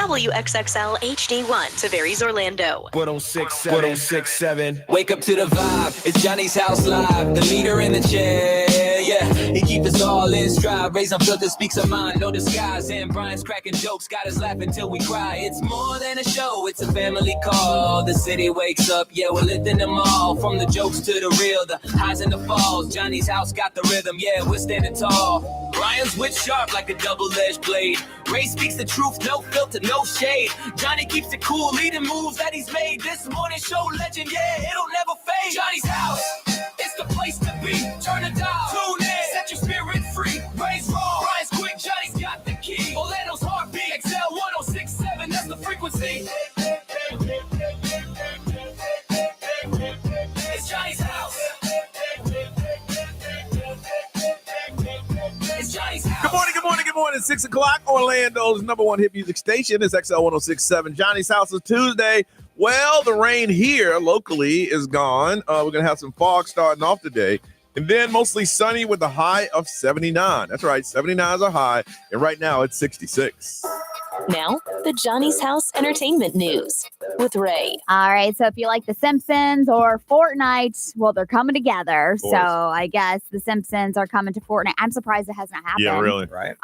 WXXL HD1, Tavares, Orlando. 1067. Wake up to the vibe. It's Johnny's House Live. The leader in the chair. Yeah, he keeps us all in stride. Raise unfiltered, speaks a mind, no disguise. And Brian's cracking jokes, got us laughing till we cry. It's more than a show, it's a family call. The city wakes up, yeah, we're lifting them all. From the jokes to the real, the highs and the falls. Johnny's house got the rhythm, yeah, we're standing tall. Brian's wit sharp like a double-edged blade. Ray speaks the truth, no filter, no shade. Johnny keeps it cool, leading moves that he's made. This morning show legend, yeah, it'll never fade. Johnny's house, it's the place to be. Turn the dial, tune in, set your spirit free. Ray's raw, Brian's quick, Johnny's got the key. Orlando's heartbeat, XL 1067, that's the frequency. It's Johnny's house. It's Johnny's house. Good morning. 6 o'clock, Orlando's number one hit music station is XL 1067. Johnny's house is Tuesday. Well, the rain here locally is gone. We're going to have some fog starting off today. And then mostly sunny with a high of 79. That's right, 79 is a high. And right now it's 66. Now, the Johnny's House Entertainment News with Ray. All right, so if you like The Simpsons or Fortnite, well, they're coming together. So I guess The Simpsons are coming to Fortnite. I'm surprised it hasn't happened. Yeah, really. Right.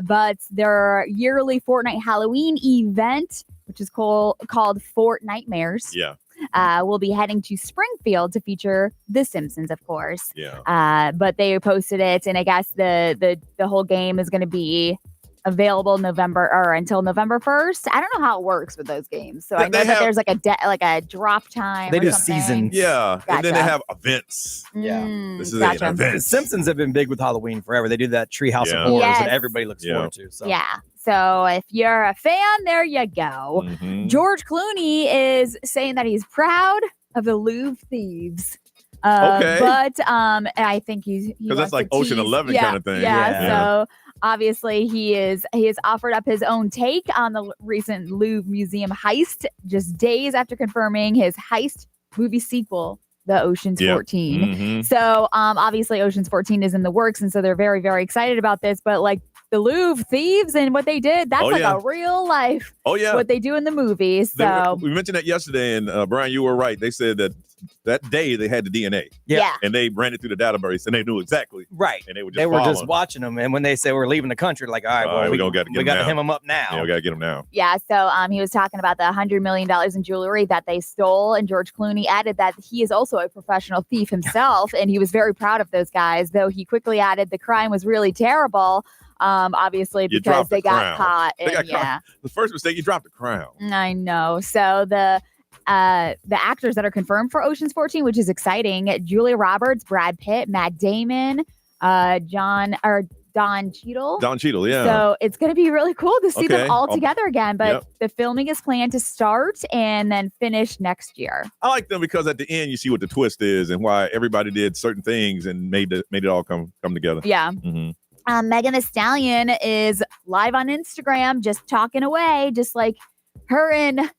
But their yearly Fortnite Halloween event, which is called Fort Nightmares. Yeah. Will be heading to Springfield to feature The Simpsons, of course. Yeah. But they posted it, and I guess the whole game is going to be available until November 1st. I don't know how it works with those games. So I know that there's like a drop time. They or do something. seasons. Yeah. Gotcha. And then they have events. Yeah. This is Gotcha. an event. The Simpsons have been big with Halloween forever. They do that Treehouse Yeah. of Horrors Yes. that everybody looks forward to. So. Yeah. So if you're a fan, there you go. Mhm. George Clooney is saying that he's proud of the Louvre thieves. Okay. But I think he Because that's wants like to Ocean tease- 11 yeah, kind of thing. Yeah. Yeah. So obviously he has offered up his own take on the recent Louvre Museum heist just days after confirming his heist movie sequel, The Ocean's Yeah. 14. Mhm. So obviously Ocean's 14 is in the works, and so they're very, very excited about this. But like the Louvre thieves and what they did, that's a real life. Oh, yeah. What they do in the movies. So We mentioned that yesterday, and Brian, you were right. They said that day they had the DNA. yeah. And they ran it through the database, and they knew exactly. Right. And they were just They were just following. watching them. And when they say we're leaving the country, like, all right, well, we gotta get we got to them now. hem them up now. Yeah, we got to get them now. Yeah, so he was talking about the $100 million in jewelry that they stole, and George Clooney added that he is also a professional thief himself, and he was very proud of those guys, though he quickly added the crime was really terrible, obviously, You because dropped they the got crown. caught. They And, got yeah, caught. The first mistake, you dropped the crown. I know. So the actors that are confirmed for Ocean's 14, which is exciting, Julia Roberts, Brad Pitt, Matt Damon, Don Cheadle. Don Cheadle, yeah. So it's going to be really cool to see Okay. them all together again. But Yep. the filming is planned to start and then finish next year. I like them because at the end you see what the twist is and why everybody did certain things and made it all come together. Yeah. Mhm. Megan Thee Stallion is live on Instagram, just talking away, just like her and,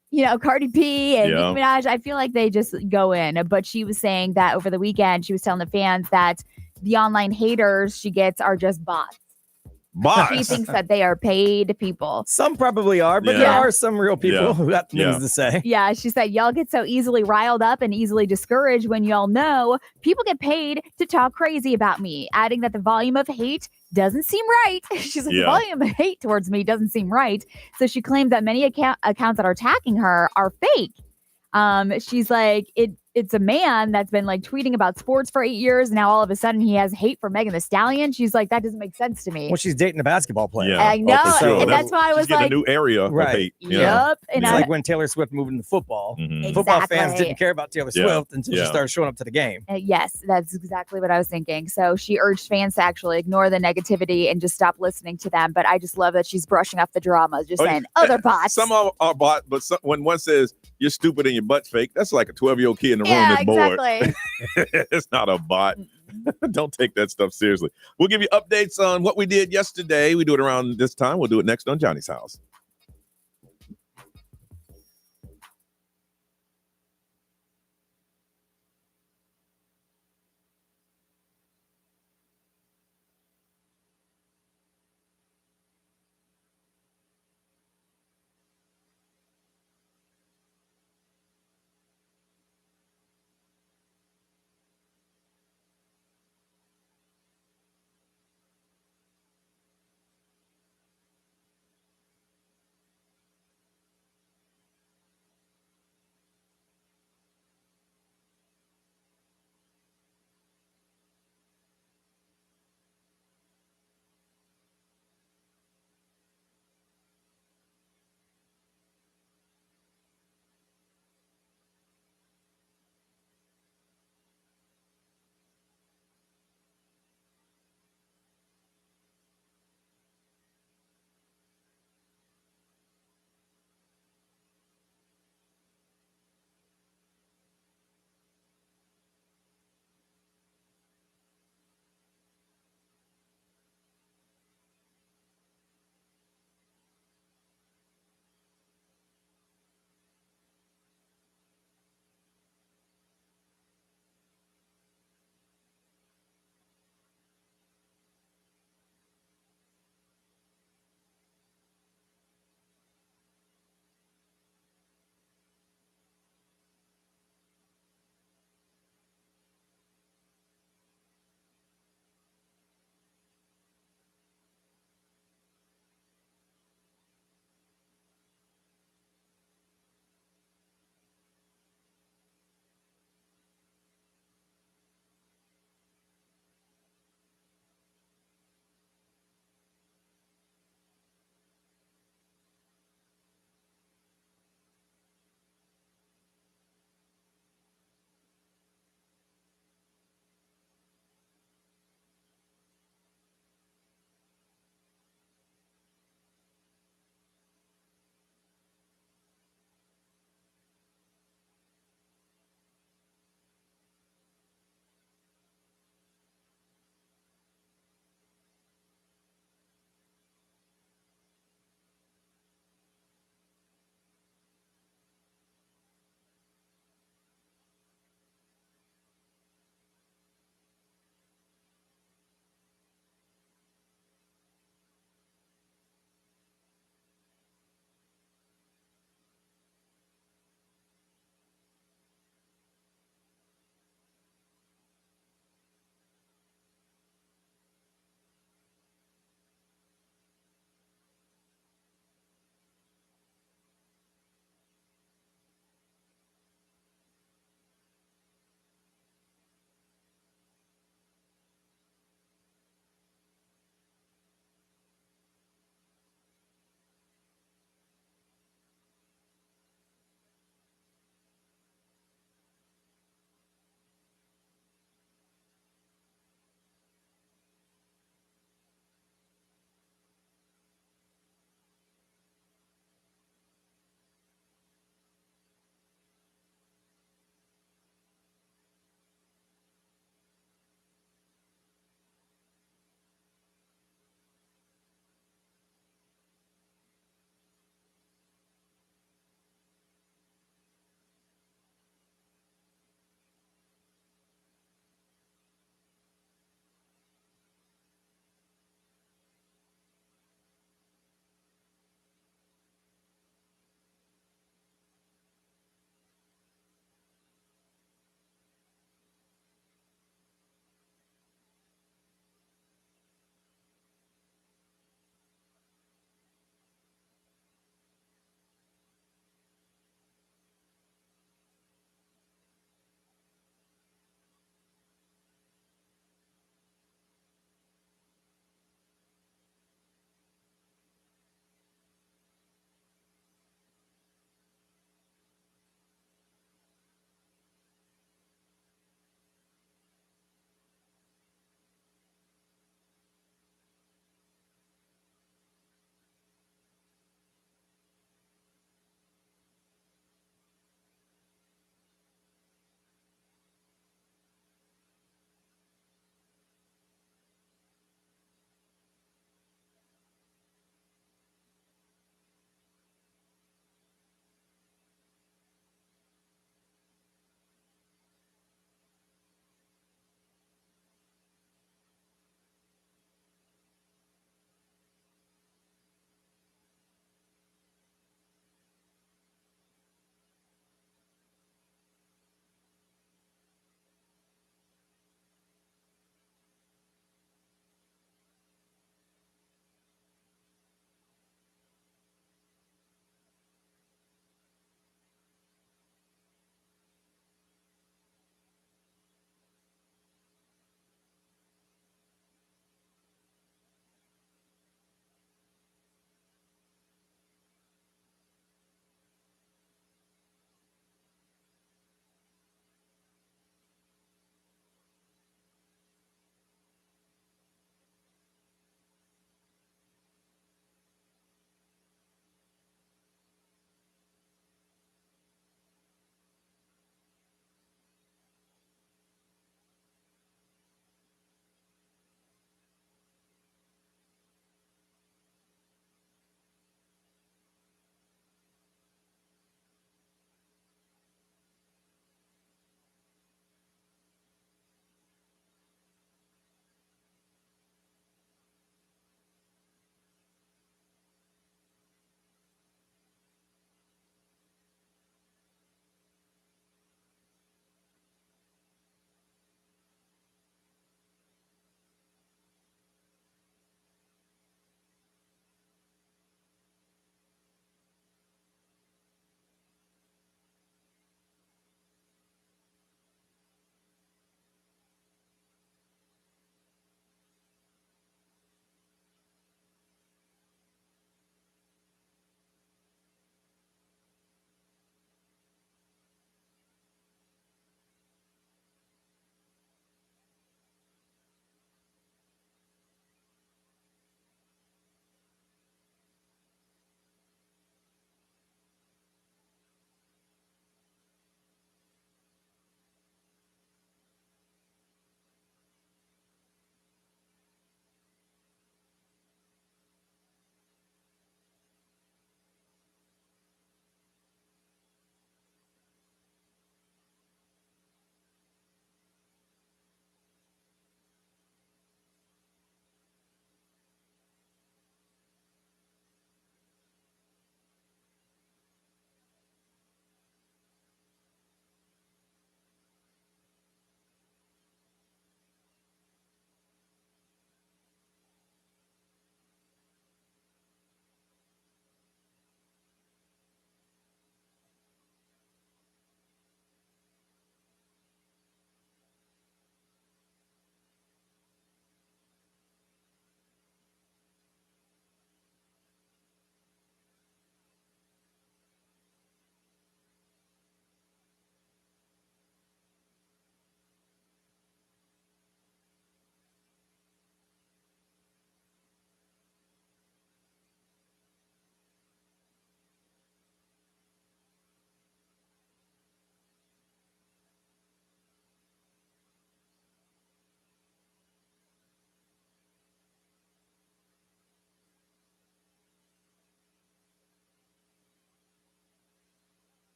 Cardi B and Yeah. Nicki Minaj. I feel like they just go in. But she was saying that over the weekend, she was telling the fans that the online haters she gets are just bots. She Bots. thinks that they are paid people. Some probably are, but there Yeah. are some real people Yeah. who got things Yeah. to say. Yeah, she said, y'all get so easily riled up and easily discouraged when y'all know people get paid to talk crazy about me, adding that the volume of hate doesn't seem right. She's like, Yeah. the volume of hate towards me doesn't seem right. So she claimed that many accounts that are attacking her are fake. She's like, it's a man that's been like tweeting about sports for 8 years. Now all of a sudden he has hate for Megan Thee Stallion. She's like, that doesn't make sense to me. Well, she's dating a basketball player. Yeah. I know, for sure. and that's why I She's was getting like, a new area of Right. hate. yep. Yeah. And It's I, like when Taylor Swift moved into football. Mhm. Football fans Exactly. didn't care about Taylor Yeah. Swift until she Yeah. started showing up to the game. Yes, that's exactly what I was thinking. So she urged fans to actually ignore the negativity and just stop listening to them. But I just love that she's brushing off the drama, just Oh, saying other bots. Some are bought, but when one says you're stupid and your butt's fake, that's like a 12-year-old kid in the room yeah, that's bored. exactly. It's not a bot. Don't take that stuff seriously. We'll give you updates on what we did yesterday. We do it around this time. We'll do it next on Johnny's House.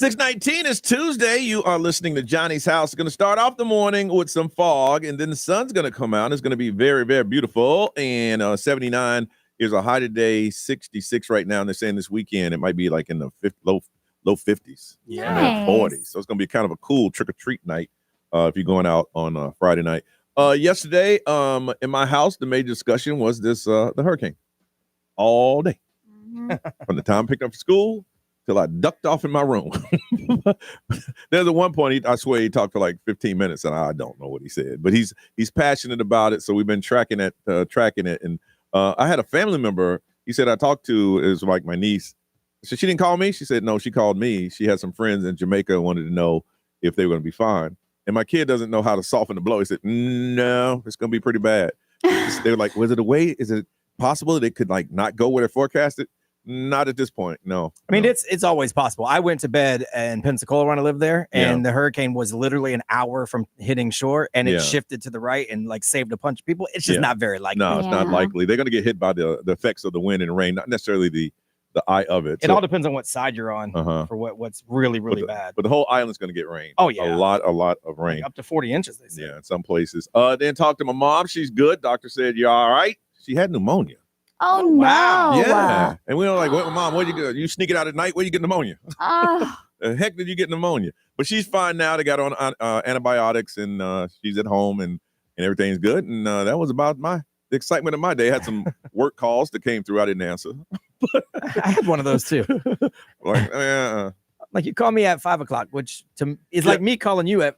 6:19 is Tuesday. You are listening to Johnny's House. Going to start off the morning with some fog, and then the sun's going to come out. It's going to be very, very beautiful. And 79 is a high today, 66 right now. And they're saying this weekend it might be like in the low 50s, Nice. 40s. So it's going to be kind of a cool trick-or-treat night if you're going out on Friday night. Yesterday, in my house, the major discussion was the hurricane all day. From the time I picked up for school till I ducked off in my room. There's at one point, I swear he talked for like 15 minutes, and I don't know what he said, but he's passionate about it. So we've been tracking it. And I had a family member. He said I talked to is like my niece. So she didn't call me. She said no. She called me. She had some friends in Jamaica and wanted to know if they were going to be fine. And my kid doesn't know how to soften the blow. He said no, it's going to be pretty bad. They were like, was it a way? Is it possible that it could like not go where they forecasted? Not at this point, no. I mean, it's always possible. I went to bed in Pensacola when I lived there, and the hurricane was literally an hour from hitting shore, and it shifted to the right and like saved a bunch of people. It's just not very likely. No, it's not likely. They're going to get hit by the effects of the wind and rain, not necessarily the eye of it. It all depends on what side you're on for what's really, really bad. But the whole island's going to get rain. Oh, yeah. A lot of rain. Like up to 40 inches, they say. Yeah, in some places. Then talked to my mom. She's good. Doctor said, you're all right. She had pneumonia. Oh, no. Wow. Yeah. And we were like, what, Mom, where'd you go? You sneak it out at night? Where'd you get pneumonia? The heck did you get pneumonia? But she's fine now. They got on antibiotics, and she's at home, and everything's good. And that was about the excitement of my day. I had some work calls that came through. I didn't answer. I had one of those too. Like you call me at 5 o'clock, which is like me calling you at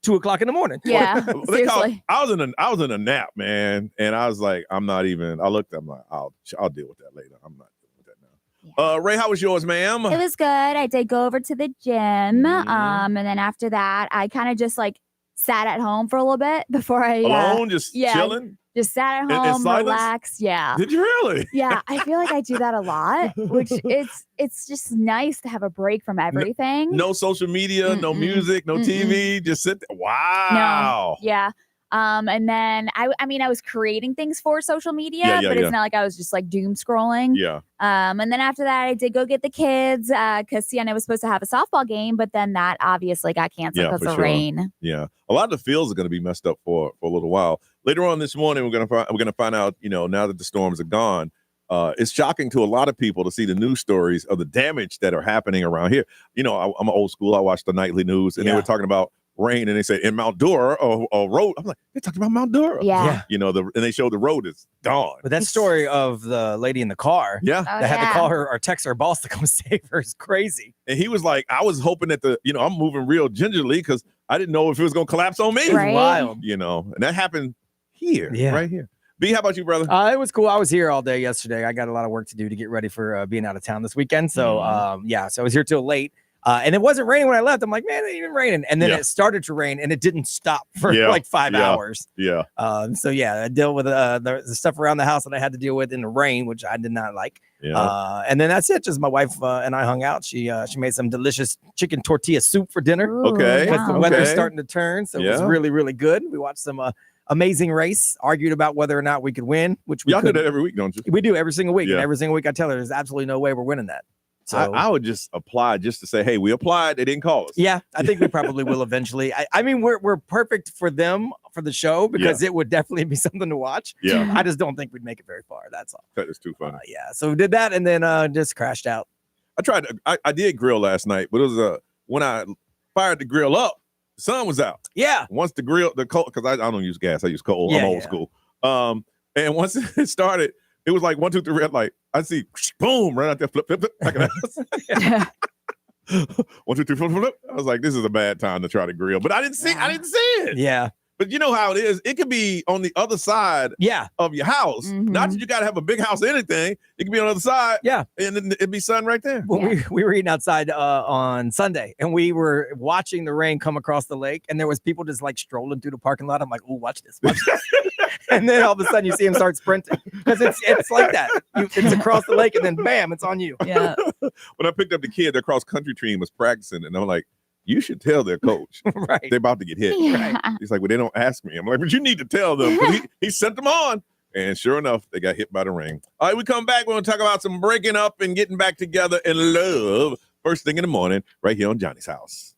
2 o'clock in the morning. Yeah, seriously. I was in a nap, man, and I was like, I'm not even. I looked. I'm like, I'll deal with that later. I'm not dealing with that now. Ray, how was yours, ma'am? It was good. I did go over to the gym, and then after that, I kind of just like sat at home for a little bit before I alone, just chilling. Just sat at home, relaxed. Yeah. Did you really? Yeah, I feel like I do that a lot, which it's just nice to have a break from everything. No social media, no music, no TV. Just sit there. Wow. No. Yeah. And then I mean, I was creating things for social media, but it's not like I was just like doom scrolling. Yeah. And then after that, I did go get the kids because Sienna was supposed to have a softball game, but then that obviously got canceled because of rain. Yeah. A lot of the fields are going to be messed up for a little while. Later on this morning, we're going to find out, now that the storms are gone. It's shocking to a lot of people to see the news stories of the damage that are happening around here. I'm old school. I watched the nightly news, and they were talking about rain, and they say in Mount Dora a road. I'm like, they're talking about Mount Dora. Yeah. And they show the road is gone. But that story of the lady in the car, that had to call her or text her boss to come save her is crazy. And he was like, I was hoping that I'm moving real gingerly because I didn't know if it was going to collapse on me. Right. Wild. And that happened here, right here. B, how about you, brother? It was cool. I was here all day yesterday. I got a lot of work to do to get ready for being out of town this weekend. So, so I was here till late. And it wasn't raining when I left. I'm like, man, it ain't even raining. And then it started to rain, and it didn't stop for like 5 hours. Yeah. I dealt with the stuff around the house that I had to deal with in the rain, which I did not like. Yeah. And then that's it. Just my wife and I hung out. She made some delicious chicken tortilla soup for dinner. Ooh, okay. Because the weather's starting to turn. So it was really, really good. We watched some amazing race, argued about whether or not we could win, which we Y'all do that every week, don't you? We do every single week. Yeah. And every single week I tell her there's absolutely no way we're winning that. So I would just apply just to say, hey, we applied. They didn't call us. Yeah, I think we probably will eventually. I mean, we're perfect for them for the show because it would definitely be something to watch. Yeah. I just don't think we'd make it very far. That's all. That is too funny. So we did that and then just crashed out. I did grill last night, but it was when I fired the grill up, the sun was out. Yeah. Once the coal, because I don't use gas, I use coal. I'm old school. And once it started, it was like 1, 2, 3 red light. I see boom right out there, flip, like an ass. 1, 2, 3, flip. I was like, this is a bad time to try to grill, but I didn't see it. Yeah. But you know how it is. It could be on the other side of your house. Mm-hmm. Not that you got to have a big house or anything. It could be on the other side. Yeah. And then it'd be sun right there. Well, we were eating outside on Sunday, and we were watching the rain come across the lake, and there was people just like strolling through the parking lot. I'm like, oh, watch this. And then all of a sudden you see him start sprinting because it's like that. It's across the lake, and then bam, it's on you. Yeah. When I picked up the kid, their cross country team was practicing, and I'm like, you should tell their coach right. they're about to get hit. Yeah. Right? He's like, well, they don't ask me. I'm like, but you need to tell them. He sent them on. And sure enough, they got hit by the rain. All right, we come back. We're going to talk about some breaking up and getting back together in love. first thing in the morning right here on Johnny's House.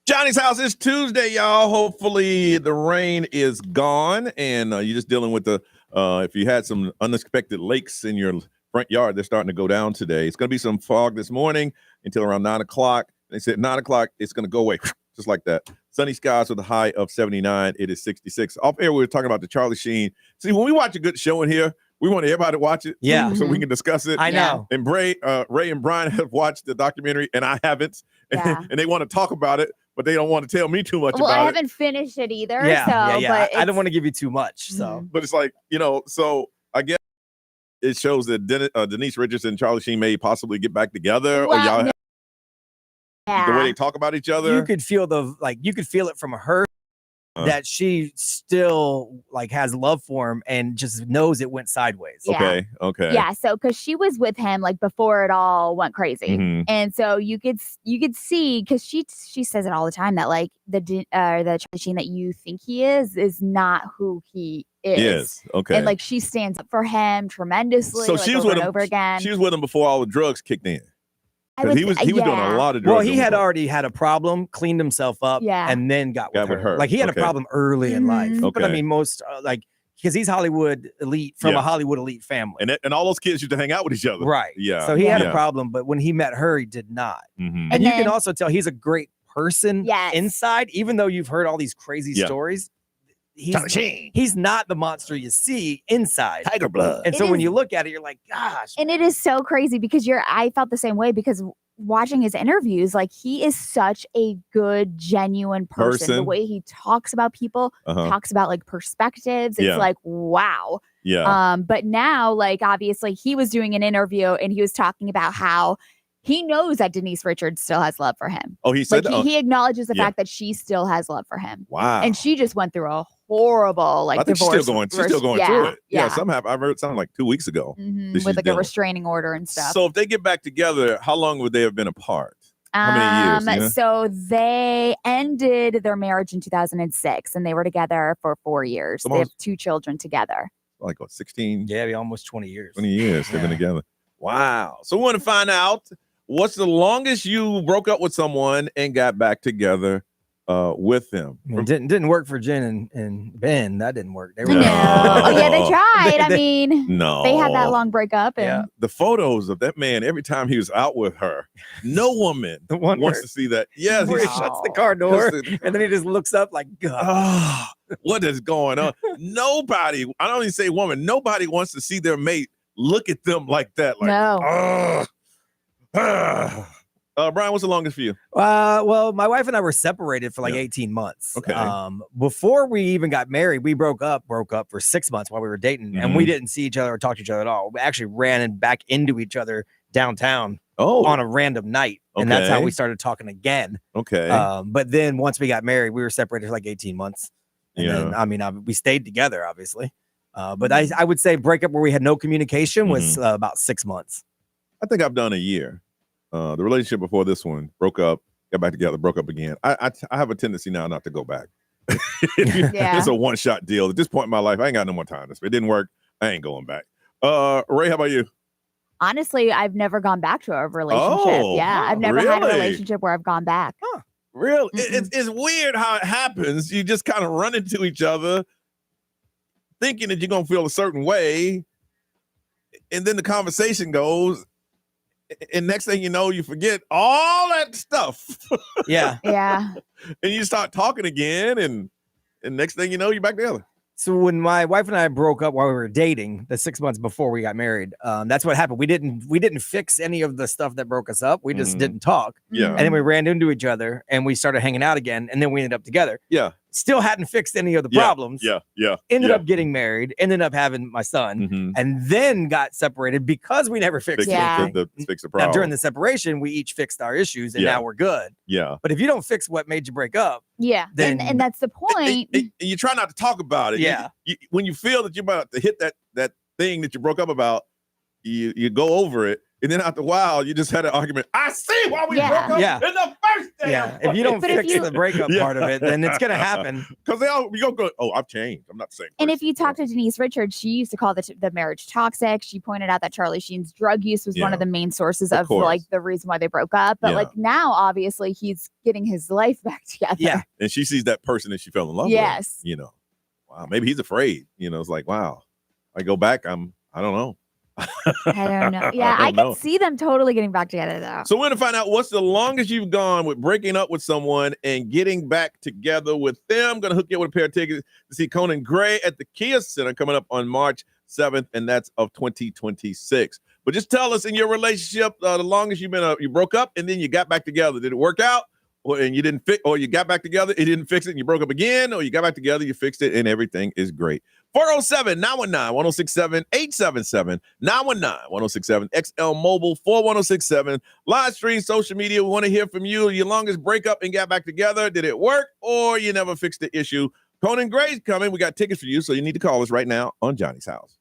Johnny's house is Tuesday, y'all. Hopefully the rain is gone and you're just dealing with the if you had some unexpected lakes in your front yard, they're starting to go down today. It's going to be some fog this morning until around 9 o'clock. They said 9 o'clock, it's going to go away just like that. Sunny skies with a high of 79. It is 66. Off air, we were talking about the Charlie Sheen. See, when we watch a good show in here, we want everybody to watch it. Yeah. So we can discuss it. I know. And Ray and Brian have watched the documentary, and I haven't. Yeah. And they want to talk about it, but they don't want to tell me too much Well, about I it. haven't finished it either. Yeah, So, but I don't want to give you too much. So, But it's like, so I guess it shows that Denise Richards and Charlie Sheen may possibly get back together, or y'all yeah. the way they talk about each other. you could feel it from her that she still has love for him and just knows it went sideways. Yeah. Okay. Yeah, so because she was with him before it all went crazy, Mhm. and so you could see because she says it all the time that the Charlie Sheen that you think he is not who he is. Yes. Okay. And she stands up for him tremendously. So she was over with and him over again. She was with him before all the drugs kicked in. I Because would he was doing a lot of drugs. Well, he had before. already had a problem, cleaned himself up, Yeah. and then got with her. her. He had Okay. a problem early in life. Mhm. But I Okay. mean, most because he's Hollywood elite from Yeah. a Hollywood elite family. And all those kids used to hang out with each other. Right. Yeah. So he had Yeah. a problem, but when he met her, he did not. Mhm. And you then- can also tell he's a great person Yes. inside, even though you've heard all these crazy Yeah. stories. Charlie Sheen. He's not the monster you see inside. Tiger blood. And It so when is- you look at it, you're like, gosh. And it is so crazy because I felt the same way because watching his interviews, he is such a good, genuine person. The way he talks about people, Uh-huh. talks about perspectives. It's Yeah. wow. Yeah. But now, obviously he was doing an interview and he was talking about how he knows that Denise Richards still has love for him. Oh, he said that? he acknowledges the Yeah. fact that she still has love for him. Wow. And she just went through a horrible I think divorce. she's still going through it. Yeah. I've heard something 2 weeks ago. Mhm, that she's with a dealing. restraining order and stuff. So if they get back together, how long would they have been apart? How many years? You know? So they ended their marriage in 2006 and they were together for 4 years. They have 2 children together. 16, Yeah, almost 20 years. 20 years they've been Yeah. together. Wow. So we want to find out what's the longest you broke up with someone and got back together with them. It didn't work for Jen and Ben. That didn't work. They were No. Oh, yeah, they tried. I They- mean, No. they had that long breakup. And Yeah. The photos of that man every time he was out with her, no woman The one wants where- to see that. Yes. where he he's- shuts the car door Just the- and then he just looks up like, God. Ah, what is going on? Nobody, I don't even say woman, nobody wants to see their mate look at them like that. Like, No. Brian, what's the longest for you? Well, my wife and I were separated for Yeah. 18 months. Okay. Before we even got married, we broke up for 6 months while we were dating, and we didn't see each other or talk to each other at all. We actually ran back into each other downtown on a random night, and that's how Okay. we started talking again. Okay. But then once we got married, we were separated for 18 months. And Yeah. then, we stayed together, obviously. But I would say breakup where we had no communication was about 6 months. I think I've done a year. The relationship before this one broke up, got back together, broke up again. I have a tendency now not to go back. Yeah. It's a one-shot deal. At this point in my life, I ain't got no more time. If it didn't work, I ain't going back. Ray, how about you? Honestly, I've never gone back to a relationship. Oh, Yeah, I've never had a really? relationship where I've gone back. Real? It's weird how it happens. You just kind of run into each other thinking that you're going to feel a certain way. And then the conversation goes. And next thing you know, you forget all that stuff. Yeah. Yeah. And you start talking again. And next thing you know, you're back together. So when my wife and I broke up while we were dating, the 6 months before we got married, that's what happened. We didn't fix any of the stuff that broke us up. We just didn't talk. Yeah. And then we ran into each other and we started hanging out again. And then we ended up together. Yeah. Still hadn't fixed any of the problems. Yeah. Ended up getting married, ended up having my son, and then got separated because we never fixed anything. Fix the problem. Now, during the separation, we each fixed our issues and now we're good. Yeah. But if you don't fix what made you break up, Yeah. Then- And that's the point. And you try not to talk about it. Yeah. When you feel that you're about to hit that thing that you broke up about, you go over it. And then after a while, you just had an argument. I see why we Yeah. broke up Yeah. in the first day. Yeah, if you don't But if fix you- the breakup Yeah. part of it, then it's gonna happen. Because we go, oh, I've changed. I'm not the same. And if person. you talk to Denise Richards, she used to call the marriage toxic. She pointed out that Charlie Sheen's drug use was one Yeah. of the main sources Of of course. like the reason why they broke up. But Yeah. like now, obviously, he's getting his life back together. Yeah. And she sees that person that she fell in love Yes. with. Wow, maybe he's afraid. It's like, wow, I go back. I don't know. I don't know. Yeah, I don't know. can see them totally getting back together though. So we're going to find out what's the longest you've gone with breaking up with someone and getting back together with them. Going to hook you up with a pair of tickets to see Conan Gray at the Kia Center coming up on March 7th, and that's of 2026. But just tell us in your relationship, the longest you've been, you broke up and then you got back together. Did it work out? And you didn't or you got back together, it didn't fix it, and you broke up again, or you got back together, you fixed it, and everything is great. 407-919-1067, 877-919-1067, XL Mobile 41067. Live stream, social media. We want to hear from you. Your longest breakup and got back together. Did it work, or you never fixed the issue? Conan Gray's coming. We got tickets for you, so you need to call us right now on Johnny's House.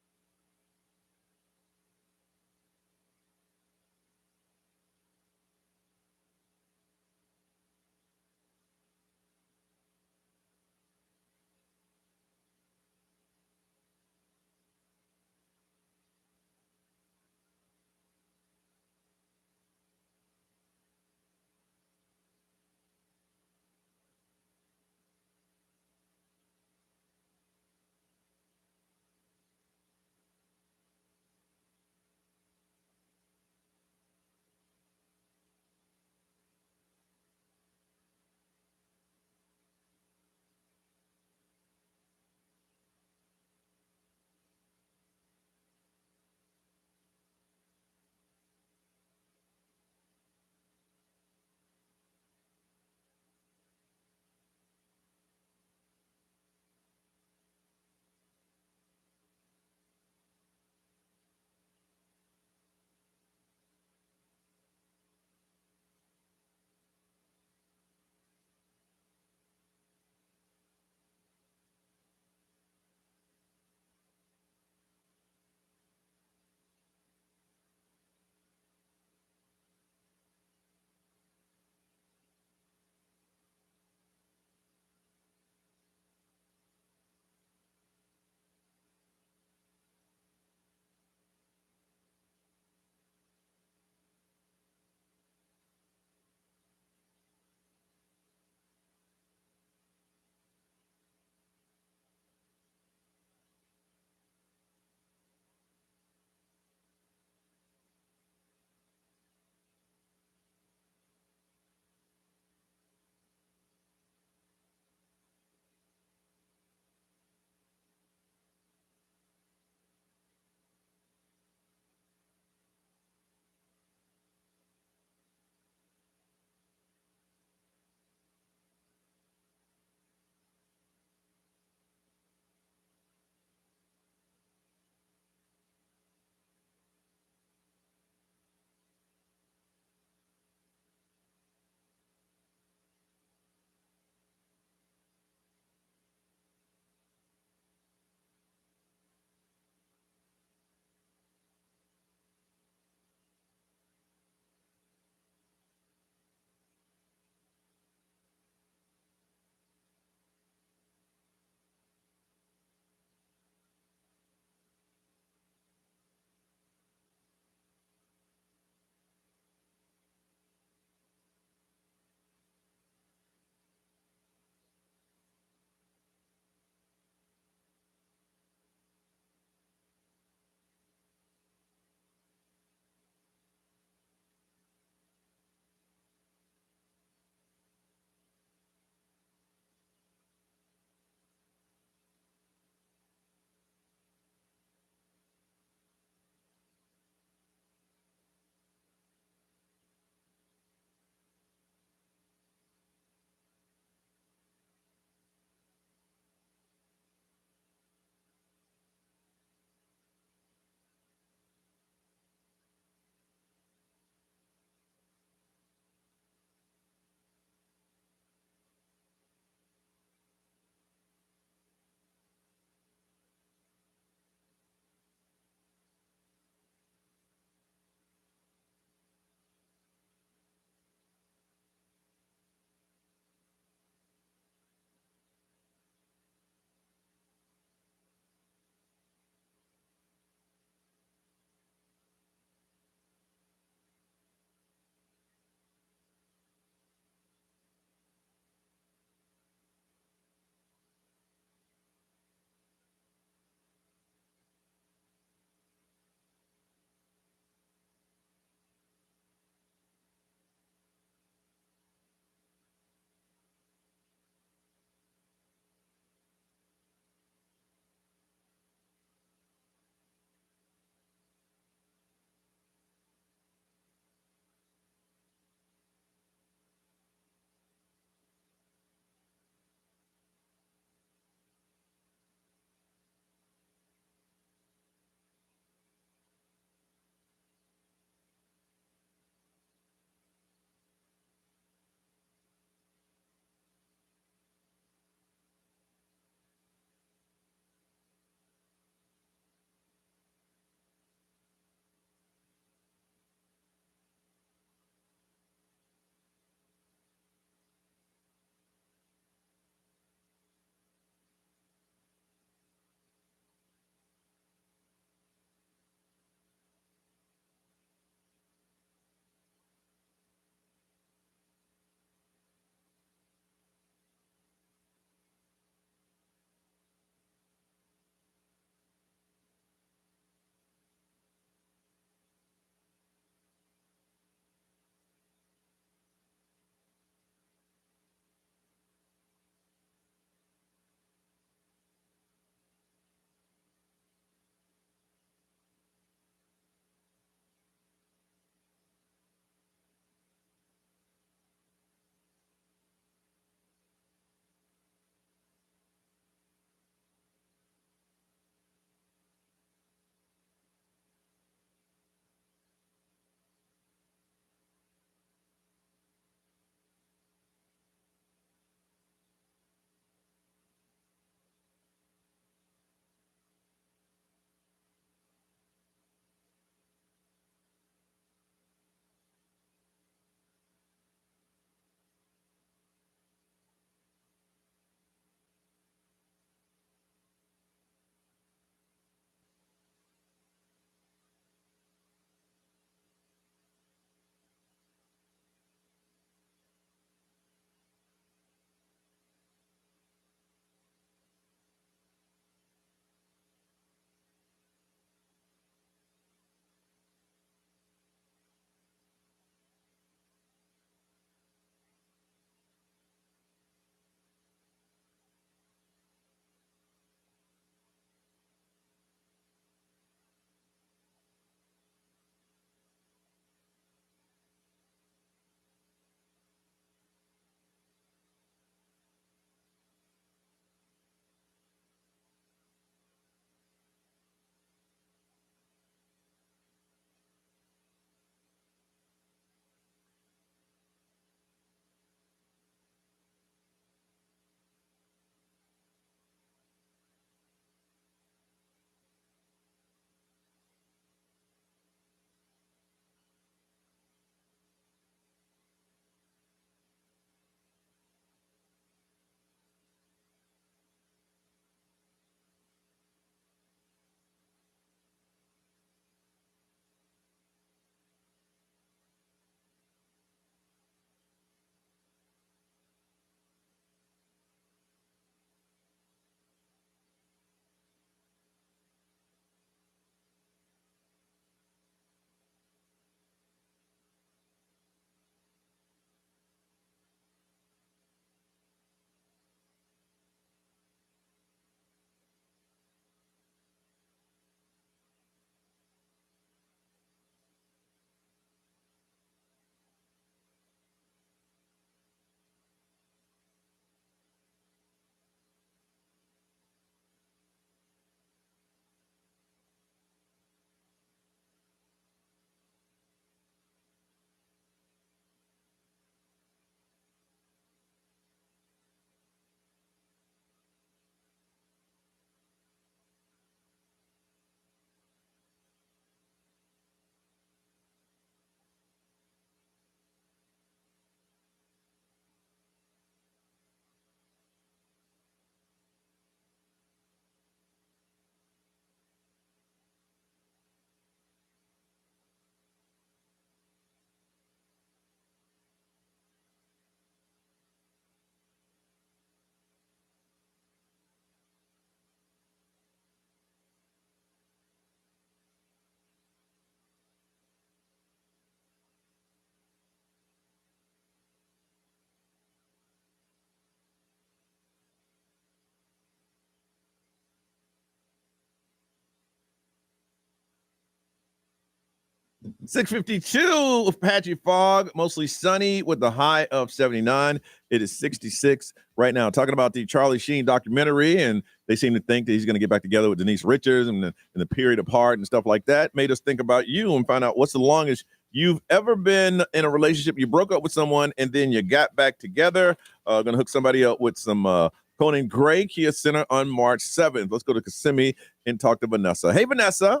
652 patchy fog, mostly sunny with the high of 79. It is 66 right now. Talking about the Charlie Sheen documentary, and they seem to think that he's going to get back together with Denise Richards and the period apart and stuff like that. Made us think about you and find out what's the longest you've ever been in a relationship. You broke up with someone and then you got back together. Going to hook somebody up with some Conan Gray Kia Center on March 7th. Let's go to Kissimmee and talk to Vanessa. Hey, Vanessa.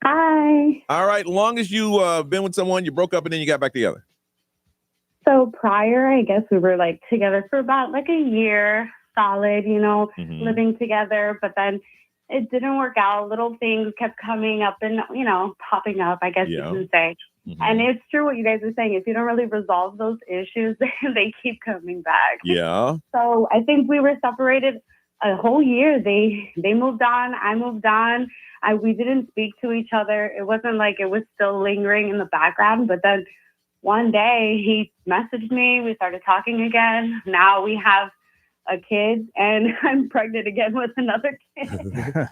Hi. All right. Longest you been with someone, you broke up and then you got back together. So prior, I guess we were like together for about like a year solid, living together. But then it didn't work out. Little things kept coming up and, popping up, I guess you can say. Mm-hmm. And it's true what you guys are saying. If you don't really resolve those issues, they keep coming back. Yeah. So I think we were separated a whole year. They moved on. I moved on. We didn't speak to each other. It wasn't like it was still lingering in the background. But then one day he messaged me. We started talking again. Now we have a kid and I'm pregnant again with another kid.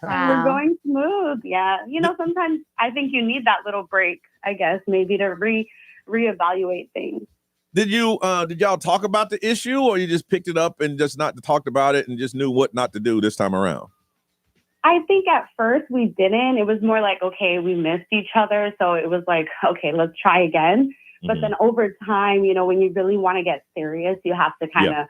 Wow. We're going smooth. Yeah. Sometimes I think you need that little break, I guess, maybe to reevaluate things. Did y'all talk about the issue, or you just picked it up and just not talked about it and just knew what not to do this time around? I think at first we didn't. It was more like, okay, we missed each other. So it was like, okay, let's try again. Mm-hmm. But then over time, when you really want to get serious, you have to kind of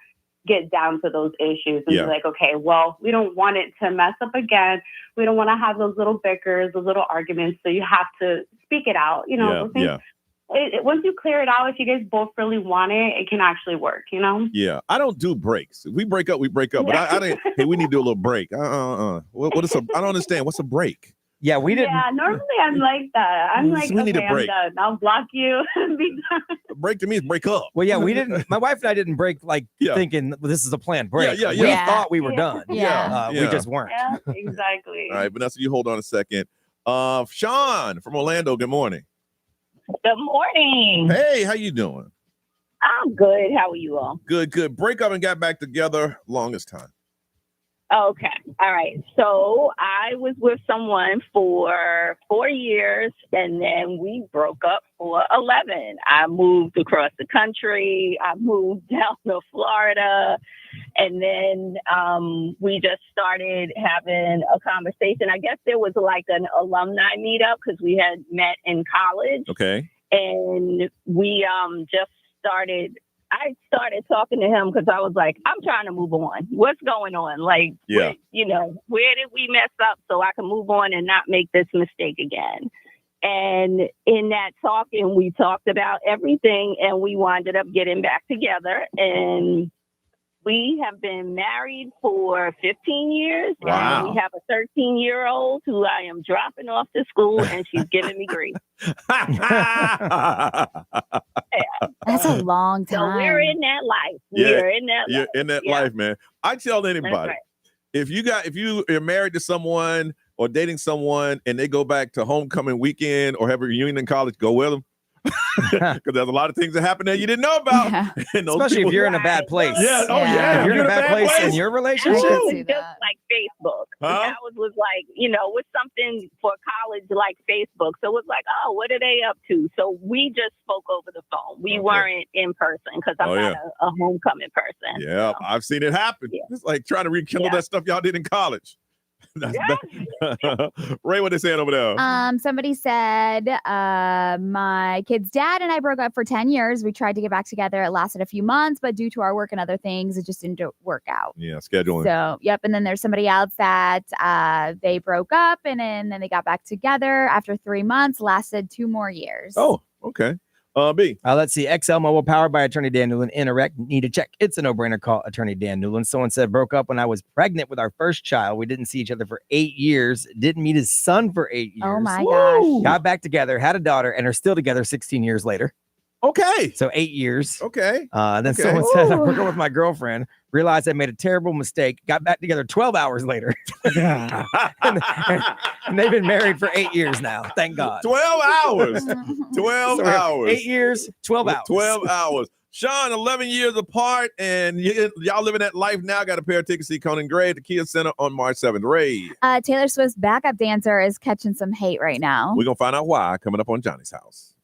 get down to those issues and be like, okay, well, we don't want it to mess up again. We don't want to have those little bickers, those little arguments. So you have to speak it out. Once you clear it out, if you guys both really want it, it can actually work, Yeah. I don't do breaks. If we break up, we break up. But I didn't, hey, we need to do a little break. What is I don't understand. What's a break? Yeah, we didn't. Yeah, normally I'm like that. I'm like, we need okay, a break. I'm done. I'll block you and be done. A break to me is break up. Well, yeah, we didn't. My wife and I didn't break thinking this is a planned break. Yeah. We thought we were done. Yeah. We just weren't. Yeah, exactly. All right, Vanessa, you hold on a second. Sean from Orlando, good morning. Good morning. Hey, how you doing? I'm good. How are you all? Good. Break up and got back together longest time. Okay. All right. So I was with someone for 4 years and then we broke up for 11. I moved across the country. I moved down to Florida. And then we just started having a conversation. I guess there was like an alumni meetup because we had met in college. Okay. And we just started. I started talking to him because I was like, I'm trying to move on. What's going on? Like, where did we mess up so I can move on and not make this mistake again? And in that talking, we talked about everything and we wound up getting back together. And we have been married for 15 years. Wow. And we have a 13-year-old who I am dropping off to school and she's giving me grief. That's a long time. So we're in that life. You're in that life, man. I tell anybody, right. if you are married to someone or dating someone and they go back to homecoming weekend or have a reunion in college, go with them. Because there's a lot of things that happen there you didn't know about. Yeah. Especially if you're in a bad place. Yeah. Oh, yeah. If you're in a bad place in your relationship. I can It see was that. just like Facebook. Huh? That was like, with something for college like Facebook. So it was like, oh, what are they up to? So we just spoke over the phone. We weren't in person because I'm not a homecoming person. Yeah, So. I've seen it happen. Yeah. It's like trying to rekindle that stuff y'all did in college. Ray, what they saying over there? Somebody said, my kid's dad and I broke up for 10 years. We tried to get back together. It lasted a few months, but due to our work and other things, it just didn't work out. Yeah, scheduling. So, yep. And then there's somebody else that they broke up and then they got back together after 3 months, lasted 2 more years. Oh, okay. B. Let's see. XL Mobile powered by Attorney Dan Newland. Interact. Need a check. It's a no-brainer. Call Attorney Dan Newland. Someone said broke up when I was pregnant with our first child. We didn't see each other for 8 years. Didn't meet his son for 8 years. Oh my gosh. Got back together, had a daughter, and are still together 16 years later. Okay. So 8 years. Okay. Then someone said I broke up with my girlfriend. Realized I made a terrible mistake. Got back together 12 hours later. and they've been married for 8 years now. Thank God. 12 hours. 12 hours. 8 years, 12 hours. 12 hours. Sean, 11 years apart, and y'all living that life now. Got a pair of tickets to see Conan Gray at the Kia Center on March 7th. Ray. Taylor Swift's backup dancer is catching some hate right now. We're going to find out why coming up on Johnny's House.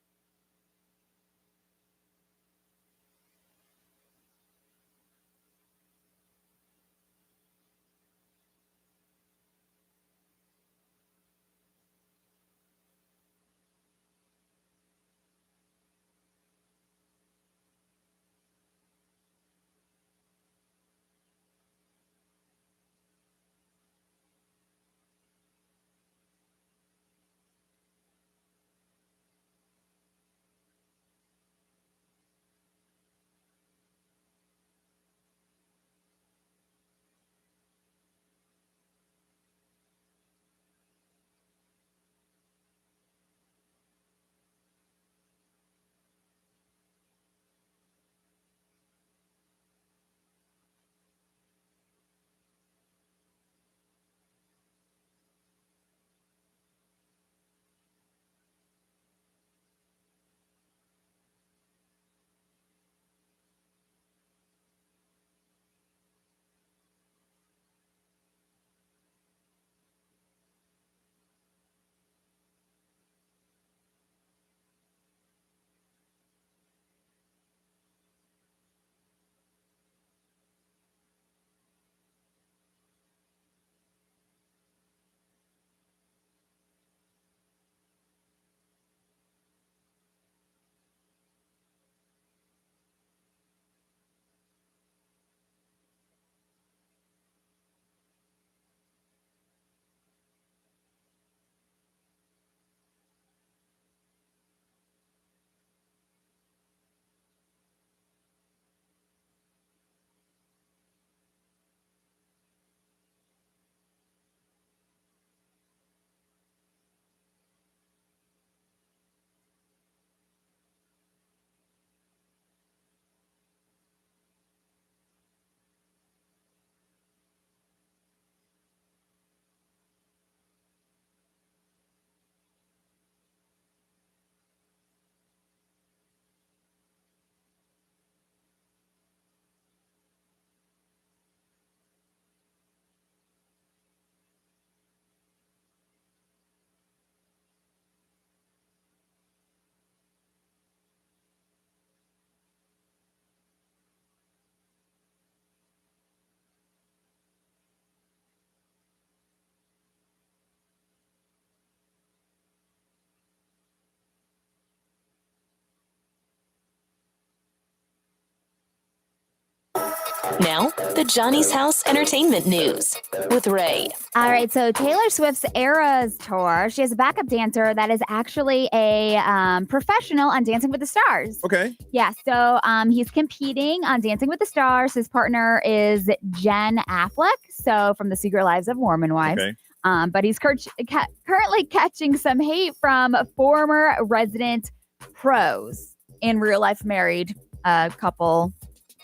Now, the Johnny's House Entertainment News with Ray. All right, so Taylor Swift's Eras Tour, she has a backup dancer that is actually a professional on Dancing with the Stars. Okay. Yeah, so he's competing on Dancing with the Stars. His partner is Jen Affleck, so from The Secret Lives of Mormon Wives. Okay. But he's currently catching some hate from former resident pros in real life married couple.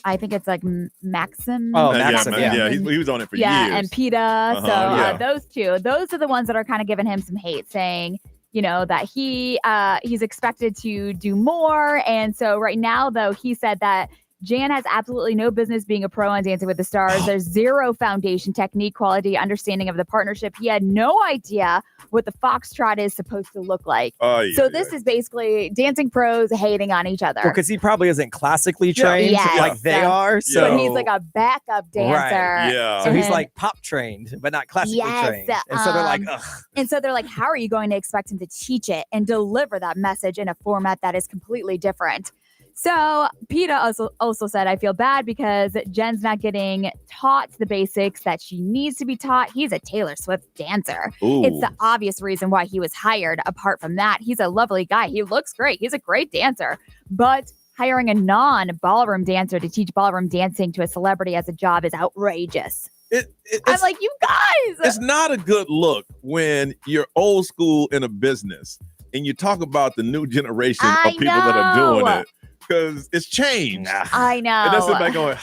I think it's like Maxim. Oh, Maxim. Maxim. Yeah. He was on it for years. Yeah, and PETA. Yeah. Those two, those are the ones that are kind of giving him some hate, saying, you know, that he's expected to do more. And so right now, though, he said that Jan has absolutely no business being a pro on Dancing with the Stars. There's zero foundation, technique, quality, understanding of the partnership. He had no idea what the foxtrot is supposed to look like. So this is basically dancing pros hating on each other. Well, because he probably isn't classically trained like they are. So but he's like a backup dancer. Right. Yeah. So he's like pop trained, but not classically trained. And so they're like, ugh. And so they're like, how are you going to expect him to teach it and deliver that message in a format that is completely different? So PETA also said, I feel bad because Jen's not getting taught the basics that she needs to be taught. He's a Taylor Swift dancer. Ooh. It's the obvious reason why he was hired. Apart from that, he's a lovely guy. He looks great. He's a great dancer. But hiring a non-ballroom dancer to teach ballroom dancing to a celebrity as a job is outrageous. I'm like, you guys. It's not a good look when you're old school in a business and you talk about the new generation of people that are doing it. Because it's changed. I know. And that's back going,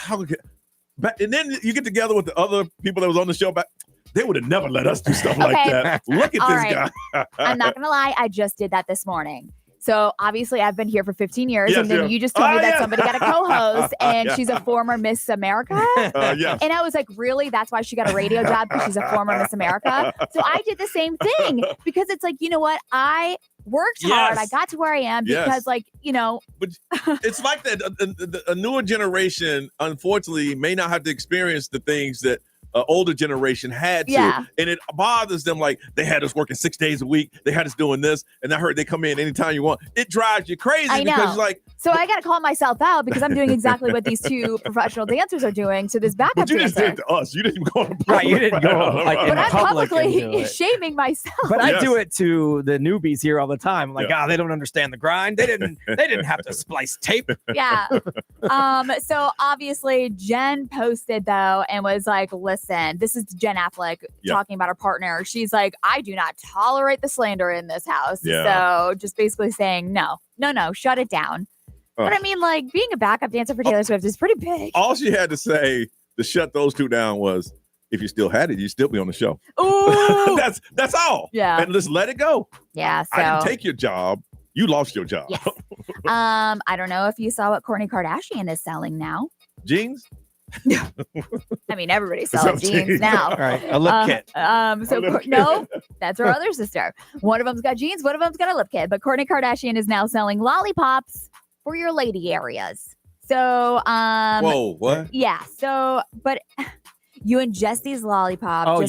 and then you get together with the other people that was on the show back. They would have never let us do stuff like that. Look at this guy. I'm not going to lie. I just did that this morning. So obviously I've been here for 15 years, Yes, and then yeah. you just told me that yes. somebody got a co-host, and Yeah. she's a former Miss America. Yes. And I was like, really? That's why she got a radio job, because she's a former Miss America? So I did the same thing, because it's like, you know what? I worked hard. I Yes. got to where I am because, Yes. like, you know. But it's like that a newer generation, unfortunately, may not have to experience the things that older generation had to. Yeah. And it bothers them, like they had us working 6 days a week. They had us doing this. And I heard they come in anytime you want. It drives you crazy I because know. you're like, So I got to call myself out, because I'm doing exactly what these two professional dancers are doing to this backup but you dancer. just did it to us. You didn't go on Right, you didn't go like in But I'm public and do publicly it. shaming myself. But I Yes. do it to the newbies here all the time. I'm like, Yeah. they don't understand the grind. They didn't have to splice tape. Yeah. So obviously Jen posted though and was like, listen, this is Jen Affleck talking about her partner. She's like, I do not tolerate the slander in this house. Yeah. So just basically saying, no, shut it down. But I mean, like, being a backup dancer for Taylor Swift is pretty big. all she had to say to shut those two down was, if you still had it, you'd still be on the show. Ooh. That's all. Yeah. And just let it go. Yeah. So I didn't take your job. You lost your job. Yes. I don't know if you saw what Kourtney Kardashian is selling now. Jeans? I mean, everybody's selling jeans now. All right, a lip kit. No, that's her other sister. One of them's got jeans, one of them's got a lip kit. But Kourtney Kardashian is now selling lollipops for your lady areas. So, Whoa, what? yeah. So, but you ingest these lollipops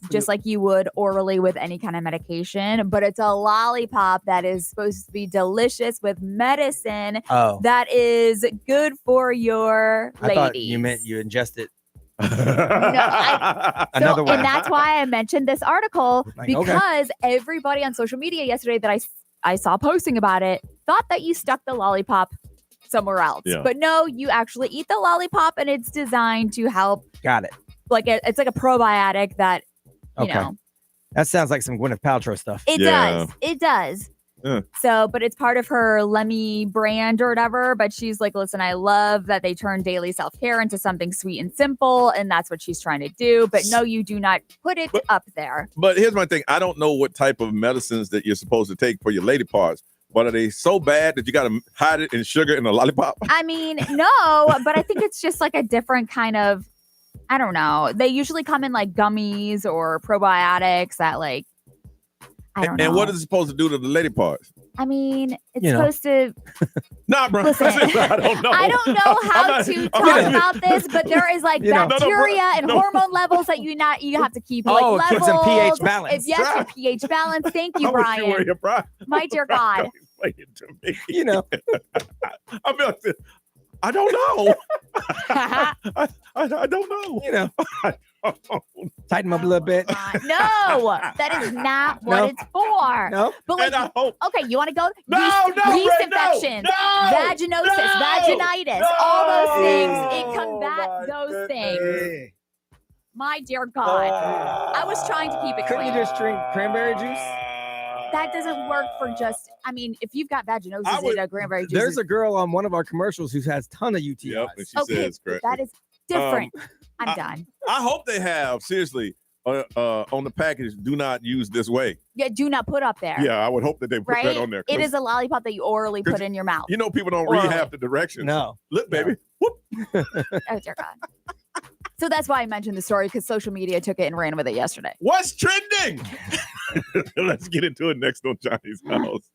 just like you would orally with any kind of medication. But it's a lollipop that is supposed to be delicious with medicine that is good for your ladies. I thought you meant you ingest it. Another one. And that's why I mentioned this article, Like, because everybody on social media yesterday that I saw posting about it thought that you stuck the lollipop somewhere else. Yeah. But no, you actually eat the lollipop, and it's designed to help. Got it. Like it's like a probiotic that, you know. That sounds like some Gwyneth Paltrow stuff. It does. It does. Yeah. So, but it's part of her Lemmy brand or whatever. But she's like, listen, I love that they turn daily self-care into something sweet and simple. And that's what she's trying to do. But no, you do not put it up there. But here's my thing. I don't know what type of medicines that you're supposed to take for your lady parts. But are they so bad that you got to hide it in sugar in a lollipop? I mean, no, but I think it's just like a different kind of, I don't know. They usually come in like gummies or probiotics that like, I don't know. And what is it supposed to do to the lady parts? I mean, it's supposed to. Nah, bro. Listen, I don't know. I don't know how to talk about this, but there is like bacteria and hormone levels that you have to keep. Like it levels. keeps them pH balanced. Yes, your pH balance. Thank you, Brian. My dear God. Explain it to me. You know, I feel like I don't know. I don't know. You know, tighten them up a little bit. No, that is not what it's for. No, but like, And I hope. okay, you want to go? No, yeast Ray, infections, no, vaginosis, vaginitis, all those things. It combats those things. My dear God, I was trying to keep it Couldn't clean. you just drink cranberry juice? That doesn't work for just. I mean, if you've got vaginosis in a cranberry juice, There's a girl on one of our commercials who has a ton of UTIs. Yep, and she okay, says correct. that is different. I'm done. I hope they have, seriously, on the package, do not use this way. Yeah, do not put up there. Yeah, I would hope that they put right. that on there. It is a lollipop that you orally put in your mouth. You know, people don't read half the directions. No. Look, baby. Whoop. Oh, dear God. So that's why I mentioned the story, because social media took it and ran with it yesterday. What's trending? Let's get into it next on Johnny's House.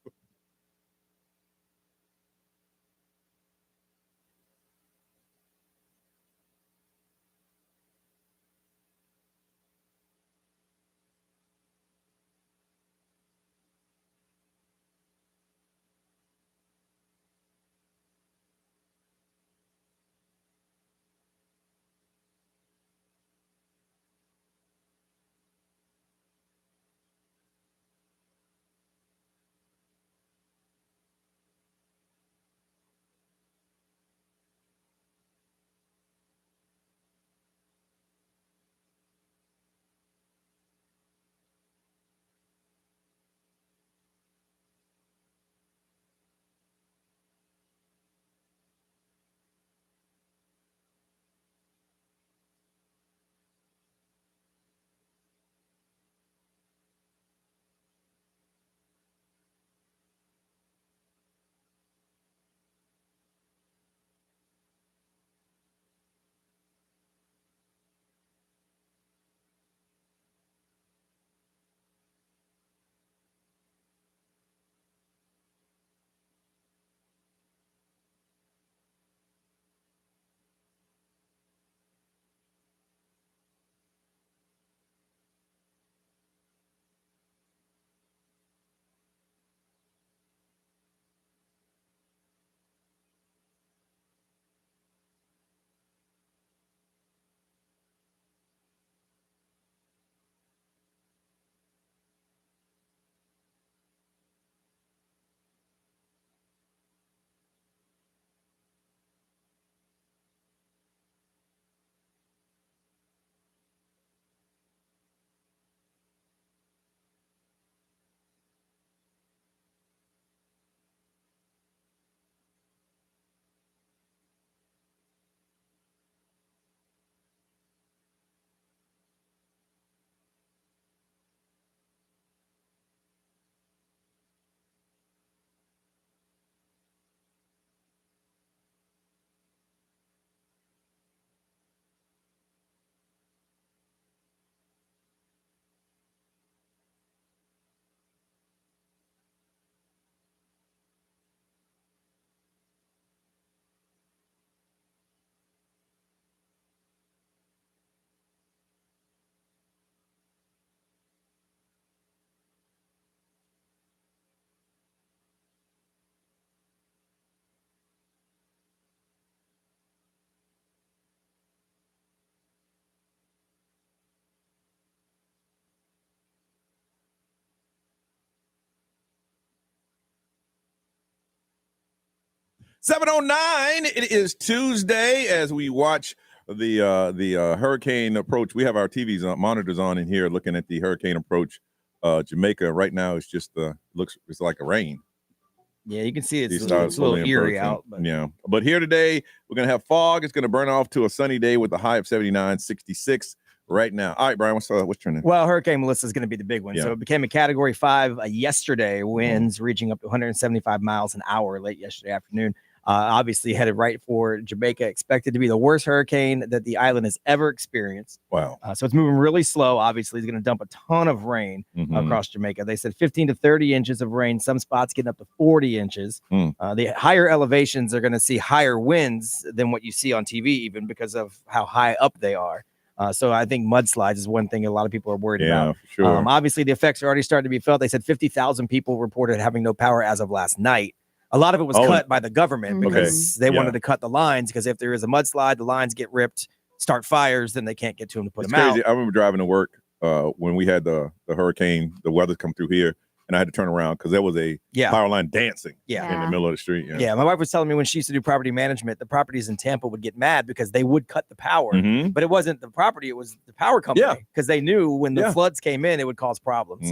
7:09. It is Tuesday as we watch the hurricane approach. We have our TVs on, monitors on in here, looking at the hurricane approach. Jamaica right now is just it's like a rain. Yeah, you can see it's These a little stars eerie out. But. Yeah, but here today we're gonna have fog. It's gonna burn off to a sunny day with a high of 79, 66 right now. All right, Brian, what's trending? Well, Hurricane Melissa is going to be the big one. Yeah. So it became a Category 5 yesterday. Winds reaching up to 175 miles an hour late yesterday afternoon. Obviously headed right for Jamaica, expected to be the worst hurricane that the island has ever experienced. Wow. So it's moving really slow. Obviously, it's going to dump a ton of rain across Jamaica. They said 15 to 30 inches of rain, some spots getting up to 40 inches. The higher elevations are going to see higher winds than what you see on TV, even because of how high up they are. So I think mudslides is one thing a lot of people are worried about. For sure. Obviously, the effects are already starting to be felt. They said 50,000 people reported having no power as of last night. A lot of it was cut by the government because they wanted to cut the lines, because if there is a mudslide, the lines get ripped, start fires, then they can't get to them to put them crazy. out. I remember driving to work when we had the hurricane, the weather come through here, and I had to turn around because there was a power line dancing in the middle of the street. Yeah, my wife was telling me when she used to do property management, the properties in Tampa would get mad because they would cut the power, but it wasn't the property, it was the power company, because they knew when the floods came in, it would cause problems.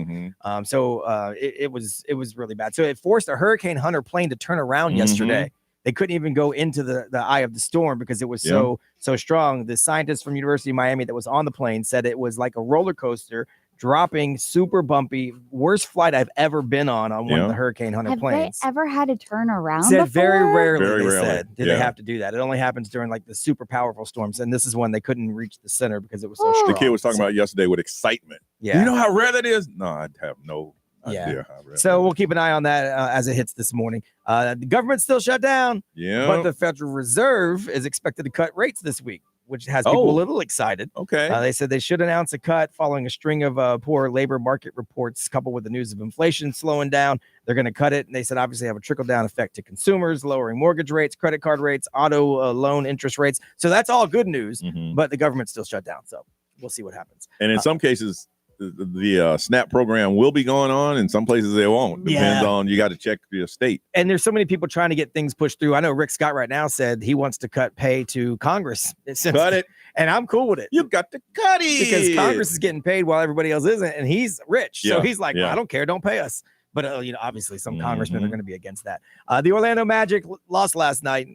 So it was really bad. So it forced a Hurricane Hunter plane to turn around yesterday. They couldn't even go into the eye of the storm because it was so strong. The scientist from University of Miami that was on the plane said it was like a roller coaster, dropping, super bumpy, worst flight I've ever been on one of the Hurricane Hunter planes. They ever had to turn around? Said before? very rarely. Very they rarely. said did they have to do that. It only happens during like the super powerful storms, and this is when they couldn't reach the center because it was so strong. The kid was talking about yesterday with excitement. Yeah, you know how rare that is? No, I have no idea how rare. So we'll keep an eye on that as it hits this morning. The government's still shut down. Yeah, but the Federal Reserve is expected to cut rates this week, which has people a little excited. Okay. They said they should announce a cut following a string of poor labor market reports coupled with the news of inflation slowing down. They're going to cut it. And they said obviously have a trickle-down effect to consumers, lowering mortgage rates, credit card rates, auto loan interest rates. So that's all good news, but the government's still shut down. So we'll see what happens. And in some cases, the SNAP program will be going on. In some places, they won't. Depends on, you got to check your state. And there's so many people trying to get things pushed through. I know Rick Scott right now said he wants to cut pay to Congress. Cut it. And I'm cool with it. You got to cut it. Because Congress is getting paid while everybody else isn't. And he's rich. So he's like, well, I don't care. Don't pay us. But, obviously some congressmen are going to be against that. The Orlando Magic lost last night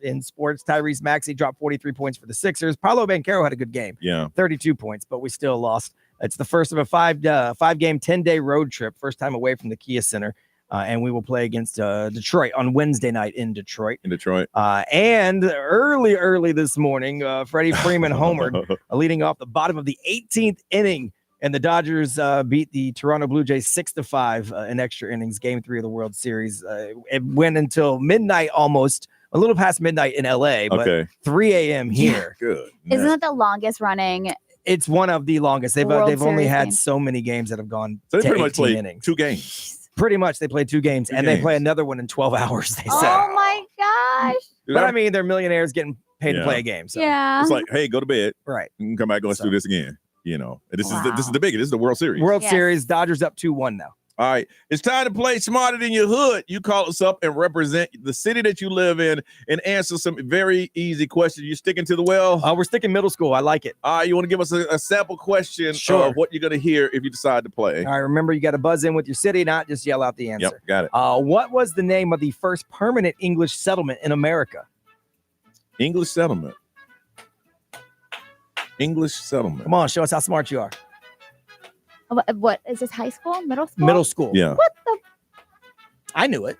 in sports. Tyrese Maxey dropped 43 points for the Sixers. Paolo Banchero had a good game. 32 points, but we still lost. It's the first of a five-game, 10-day road trip, first time away from the Kia Center. And we will play against Detroit on Wednesday night in Detroit. And early this morning, Freddie Freeman homered, leading off the bottom of the 18th inning. And the Dodgers beat the Toronto Blue Jays 6-5 in extra innings, Game 3 of the World Series. It went until midnight, almost a little past midnight in LA, but 3 a.m. here. Good. Isn't that the longest running? It's one of the longest. They've only had games. so many games that have gone. So they to pretty much played innings. 2 games. Pretty much, they played 2 games, and they play another one in 12 hours. They said. Oh my gosh! But I mean, they're millionaires getting paid to play a game. So. Yeah, it's like, hey, go to bed. Right. You can come back. Let's do this again. This is the biggest. This is the World Series. World Series. Dodgers up 2-1 now. All right. It's time to play Smarter Than Your Hood. You call us up and represent the city that you live in and answer some very easy questions. You sticking to the well? We're sticking middle school. I like it. All right. You want to give us a sample question Sure. of what you're going to hear if you decide to play? All right. Remember, you got to buzz in with your city, not just yell out the answer. Yep. Got it. What was the name of the first permanent English settlement in America? English settlement. English settlement. Come on. Show us how smart you are. What is this? High school? Middle school? Middle school. Yeah. What the? I knew it.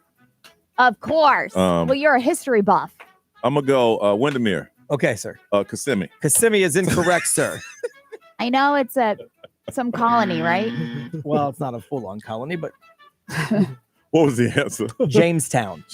Of course. Well, you're a history buff. I'm going to go Windermere. Okay, sir. Kissimmee. Kissimmee is incorrect, sir. I know it's some colony, right? Well, it's not a full-on colony, but What was the answer? Jamestown.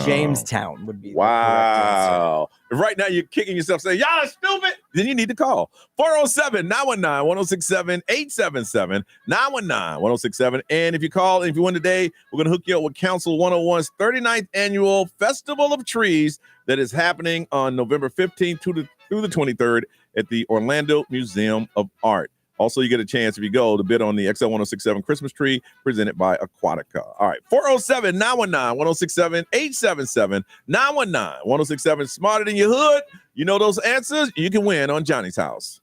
Jamestown would be the correct answer. Right now you're kicking yourself saying, y'all are stupid. Then you need to call 407-919-1067-877 919-1067. And if you call and if you win today, we're going to hook you up with Council 101's 39th annual Festival of Trees that is happening on November 15th through the 23rd at the Orlando Museum of Art. Also, you get a chance if you go to bid on the XL 1067 Christmas tree presented by Aquatica. All right, 407 919 1067 877 919 1067. Smarter than your hood. You know those answers? You can win on Johnny's House.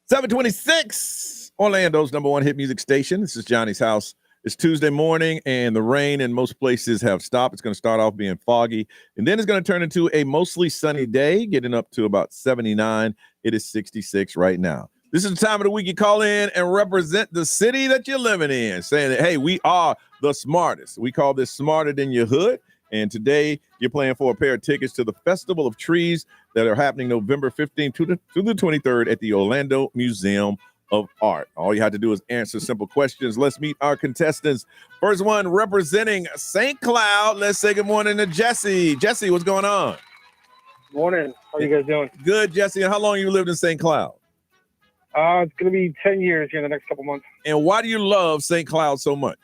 726, Orlando's number one hit music station. This is Johnny's House. It's Tuesday morning, and the rain in most places have stopped. It's going to start off being foggy, and then it's going to turn into a mostly sunny day, getting up to about 79. It is 66 right now. This is the time of the week you call in and represent the city that you're living in, saying that, hey, we are the smartest. We call this Smarter Than Your Hood. And today you're playing for a pair of tickets to the Festival of Trees that are happening November 15th to the 23rd at the Orlando Museum of Art. All you have to do is answer simple questions. Let's meet our contestants. First one representing St. Cloud. Let's say good morning to Jesse. Jesse, what's going on? Morning. How are you guys doing? Good, Jesse. And how long you lived in St. Cloud? It's going to be 10 years here in the next couple months. And why do you love St. Cloud so much?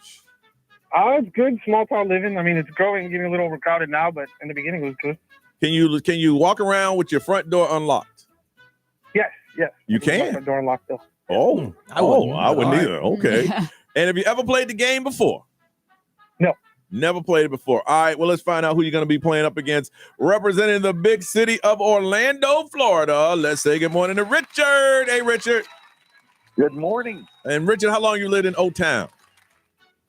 It's good, small town living. I mean, it's growing, getting a little overcrowded now, but in the beginning it was good. Can you walk around with your front door unlocked? Yes. You can? My door unlocked though. Oh, I wouldn't either. Okay. And have you ever played the game before? No. Never played it before. All right, well, let's find out who you're going to be playing up against. Representing the big city of Orlando, Florida, let's say good morning to Richard. Hey, Richard. Good morning. And Richard, how long you lived in Old Town?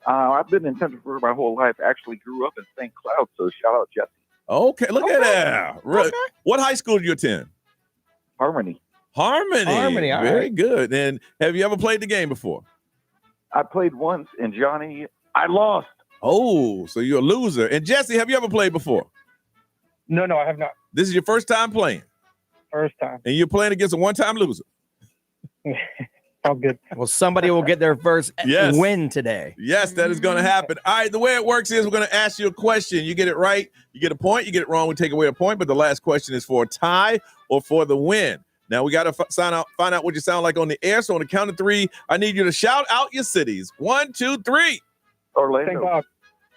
I've been in Central Florida my whole life. Actually grew up in St. Cloud, so shout out Jesse. Okay, look at that. Okay. What high school did you attend? Harmony. Harmony. All Very right. good. And have you ever played the game before? I played once, and Johnny, I lost. Oh, so you're a loser. And Jesse, have you ever played before? No, I have not. This is your first time playing, First time. and you're playing against a one-time loser. Sounds good. Well, somebody will get their first Yes. win today. Yes, that is going to happen. All right, the way it works is we're going to ask you a question. You get it right, you get a point. You get it wrong, we take away a point. But the last question is for a tie or for the win. Now, we got to find out what you sound like on the air. So on the count of three, I need you to shout out your cities. 1, 2, 3. Orlando. St. Cloud.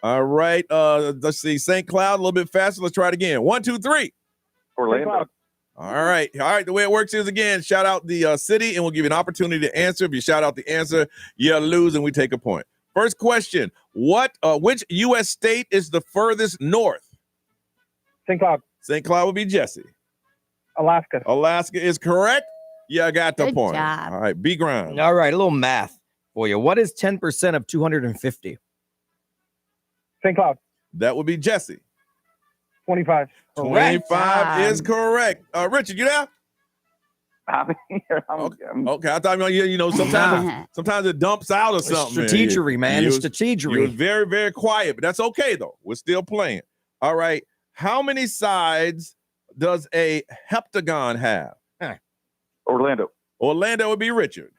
All right. Let's see. St. Cloud, a little bit faster. Let's try it again. 1, 2, 3. Orlando. All right. The way it works is, again, shout out the city, and we'll give you an opportunity to answer. If you shout out the answer, you lose, and we take a point. First question: which U.S. state is the furthest north? St. Cloud. St. Cloud would be Jesse. Alaska. Alaska is correct. Yeah, I got the Good point. job. All right, B Grind. All right, a little math for you. What is 10% of 250? St. Cloud. That would be Jesse. 25. 25 is correct. Richard, you there? I'm here. Okay, I thought sometimes it dumps out or something. Strategery, man. It's You strategery. was very, very quiet, but that's okay though. We're still playing. All right. How many sides does a heptagon have? Orlando. Orlando would be Richard.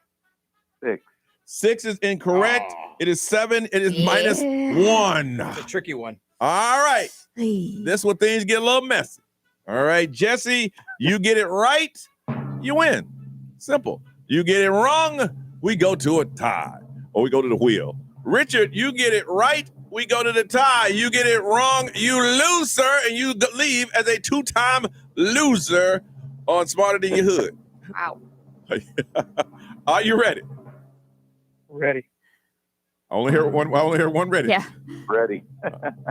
6. 6 is incorrect. It is 7. It is minus 1. It's a tricky one. All right. This is where things get a little messy. All right, Jesse, you get it right, you win. Simple. You get it wrong, we go to a tie, or we go to the wheel. Richard, you get it right, we go to the tie. You get it wrong, you lose, sir, and you leave as a 2-time loser on Smarter Than Your Hood. Wow. Are you ready? Ready. I only hear one ready. Yeah. Ready.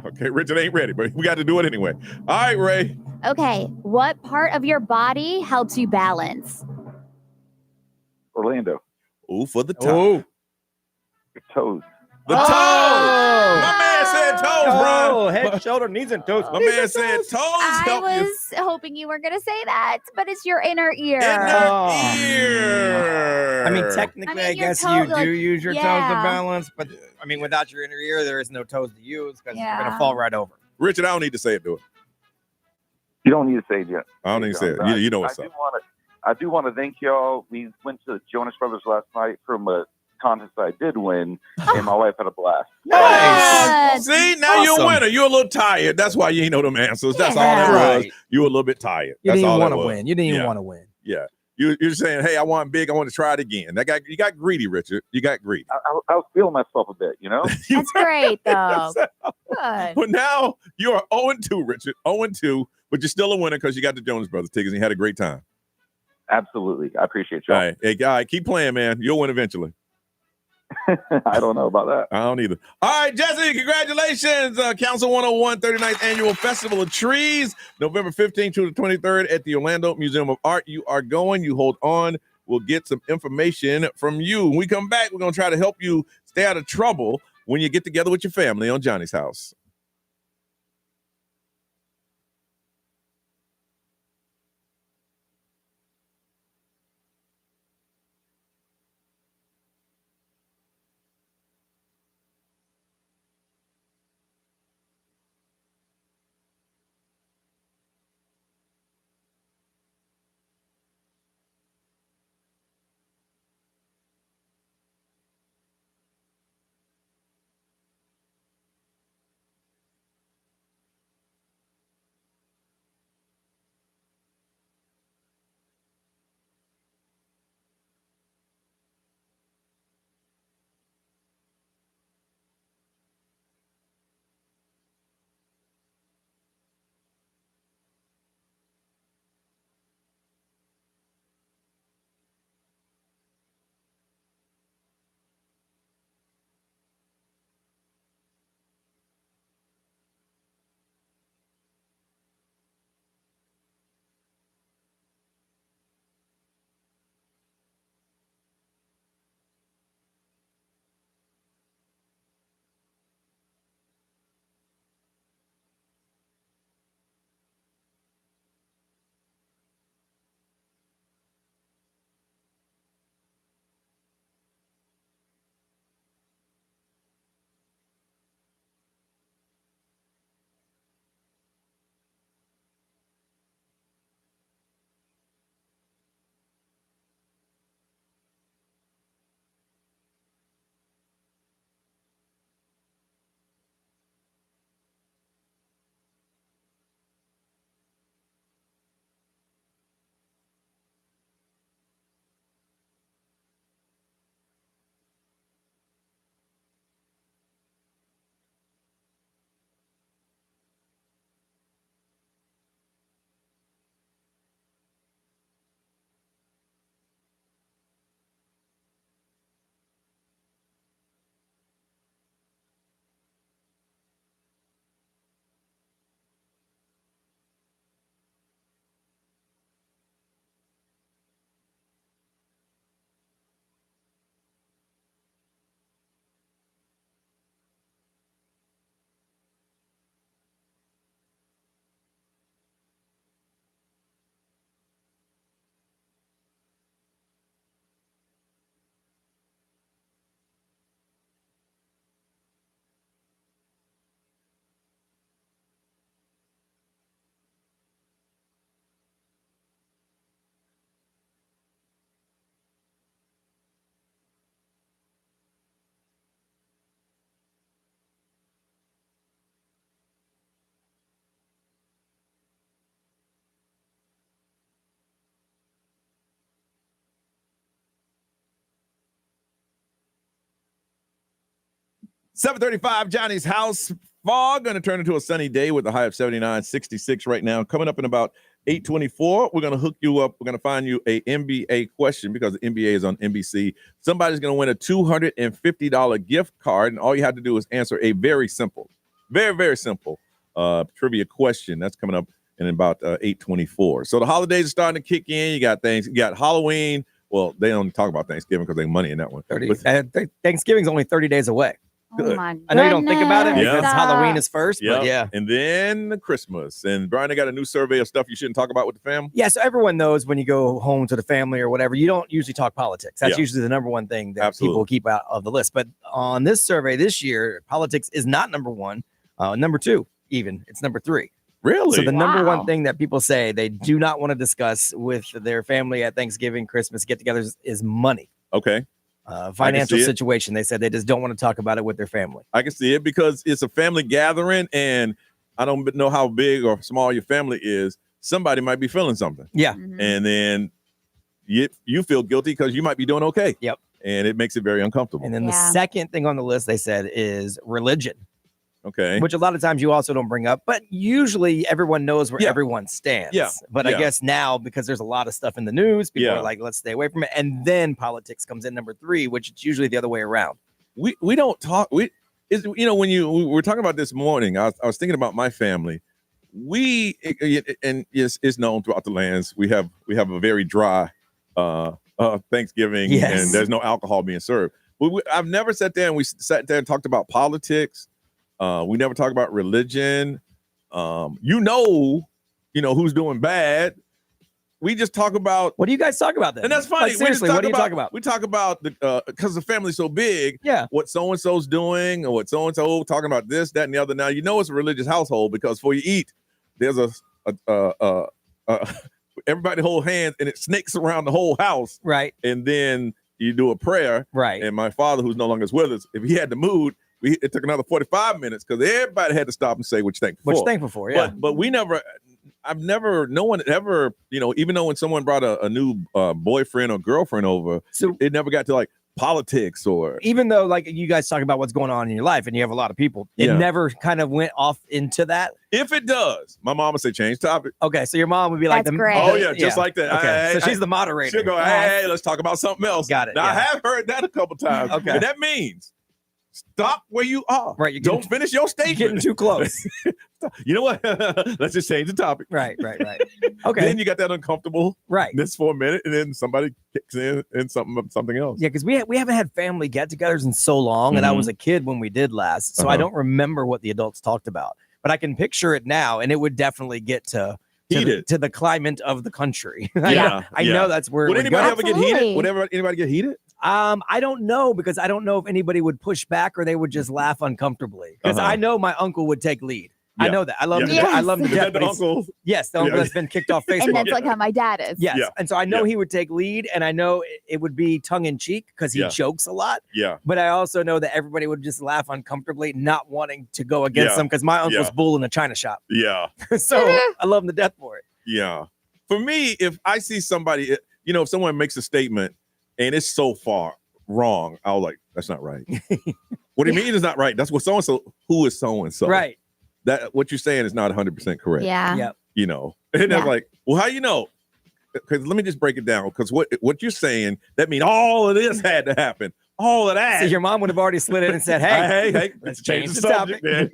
Okay, Richard ain't ready, but we got to do it anyway. All right, Ray. Okay. What part of your body helps you balance? Orlando. Ooh, for the tie. Oh, Your toes. The toes. My man said toes, bro. oh, head, shoulder, knees, and toes. My man said toes I help you. was hoping you were going to say that, but it's your inner ear. Inner ear. I mean, technically, I I mean, your guess toe, you like, do use your toes to yeah. balance, but I mean, without your inner ear, there is no toes to use because you're going Yeah. to fall right over. Richard, I don't need to say it, do it. You don't need to say it yet. I don't need to say it. You know what's up. I do want to thank y'all. We went to the Jonas Brothers last night from a contest I did win, and my wife had a blast. Nice. Good. See, now you're Awesome. a winner. You're a little tired. That's why you ain't know them answers. That's all that Yeah. was. You were a little bit tired. You That's didn't all even that want to was. win. You didn't even Yeah. want to win. Yeah. You're saying, hey, I want big. I want to try it again. You got greedy, Richard. You got greedy. I was feeling myself a bit, you know? That's great, though. Good. But now you are 0-2, Richard. 0-2, but you're still a winner because you got the Jonas Brothers tickets and you had a great time. Absolutely. I appreciate y'all. All right. Hey, guy, keep playing, man. You'll win eventually. I don't know about that. I don't either. All right, Jesse, congratulations. Council 101 39th Annual Festival of Trees, November 15th to the 23rd at the Orlando Museum of Art. You are going. You hold on we'll get some information from you. When we come back, we're going to try to help you stay out of trouble when you get together with your family on Johnny's House. $7:35, Johnny's House. Fog going to turn into a sunny day with a high of 79, 66 right now. Coming up in about 8:24, we're going to hook you up. We're going to find you a NBA question because the NBA is on NBC. Somebody's going to win a $250 gift card, and all you have to do is answer a very simple, very simple trivia question. That's coming up in about 8:24. So the holidays are starting to kick in. You got things. You got Halloween. Well, they don't talk about Thanksgiving because they money in that one. Thanksgiving's only 30 days away. Oh my I know you don't think about it because Yeah. Halloween is first, but yeah. And then Christmas. And Brian, I got a new survey of stuff you shouldn't talk about with the family. Yeah, so everyone knows when you go home to the family or whatever, you don't usually talk politics. That's usually the number one thing that people keep out of the list. But on this survey this year, politics is not number one. Number two, even. It's number three. Really? So the number one thing that people say they do not want to discuss with their family at Thanksgiving, Christmas get-togethers is money. Okay. Financial situation. They said they just don't want to talk about it with their family. I can see it because it's a family gathering, and I don't know how big or small your family is. Somebody might be feeling something. Yeah. And then you feel guilty because you might be doing okay. Yep. And it makes it very uncomfortable. And then the second thing on the list they said is religion. Okay. Which a lot of times you also don't bring up, but usually everyone knows where everyone stands. Yeah. But I guess now, because there's a lot of stuff in the news, people are like, let's stay away from it. And then politics comes in number three, which is usually the other way around. We don't talk. When we were talking about this morning, I was thinking about my family. And it's known throughout the lands. We have a very dry Thanksgiving, Yes. and there's no alcohol being served. I've never sat there and talked about politics. We never talk about religion. You know who's doing bad. We just talk about. What do you guys talk about then? And that's funny. Like, seriously, what do you talk about? We talk about because the family's so big. Yeah. What so and so's doing, or what so and so talking about this, that, and the other. Now you know it's a religious household because before you eat, there's everybody hold hands and it snakes around the whole house. Right. And then you do a prayer. Right. And my father, who's no longer with us, if he had the mood, it took another 45 minutes because everybody had to stop and say what you're thankful for. What you're thankful for, yeah. But no one ever, even though when someone brought a new boyfriend or girlfriend over, so it never got to like politics or. Even though like you guys talk about what's going on in your life and you have a lot of people, it never kind of went off into that. If it does, my mom would say change topic. Okay, so your mom would be like, great. Oh yeah, just like that. Okay, so she's the moderator. She'll go, hey, let's talk about something else. Got it. Now I have heard that a couple times. Okay, and that means stop where you are. Right, don't finish your statement. Getting too close. You know what? Let's just change the topic. Right. Okay. Then you got that uncomfortable. Right. This for a minute, and then somebody kicks in and something else. Yeah, because we haven't had family get-togethers in so long, and I was a kid when we did last, so I don't remember what the adults talked about. But I can picture it now, and it would definitely get to the climate of the country. I know that's where. Would anybody ever get heated? Would anybody get heated? I don't know, because I don't know if anybody would push back or they would just laugh uncomfortably. Because I know my uncle would take lead. I know that. I love him. I love him to death. The uncle? Yes, the uncle that's been kicked off Facebook. And that's like how my dad is. Yes. And so I know he would take lead, and I know it would be tongue in cheek because he jokes a lot. Yeah. But I also know that everybody would just laugh uncomfortably, not wanting to go against him because my uncle's bull in a china shop. Yeah. So I love him to death for it. Yeah. For me, if I see somebody, if someone makes a statement and it's so far wrong, I'll like, that's not right. What do you mean it's not right? That's what so-and-so, who is so-and-so? Right. That what you're saying is not 100% correct. Yeah. Yep. And they're like, well, how you know? Because let me just break it down. Because what you're saying, that means all of this had to happen. All of that. So your mom would have already slid in and said, hey, let's change the subject, man.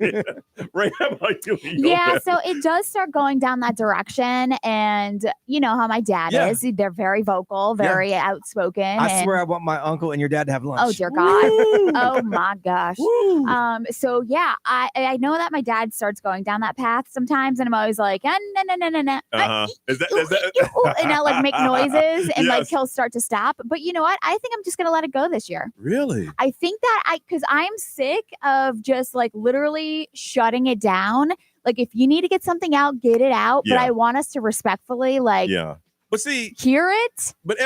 Ray, how about you? Yeah, so it does start going down that direction. And you know how my dad is. They're very vocal, very outspoken. I swear I want my uncle and your dad to have lunch. Oh, dear God. Oh, my gosh. So, yeah, I know that my dad starts going down that path sometimes. And I'm always like, no. Is that and I'll like make noises and like he'll start to stop. But you know what? I think I'm just going to let it go this year. Really? I think that because I'm sick of just like literally shutting it down. Like if you need to get something out, get it out. But I want us to respectfully but see, hear it. But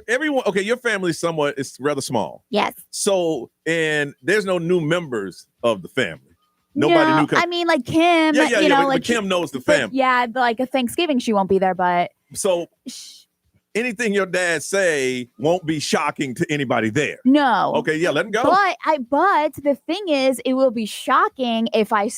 everyone, your family somewhat is rather small. Yes. So, and there's no new members of the family. Nobody new. I mean, like Kim, but Kim knows the family. Yeah, like a Thanksgiving, she won't be there, but. So anything your dad say won't be shocking to anybody there. No. Okay, let him go. But the thing is, it will be shocking if I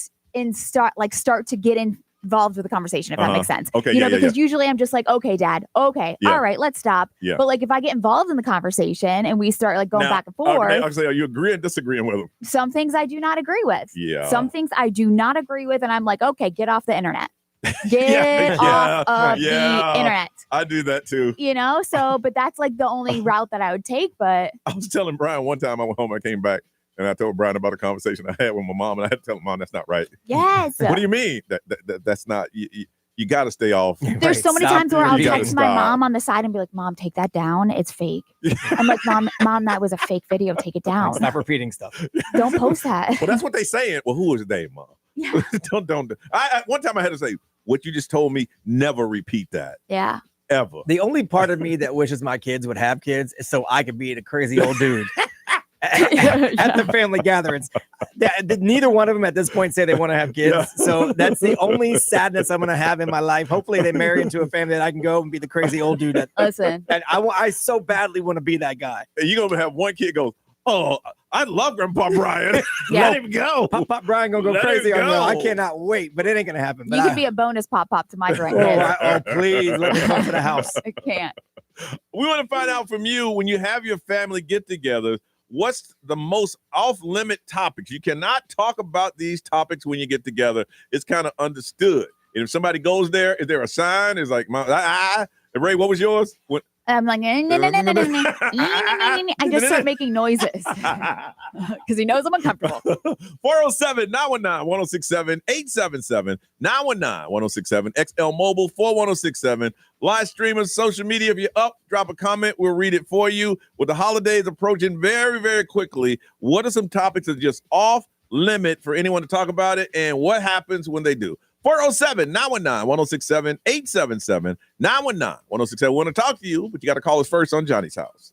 start to get involved with the conversation, if that makes sense. Okay, because usually I'm just like, okay, Dad, okay, all right, let's stop. Yeah. But like if I get involved in the conversation and we start like going back and forth, I'll say, are you agreeing, disagreeing with him? Some things I do not agree with. Yeah. Some things I do not agree with, and I'm like, okay, get off the internet. Get off of the internet. I do that too. But that's like the only route that I would take. But I was telling Brian one time I went home, I came back, and I told Brian about a conversation I had with my mom, and I had to tell him, Mom, that's not right. Yes. What do you mean? That's not, you got to stay off. There's so many times where I'll text my mom on the side and be like, Mom, take that down. It's fake. I'm like, Mom, that was a fake video. Take it down. Stop repeating stuff. Don't post that. Well, that's what they saying. Well, who is they, Mom? Yeah. don't. I one time I had to say, what you just told me, never repeat that. Yeah. Ever. The only part of me that wishes my kids would have kids is so I could be the crazy old dude at the family gatherings. Neither one of them at this point say they want to have kids. Yeah. So that's the only sadness I'm going to have in my life. Hopefully they marry into a family that I can go and be the crazy old dude. Listen. And I so badly want to be that guy. And you're going to have one kid goes, oh, I love Grandpa Brian. Let him go. Pop Brian gonna go crazy on you. I cannot wait, but it ain't gonna happen. But you could be a bonus pop to my drink. Please let me come to the house. I can't. We want to find out from you, when you have your family get-together, what's the most off-limit topics? You cannot talk about these topics when you get together. It's kind of understood. And if somebody goes there, is there a sign? It's like, Ray, what was yours? I'm like, I just start making noises because he knows I'm uncomfortable. 407-919-1067, 877-919-1067, XL Mobile 41067. Live streaming, social media. If you're up, drop a comment. We'll read it for you. With the holidays approaching very, very quickly, what are some topics that are just off limit for anyone to talk about it, and what happens when they do? 407-919-1067, 877-919-1067. We want to talk to you, but you got to call us first on Johnny's House.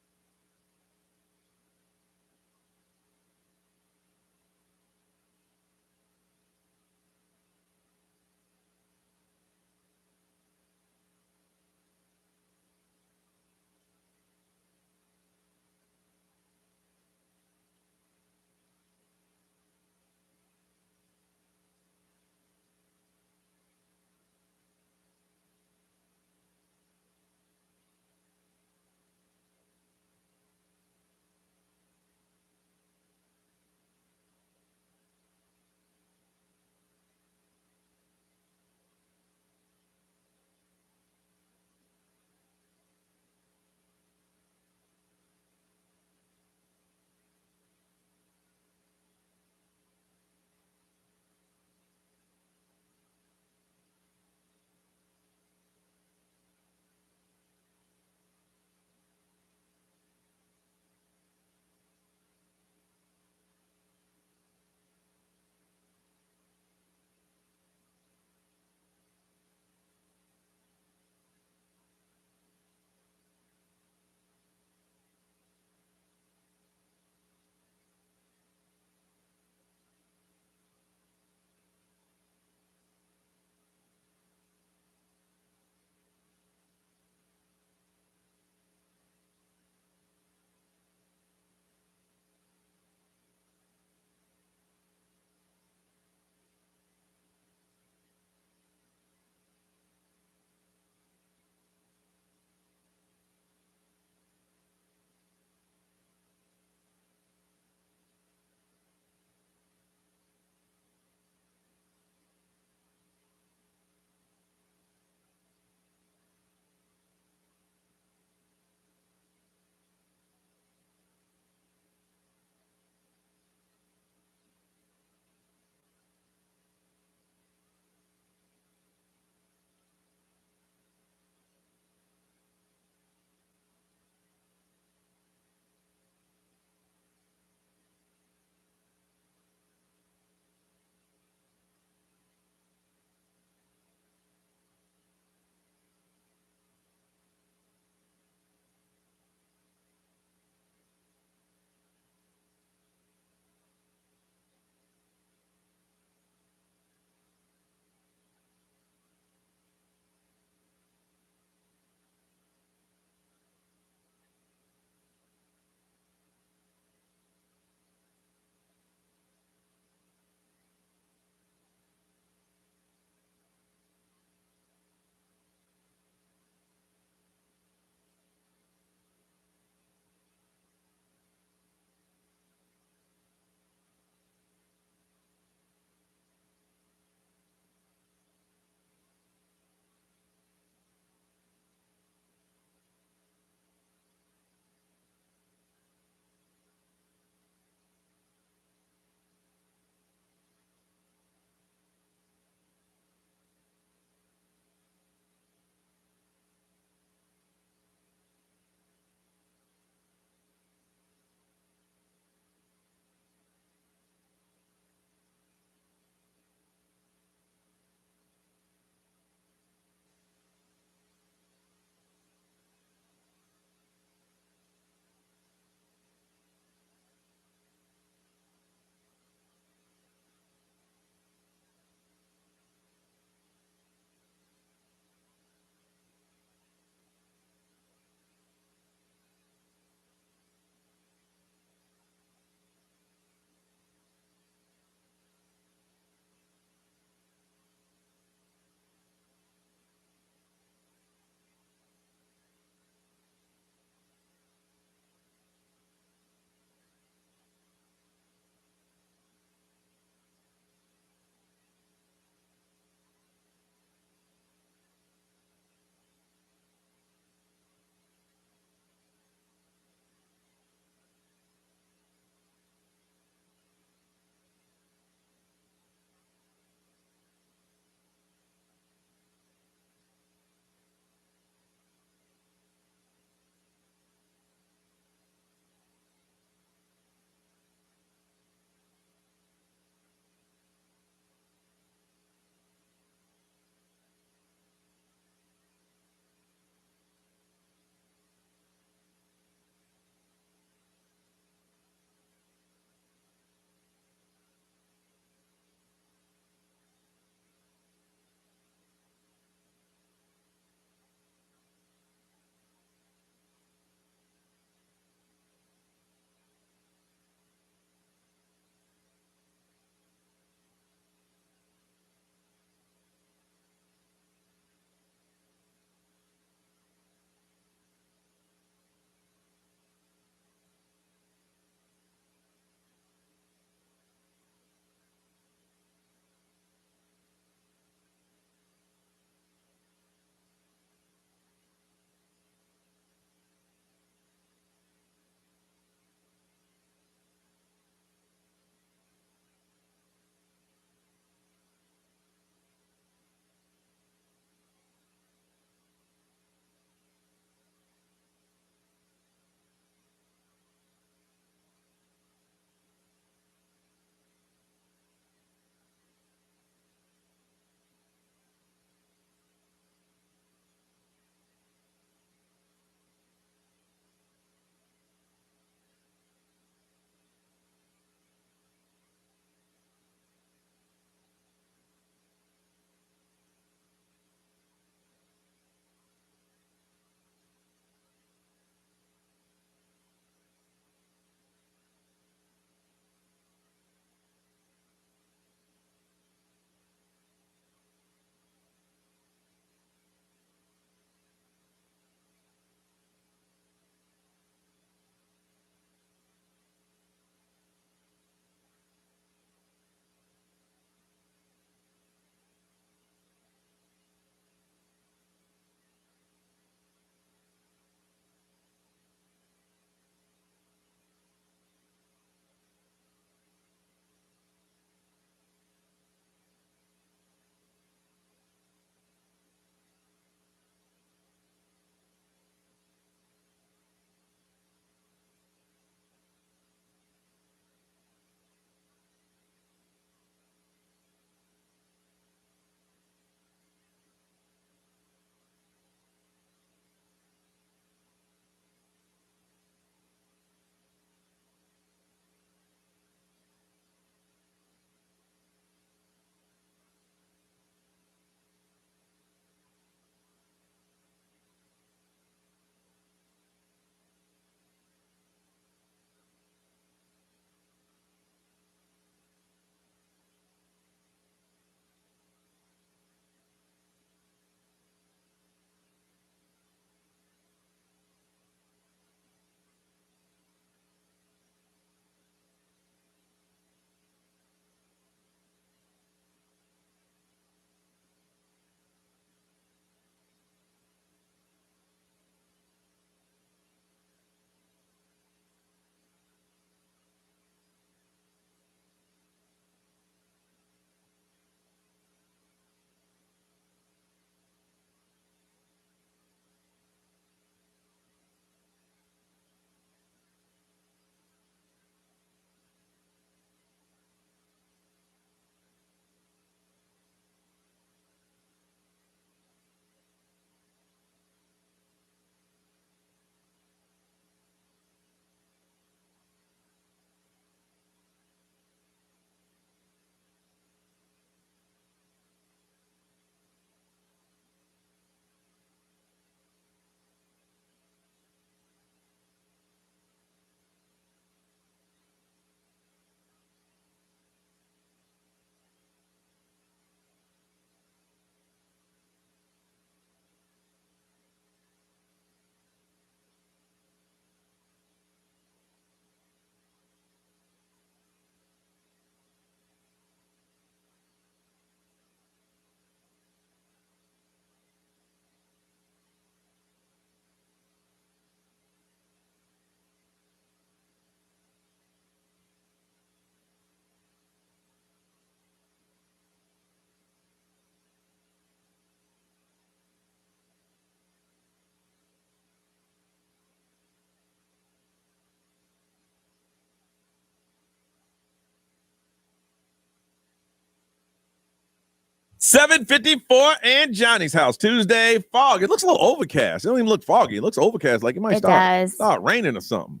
7:54 and Johnny's house. Tuesday, fog. It looks a little overcast. It don't even look foggy. It looks overcast, like it might start raining or something.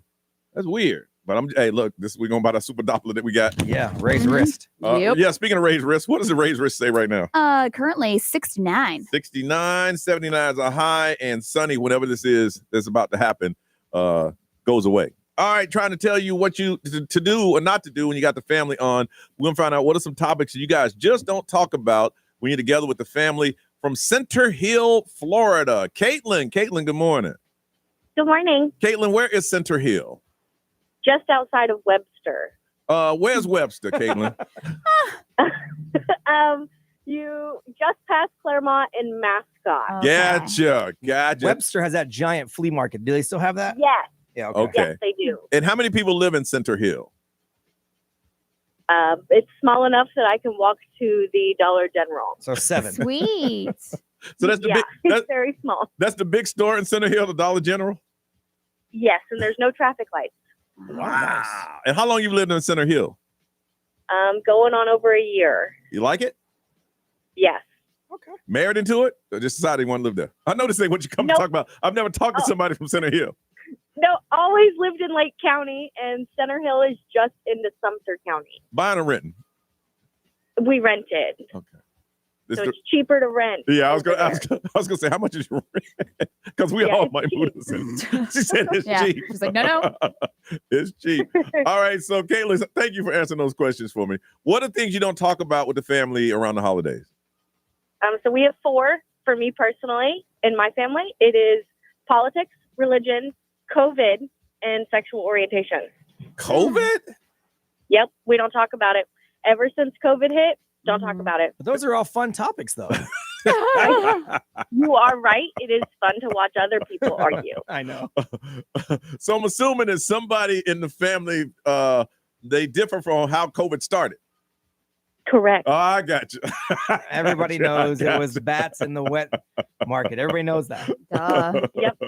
That's weird. But hey, look, we're going by the super Doppler that we got. Yeah, raised wrist. Yeah, speaking of raised wrist, what does the raised wrist say right now? Currently 69. 69, 79 is a high, and sunny, whatever this is that's about to happen, goes away. All right, trying to tell you what you to do or not to do when you got the family on. We're going to find out what are some topics you guys just don't talk about when you're together with the family. From Center Hill, Florida. Caitlin, good morning. Good morning. Caitlin, where is Center Hill? Just outside of Webster. Where's Webster, Caitlin? You just passed Claremont and Mascot. Okay. Gotcha. Webster has that giant flea market. Do they still have that? Yes. Yeah. Okay. Yes, they do. And how many people live in Center Hill? It's small enough that I can walk to the Dollar General. So 7. Sweet. So that's the it's very small. That's the big store in Center Hill, the Dollar General? Yes, and there's no traffic lights. Wow. Nice. And how long you lived in Center Hill? Going on over a year. You like it? Yes. Okay. Married into it? Or just decided you want to live there? I know this ain't what you come to talk about. I've never talked to somebody from Center Hill. No, always lived in Lake County, and Center Hill is just into Sumter County. Buying or renting? We rented. Okay. So it's cheaper to rent. Yeah, I was gonna say, how much is your rent? Because we all might move to Center. She said it's cheap. She's like, no. It's cheap. All right, so Caitlin, thank you for answering those questions for me. What are things you don't talk about with the family around the holidays? So we have 4 for me personally. In my family, it is politics, religion, COVID, and sexual orientation. COVID? Yep, we don't talk about it. Ever since COVID hit, don't talk about it. But those are all fun topics, though. You are right. It is fun to watch other people argue. I know. So I'm assuming that somebody in the family, they differ from how COVID started. Correct. Oh, I got you. Everybody knows it was bats in the wet market. Everybody knows that. Yep.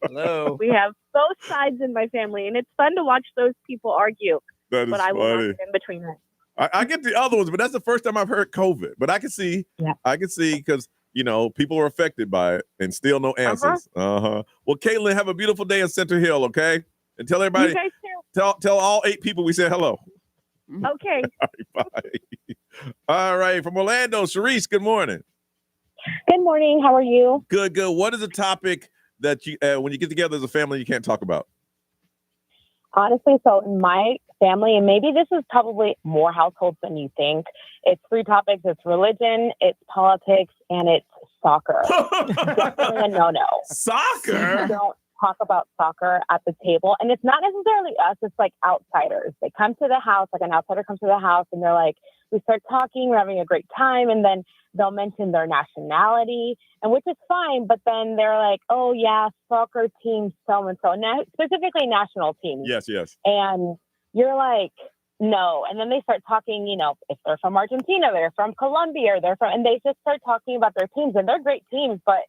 Hello. We have both sides in my family, and it's fun to watch those people argue. That is but I will not funny. get in between them. I get the other ones, but that's the first time I've heard COVID. But I can see, because, people are affected by it and still no answers. Well, Caitlin, have a beautiful day in Center Hill, okay? And tell everybody, You guys too. tell all 8 people we said hello. Okay. All right, bye. All right, from Orlando, Sharice, good morning. Good morning. How are you? Good. What is a topic that you, when you get together as a family, you can't talk about? Honestly, so in my family, and maybe this is probably more households than you think, it's 3 topics. It's religion, it's politics, and it's soccer. Definitely a no-no. Soccer? We don't talk about soccer at the table. And it's not necessarily us. It's like outsiders. They come to the house, like an outsider comes to the house, and they're like, we start talking, we're having a great time, and then they'll mention their nationality, and which is fine, but then they're like, oh yeah, soccer team so-and-so, specifically national teams. Yes. And you're like, no. And then they start talking, if they're from Argentina, they're from Colombia, and they just start talking about their teams, and they're great teams, but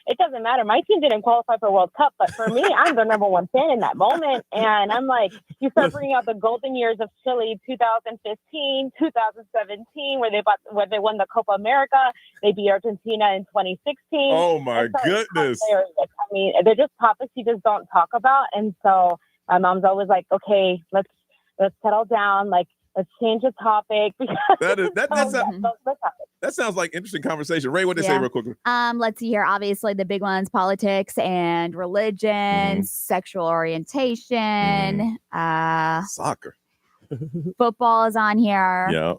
it doesn't matter. My team didn't qualify for World Cup, but for me, I'm the number 1 fan in that moment. And I'm like, you start bringing out the golden years of Chile, 2015, 2017, where they won the Copa America. They beat Argentina in 2016. Oh my goodness. I mean, they're just topics you just don't talk about. And so my mom's always like, okay, let's settle down. Like, let's change the topic. That sounds like interesting conversation. Ray, what did they say real quickly? Let's see here. Obviously, the big ones: politics and religion, sexual orientation, soccer, football is on here. Yeah,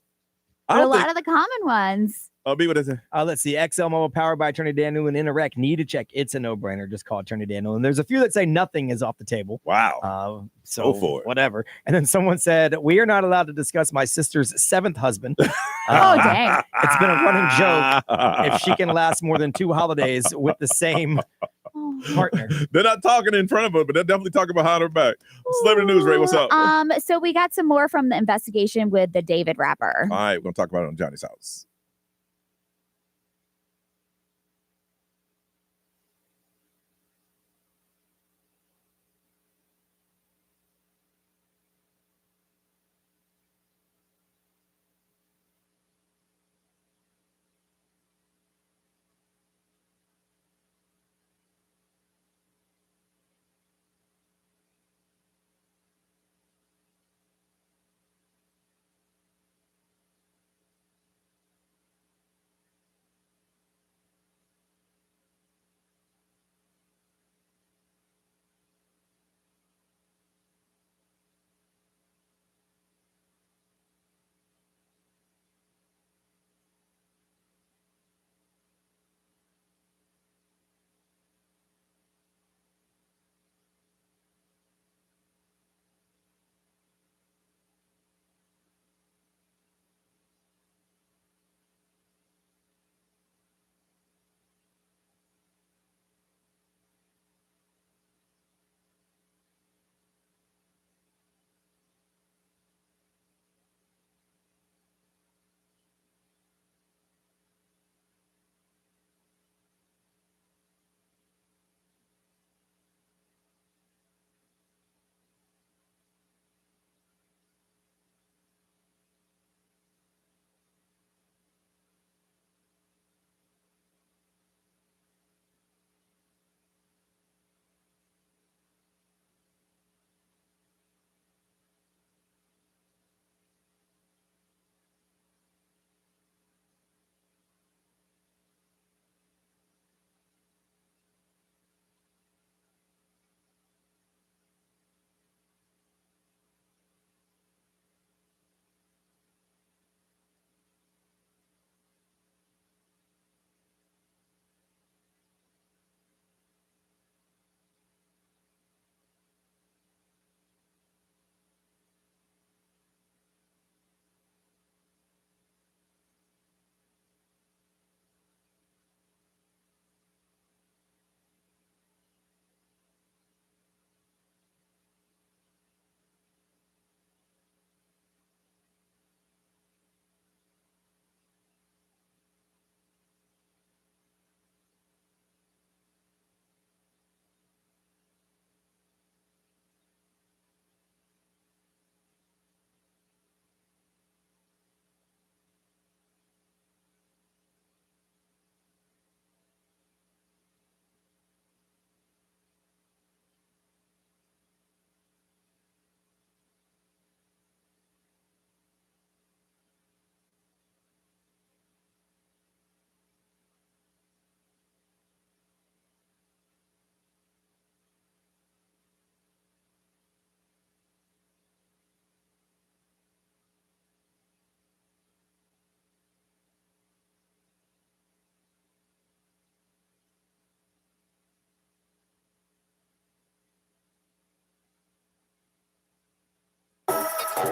but a lot of the common ones. B, what is it? Let's see. XL Mobile powered by Attorney Daniel and Interact. Need to check. It's a no-brainer. Just call Attorney Daniel. And there's a few that say nothing is off the table. Wow. So go for it. Whatever. And then someone said, we are not allowed to discuss my sister's 7th husband. Oh, dang. It's been a running joke if she can last more than 2 holidays with the same partner. They're not talking in front of her, but they're definitely talking behind her back. Celebrity News, Ray, what's up? So we got some more from the investigation with the David rapper. All right, we're going to talk about it on Johnny's House.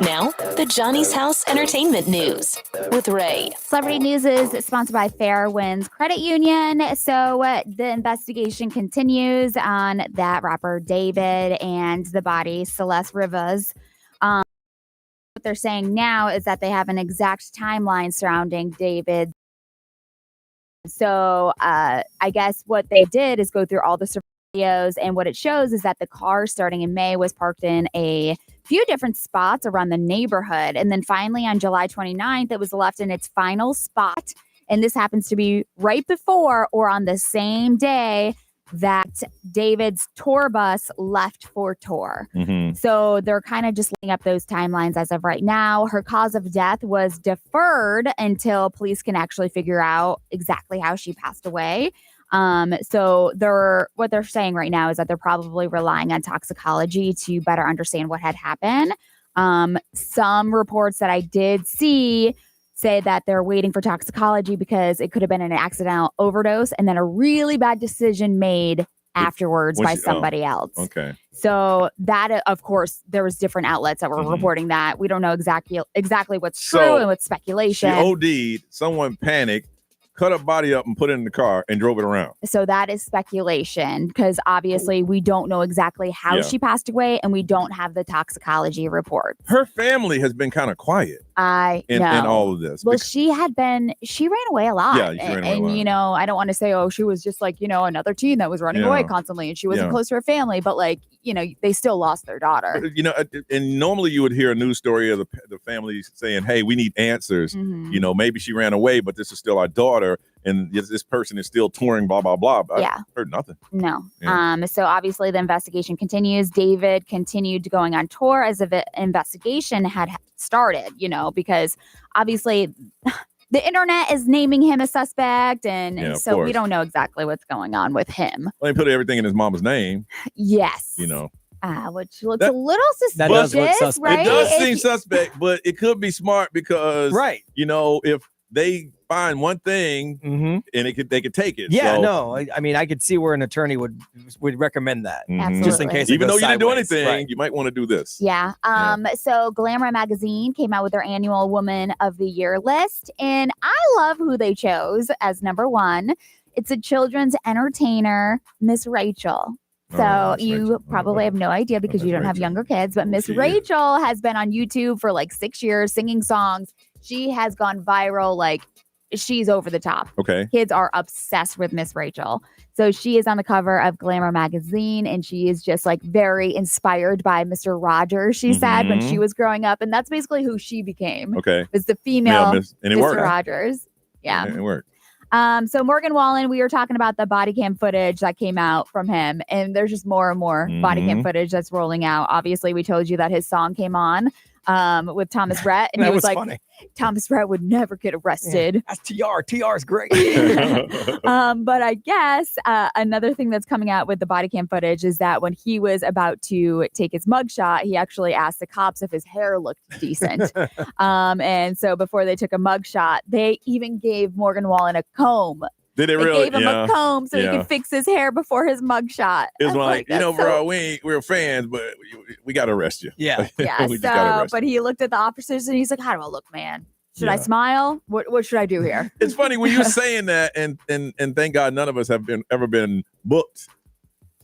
Now, the Johnny's House Entertainment News with Ray. Celebrity News is sponsored by Fairwinds Credit Union. So the investigation continues on that rapper David and the body Celeste Rivas. What they're saying now is that they have an exact timeline surrounding David. So I guess what they did is go through all the videos, and what it shows is that the car starting in May was parked in a few different spots around the neighborhood. And then finally on July 29th, it was left in its final spot. And this happens to be right before or on the same day that David's tour bus left for tour. Mm-hmm. So they're kind of just lining up those timelines as of right now. Her cause of death was deferred until police can actually figure out exactly how she passed away. So what they're saying right now is that they're probably relying on toxicology to better understand what had happened. Some reports that I did see say that they're waiting for toxicology because it could have been an accidental overdose and then a really bad decision made afterwards by somebody else. Okay. So that, of course, there was different outlets that were reporting that. We don't know exactly what's true and what's speculation. She OD'd, someone panicked, cut her body up and put it in the car and drove it around. So that is speculation because obviously we don't know exactly how she passed away and we don't have the toxicology report. Her family has been kind of quiet in all of this. Well, she ran away a lot. Yeah, she ran away a lot. You know, I don't want to say, she was just like, another teen that was running away constantly and she wasn't close to her family, but like, they still lost their daughter. And normally you would hear a news story of the family saying, hey, we need answers. Mm-hmm. Maybe she ran away, but this is still our daughter. And this person is still touring, blah, blah, blah. I heard nothing. No. Yeah. So obviously the investigation continues. David continued going on tour as if the investigation had started, because obviously the internet is naming him a suspect. And so we don't know exactly what's going on with him. Well, he put everything in his mama's name. Yes. Which looks a little suspicious, right? It does seem suspect, but it could be smart because, if they find one thing and they could take it. Yeah, I mean, I could see where an attorney would recommend that. Just in case. Even though you didn't do anything, you might want to do this. Yeah. So Glamour magazine came out with their annual Woman of the Year list, and I love who they chose as number one. It's a children's entertainer, Miss Rachel. So you probably have no idea because you don't have younger kids, but Miss Rachel has been on YouTube for like 6 years singing songs. She has gone viral. Like, she's over the top. Okay. Kids are obsessed with Miss Rachel. So she is on the cover of Glamour magazine, and she is just like very inspired by Mr. Rogers, she said, when she was growing up. And that's basically who she became. Okay. Was the female Mr. Worked. Rogers. Yeah. And it worked. So Morgan Wallen, we were talking about the body cam footage that came out from him, and there's just more and more body cam footage that's rolling out. Obviously, we told you that his song came on with Thomas Rhett, and he was like, funny. Thomas Rhett would never get arrested. Yeah, that's TR. TR is great. But I guess another thing that's coming out with the body cam footage is that when he was about to take his mugshot, he actually asked the cops if his hair looked decent. And so before they took a mugshot, they even gave Morgan Wallen a comb. Did they They really? gave him a comb so he could fix his hair before his mugshot. It's like, that's bro, we're fans, but we got to arrest you. Yeah. Yeah. We just gotta arrest but he looked at the officers and he's like, how do I look, man? Should I smile? What should I do here? It's funny when you're saying that, and thank God none of us have ever been booked.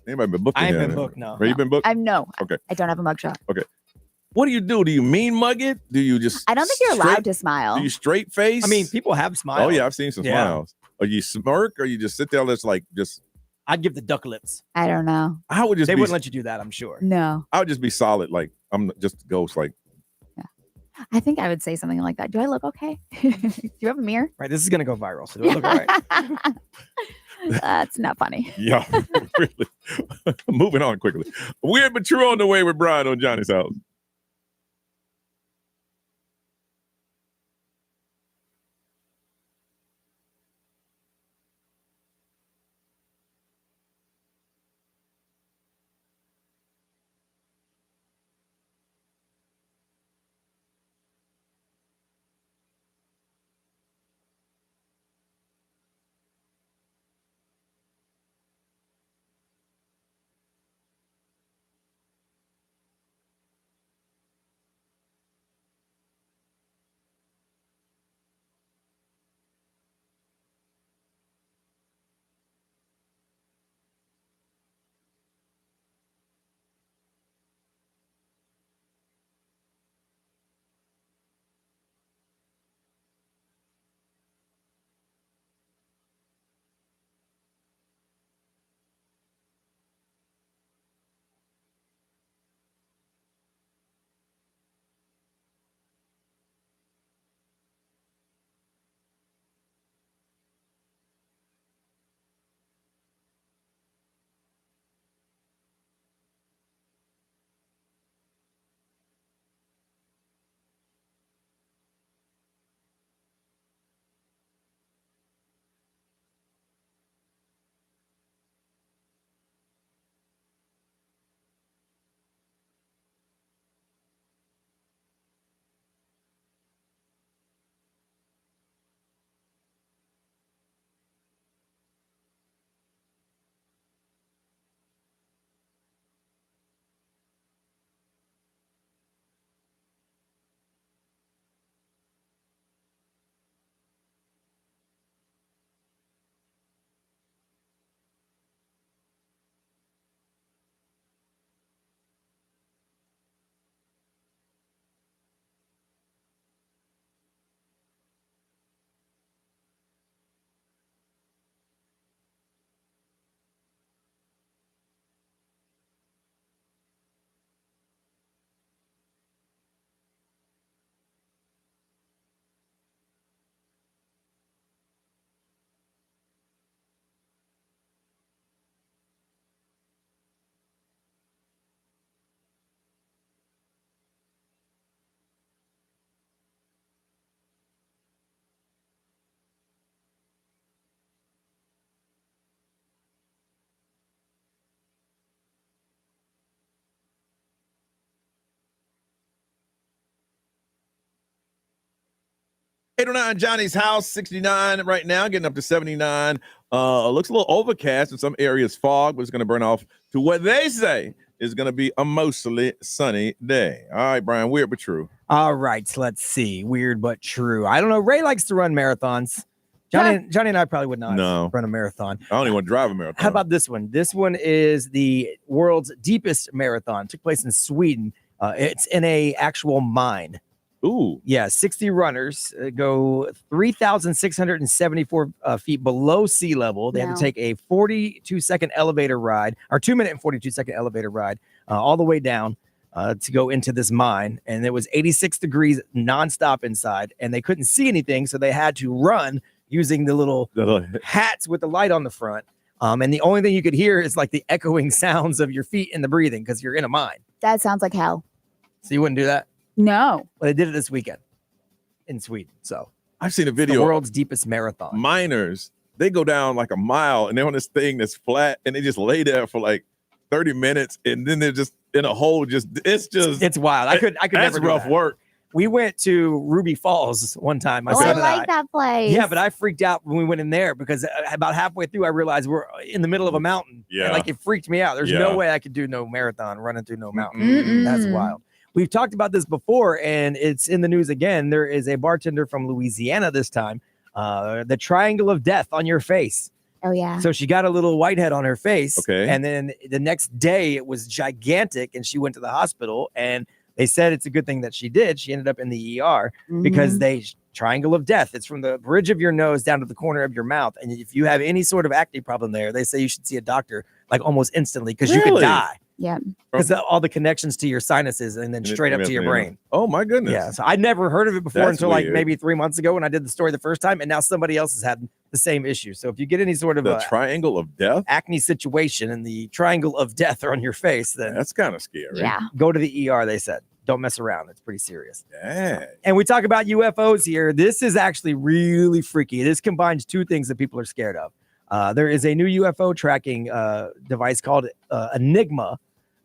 Anybody been booked? I ain't been booked, no. Have you been booked? No. Okay. I don't have a mugshot. Okay. What do you do? Do you mean mug it? Do you just? I don't think you're allowed to smile. Do you straight face? I mean, people have smiles. Oh yeah, I've seen some smiles. Or you smirk, or you just sit there, just like just. I'd give the duck lips. I don't know. I would just. They wouldn't let you do that, I'm sure. No. I would just be solid, like I'm just a ghost, like. I think I would say something like that. Do I look okay? Do you have a mirror? Right, this is gonna go viral, so do I look all right? That's not funny. Yeah, really. Moving on quickly. Weird but true on the way with Brian on Johnny's House. 809 Johnny's house, 69 right now, getting up to 79. Looks a little overcast in some areas, fog, but it's going to burn off to what they say is going to be a mostly sunny day. All right, Brian, weird but true. All right, so let's see. Weird but true. I don't know. Ray likes to run marathons. Johnny and I probably would not run a marathon. I don't even want to drive a marathon. How about this one? This one is the world's deepest marathon. It took place in Sweden. It's in a actual mine. Ooh. Yeah, 60 runners go 3,674 feet below sea level. They have to take a 42-second elevator ride, or 2-minute and 42-second elevator ride all the way down to go into this mine. And it was 86 degrees nonstop inside, and they couldn't see anything, so they had to run using the little hats with the light on the front. And the only thing you could hear is like the echoing sounds of your feet and the breathing because you're in a mine. That sounds like hell. So you wouldn't do that? No. Well, they did it this weekend in Sweden. So I've seen a video. The world's deepest marathon. Miners, they go down like a mile and they're on this thing that's flat and they just lay there for like 30 minutes and then they're just in a hole. It's wild. I could that's never do rough that. work. We went to Ruby Falls one time. I like that place. Yeah, but I freaked out when we went in there because about halfway through, I realized we're in the middle of a mountain. Yeah. And like it freaked me out. There's no way I could do no marathon running through no mountain. That's wild. We've talked about this before, and it's in the news again. There is a bartender from Louisiana this time, the triangle of death on your face. Oh, yeah. So she got a little whitehead on her face. Okay. And then the next day, it was gigantic, and she went to the hospital, and they said it's a good thing that she did. She ended up in the ER because triangle of death. It's from the bridge of your nose down to the corner of your mouth. And if you have any sort of acne problem there, they say you should see a doctor like almost instantly because you could die. Yeah. Because all the connections to your sinuses and then straight up to your brain. Oh, my goodness. Yeah. So I'd never heard of it before That's until like weird. maybe 3 months ago when I did the story the first time. And now somebody else has had the same issue. So if you get any sort of The triangle of death acne situation and the triangle of death are on your face, then that's kind of scary. Yeah. Go to the ER, they said. Don't mess around. It's pretty serious. Yeah. And we talk about UFOs here. This is actually really freaky. This combines two things that people are scared of. There is a new UFO tracking device called Enigma,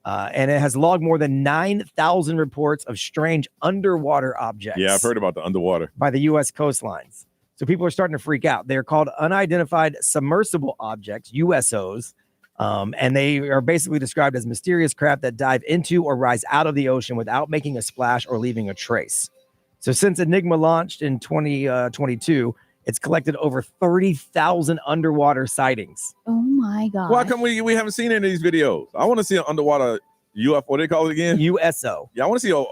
and it has logged more than 9,000 reports of strange underwater objects. Yeah, I've heard about the underwater. By the U.S. coastlines. So people are starting to freak out. They're called unidentified submersible objects, USOs. And they are basically described as mysterious craft that dive into or rise out of the ocean without making a splash or leaving a trace. So since Enigma launched in 2022, it's collected over 30,000 underwater sightings. Oh my God. Why come we haven't seen any of these videos? I want to see an underwater UFO. What do they call it again? USO. Yeah, I want to see a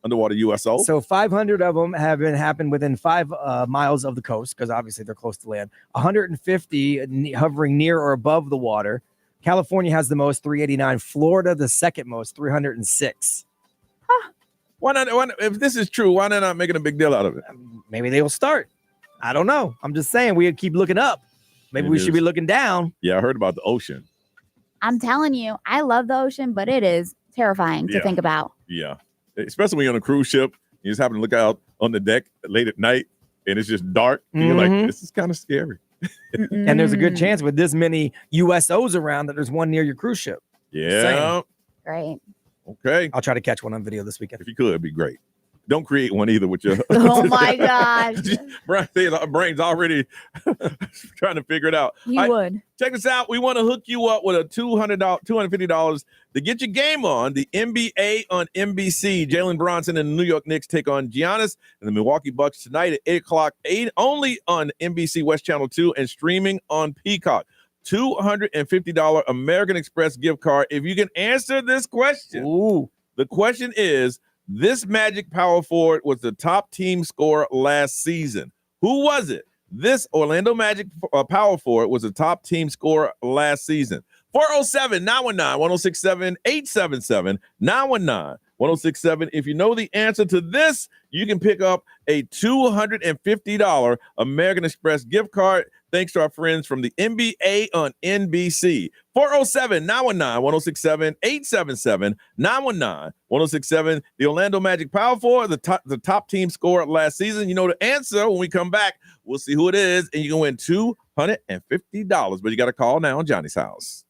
underwater USO. So 500 of them have happened within 5 miles of the coast because obviously they're close to land. 150 hovering near or above the water. California has the most, 389. Florida, the second most, 306. Why not? If this is true, why not making a big deal out of it? Maybe they will start. I don't know. I'm just saying we keep looking up. Maybe we should be looking down. Yeah, I heard about the ocean. I'm telling you, I love the ocean, but it is terrifying to think about. Yeah. Especially when you're on a cruise ship, you just happen to look out on the deck late at night and it's just dark. And you're like, this is kind of scary. And there's a good chance with this many USOs around that there's one near your cruise ship. Yeah. Right. Okay. I'll try to catch one on video this weekend. If you could, it'd be great. Don't create one either with your. Oh my gosh. Brian's brain's already trying to figure it out. He would. Check this out. We want to hook you up with a $250 to get your game on. The NBA on NBC. Jalen Bronson and the New York Knicks take on Giannis and the Milwaukee Bucks tonight at 8 o'clock, only on NBC West Channel 2 and streaming on Peacock. $250 American Express gift card. If you can answer this question. Ooh. The question is, this Magic power forward was the top team scorer last season. Who was it? This Orlando Magic power forward was the top team scorer last season. 407-919-1067, 877-919-1067. If you know the answer to this, you can pick up a $250 American Express gift card thanks to our friends from the NBA on NBC. 407-919-1067, 877-919-1067. The Orlando Magic power forward, the top team scorer last season. You know the answer. When we come back, we'll see who it is, and you can win $250. But you got to call now on Johnny's house.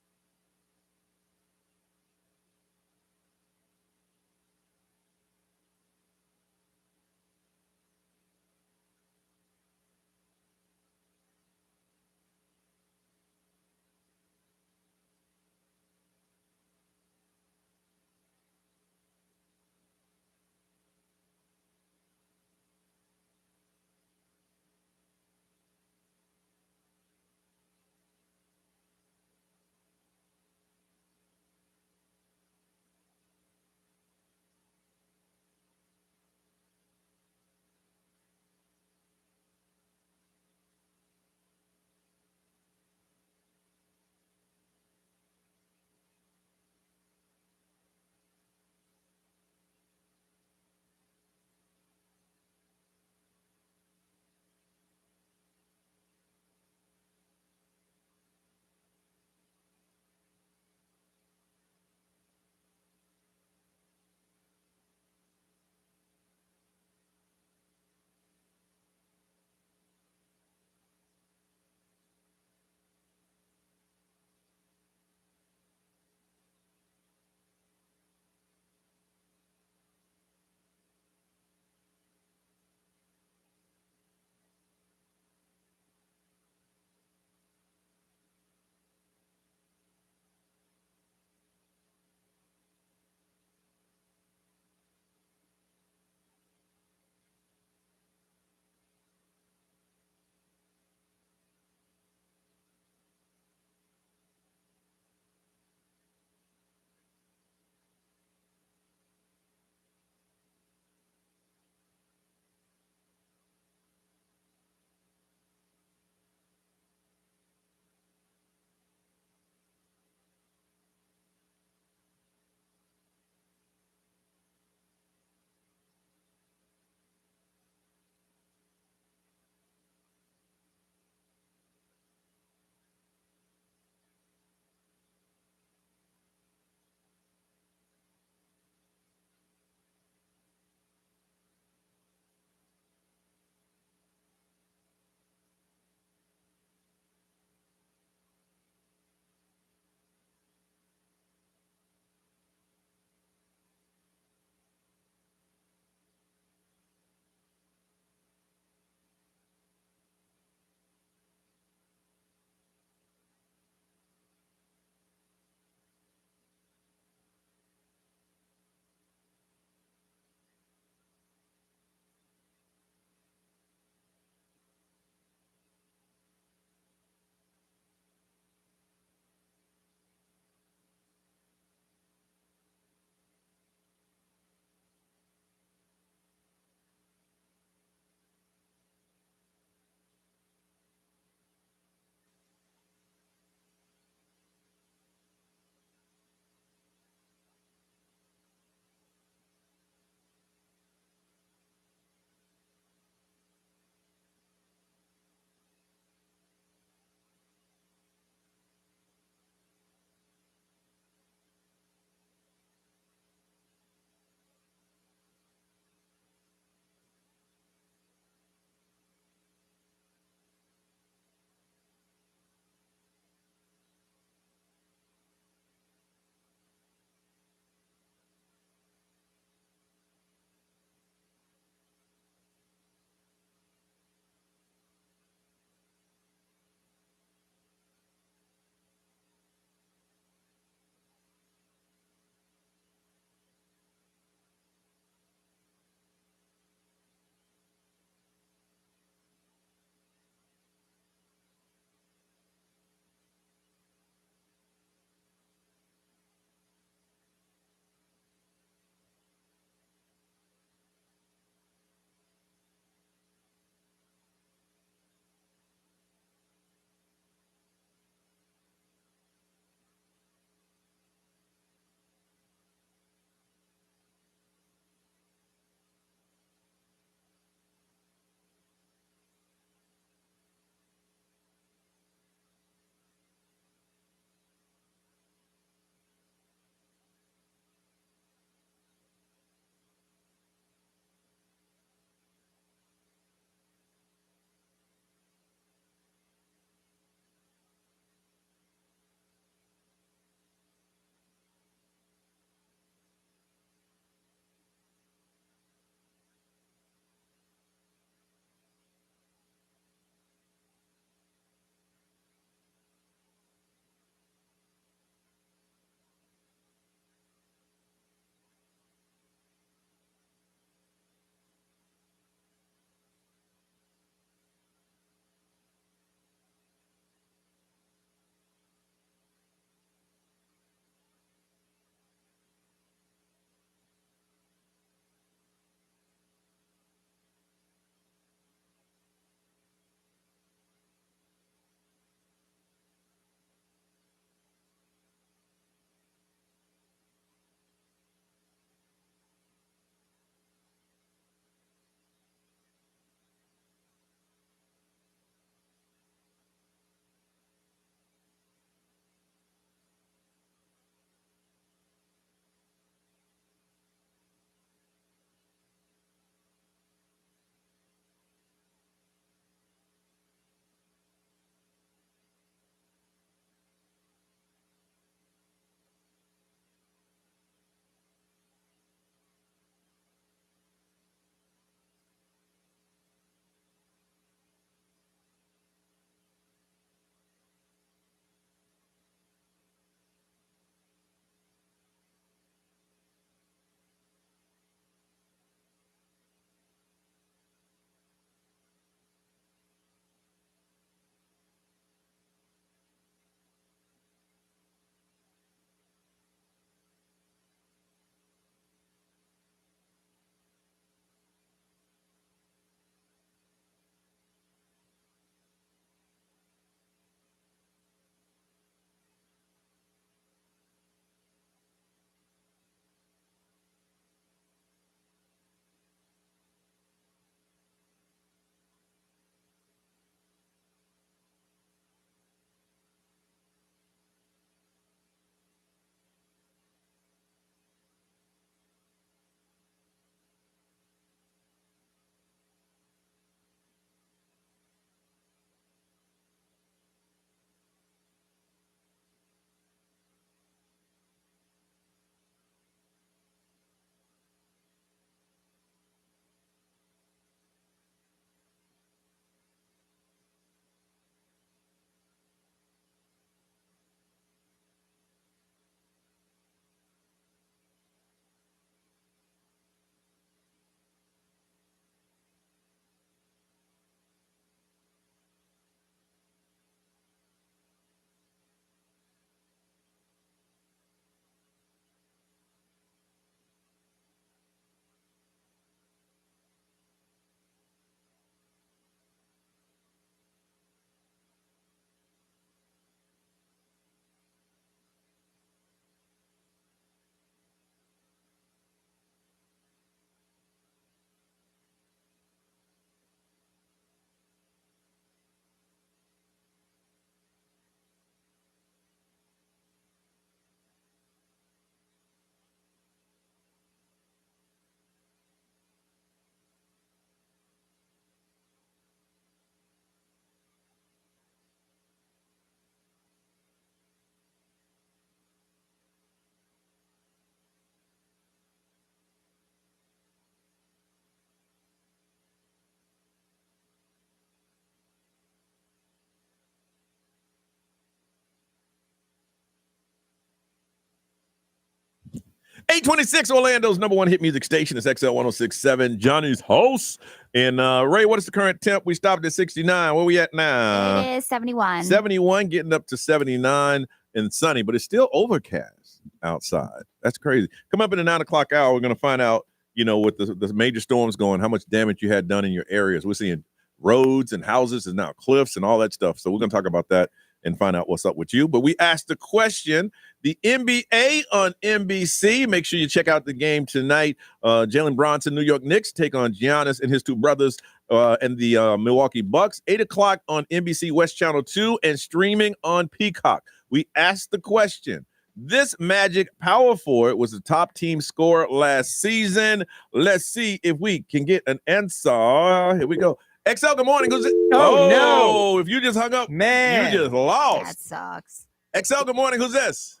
826 Orlando's number one hit music station is XL 1067, Johnny's House. And Ray, what is the current temp? We stopped at 69. Where we at now? It is 71. 71, getting up to 79 and sunny, but it's still overcast outside. That's crazy. Come up in the 9 o'clock hour. We're going to find out, with the major storms going, how much damage you had done in your areas. We're seeing roads and houses and now cliffs and all that stuff. So we're going to talk about that and find out what's up with you. But we asked the question, the NBA on NBC. Make sure you check out the game tonight. Jalen Bronson, New York Knicks, take on Giannis and his two brothers and the Milwaukee Bucks. 8 o'clock on NBC West Channel 2 and streaming on Peacock. We asked the question, this Magic power forward was the top team scorer last season. Let's see if we can get an answer. Here we go. XL, good morning. Who's it? Oh, no. If you just hung up, Man. you just lost. That sucks. XL, good morning. Who's this?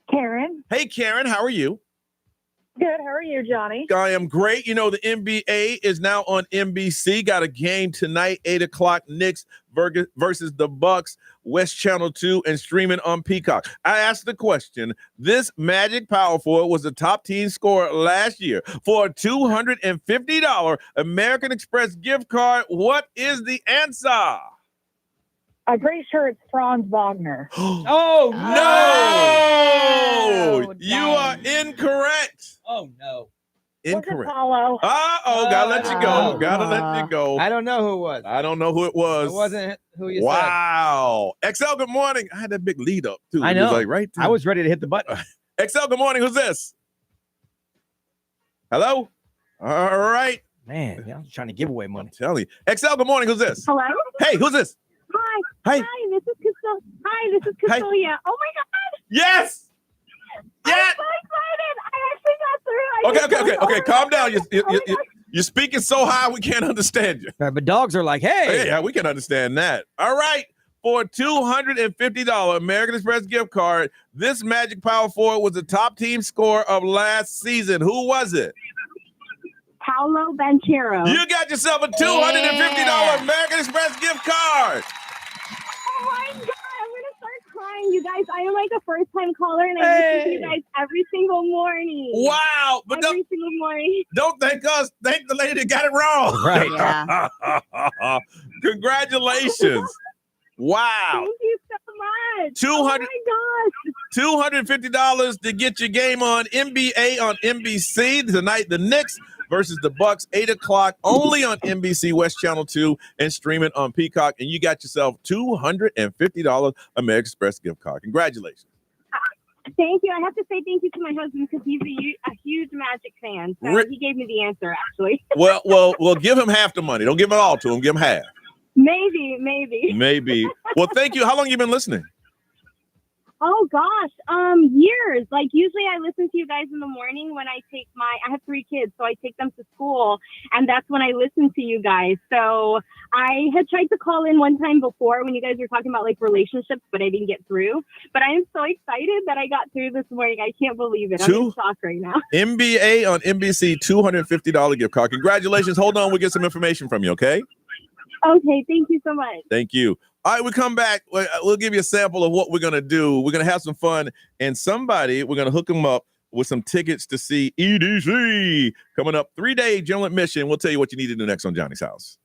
Karen. Hey, Karen, how are you? Good. How are you, Johnny? I am great. The NBA is now on NBC. Got a game tonight, 8 o'clock, Knicks versus the Bucks, West Channel 2, and streaming on Peacock. I asked the question, this Magic power forward was the top team scorer last year for a $250 American Express gift card. What is the answer? I'm pretty sure it's Franz Wagner. Oh, no! Oh, You are incorrect. Oh, no. Incorrect. Apollo. Uh-oh, gotta let you go. Gotta let you go. I don't know who it was. I don't know who it was. It wasn't who you said. Wow. XL, good morning. I had that big lead up, too. I It was know. like right there. I was ready to hit the button. XL, good morning. Who's this? Hello? All right. Man, yeah, I was trying to give away money. I'm telling you. XL, good morning. Who's this? Hello. Hey, who's this? Hi. Hey. Hi. This is Castolia. Hi. This is Hey. Castolia. Oh my God. Yes. I'm so excited. I actually got through. Okay. Calm down. You're speaking so high we can't understand you. Right, but dogs are like, hey. Yeah, we can understand that. All right. For a $250 American Express gift card, this Magic power forward was the top team scorer of last season. Who was it? Paolo Banchero. You got yourself a $250 American Express gift card. Oh my God. I'm going to start crying. You guys, I am like a first-time caller, and I listen to you guys every single morning. Wow. But every single morning. Don't thank us. Thank the lady that got it wrong. Right. Yeah. Congratulations. Wow. Thank you so much. 200 Oh my gosh. $250 to get your game on NBA on NBC tonight. The Knicks versus the Bucks, 8 o'clock, only on NBC West Channel 2 and streaming on Peacock. And you got yourself $250 American Express gift card. Congratulations. Thank you. I have to say thank you to my husband because he's a huge Magic fan. So he gave me the answer, actually. Well, give him half the money. Don't give it all to him. Give him half. Maybe. Well, thank you. How long you been listening? Oh gosh, years. Like usually I listen to you guys in the morning when I have 3 kids, so I take them to school, and that's when I listen to you guys. So I had tried to call in one time before when you guys were talking about like relationships, but I didn't get through. But I am so excited that I got through this morning. I can't believe it. I'm in shock right now. NBA on NBC, $250 gift card. Congratulations. Hold on, we'll get some information from you, okay? Okay, thank you so much. Thank you. All right, we come back. We'll give you a sample of what we're going to do. We're going to have some fun, and we're going to hook them up with some tickets to see EDC coming up. 3-day general admission. We'll tell you what you need to do next on Johnny's House.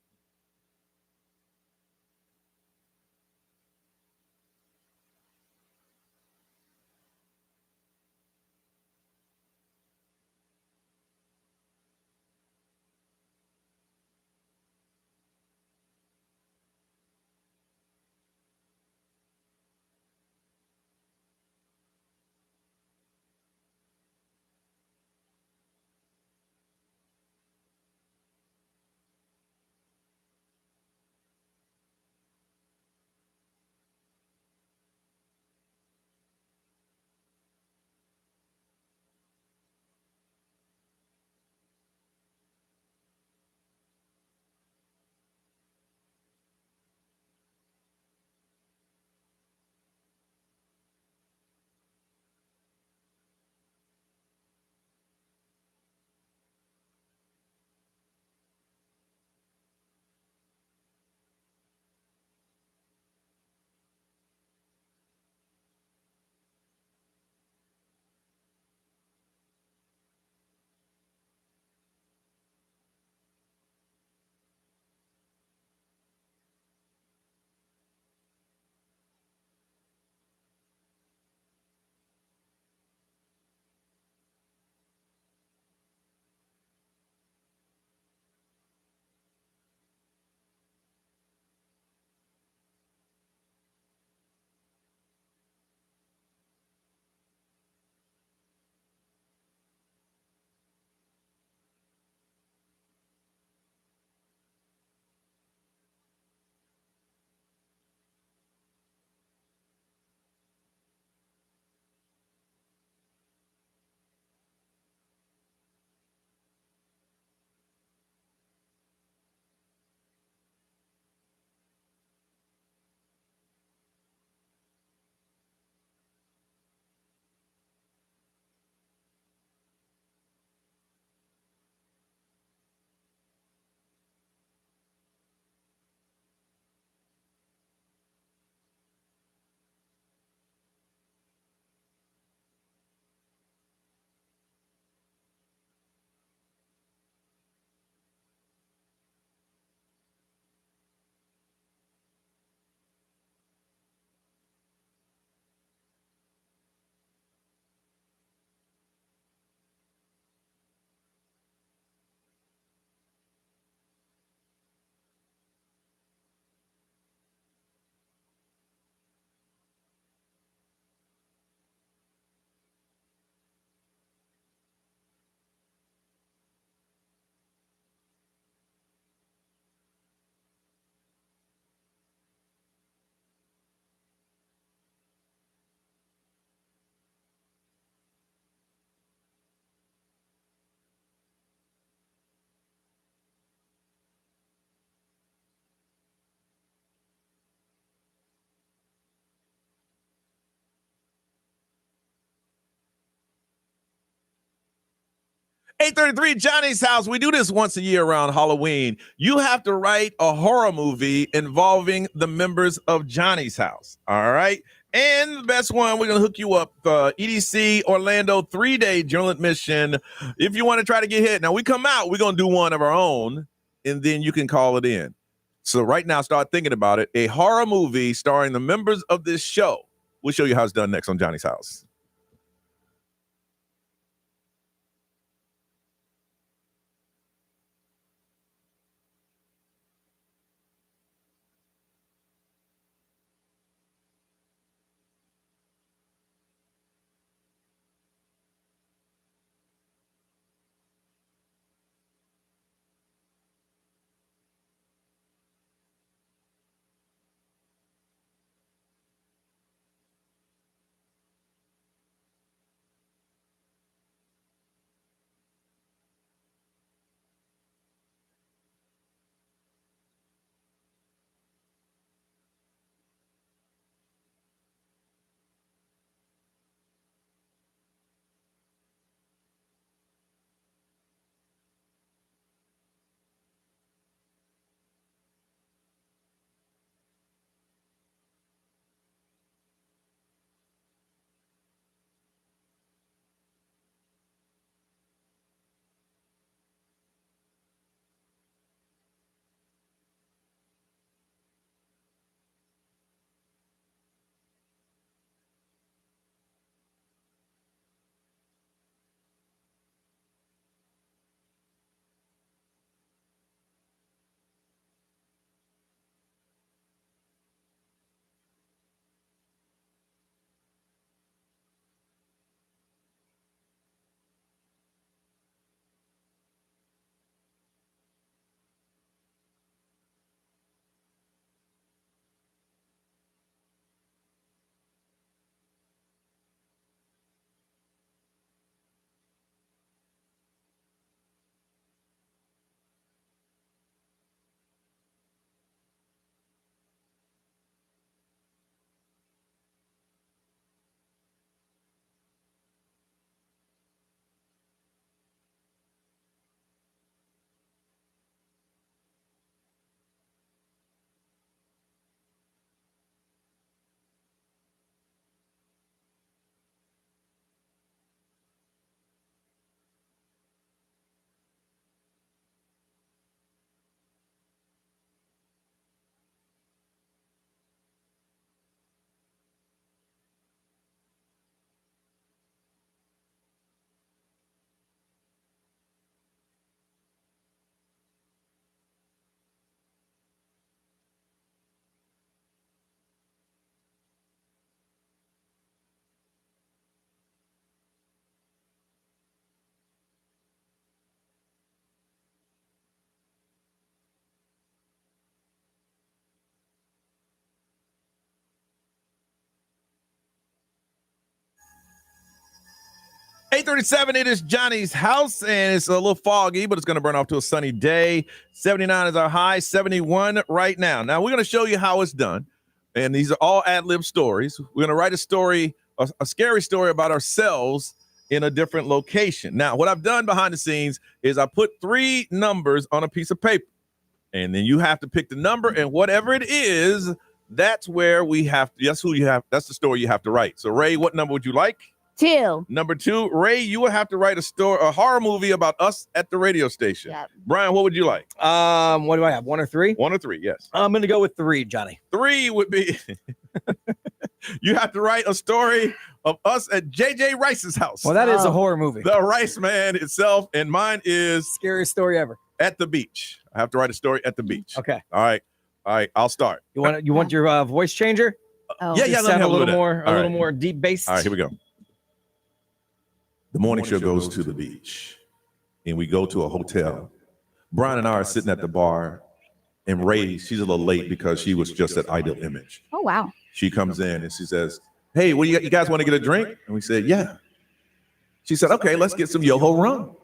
8:33, Johnny's House. We do this once a year around Halloween. You have to write a horror movie involving the members of Johnny's House. All right. And the best one, we're going to hook you up. EDC Orlando 3-day general admission. If you want to try to get hit. Now, we come out, we're going to do one of our own, and then you can call it in. So right now, start thinking about it. A horror movie starring the members of this show. We'll show you how it's done next on Johnny's House. $8:37, it is Johnny's House, and it's a little foggy, but it's going to burn off to a sunny day. 79 is our high, 71 right now. Now, we're going to show you how it's done, and these are all ad-lib stories. We're going to write a story, a scary story about ourselves in a different location. Now, what I've done behind the scenes is I put 3 numbers on a piece of paper, and then you have to pick the number, and whatever it is, that's where we have to, that's the story you have to write. So, Ray, what number would you like? 2. Number 2, Ray, you will have to write a horror movie about us at the radio station. Yep. Brian, what would you like? What do I have? 1 or 3? 1 or 3, yes. I'm going to go with 3, Johnny. 3 would be, you have to write a story of us at JJ Rice's house. Well, that is a horror movie. The Rice Man itself, and mine is Scariest story ever. At the beach. I have to write a story at the beach. Okay. All right, I'll start. You want your voice changer? Yeah, sound a little more deep bass. All right, here we go. The morning show goes to the beach, and we go to a hotel. Brian and I are sitting at the bar, and Ray, she's a little late because she was just at Ideal Image. Oh, wow. She comes in and she says, "Hey, what you guys want to get a drink?" And we said, "Yeah." She said, "Okay, let's get some Yoho rum."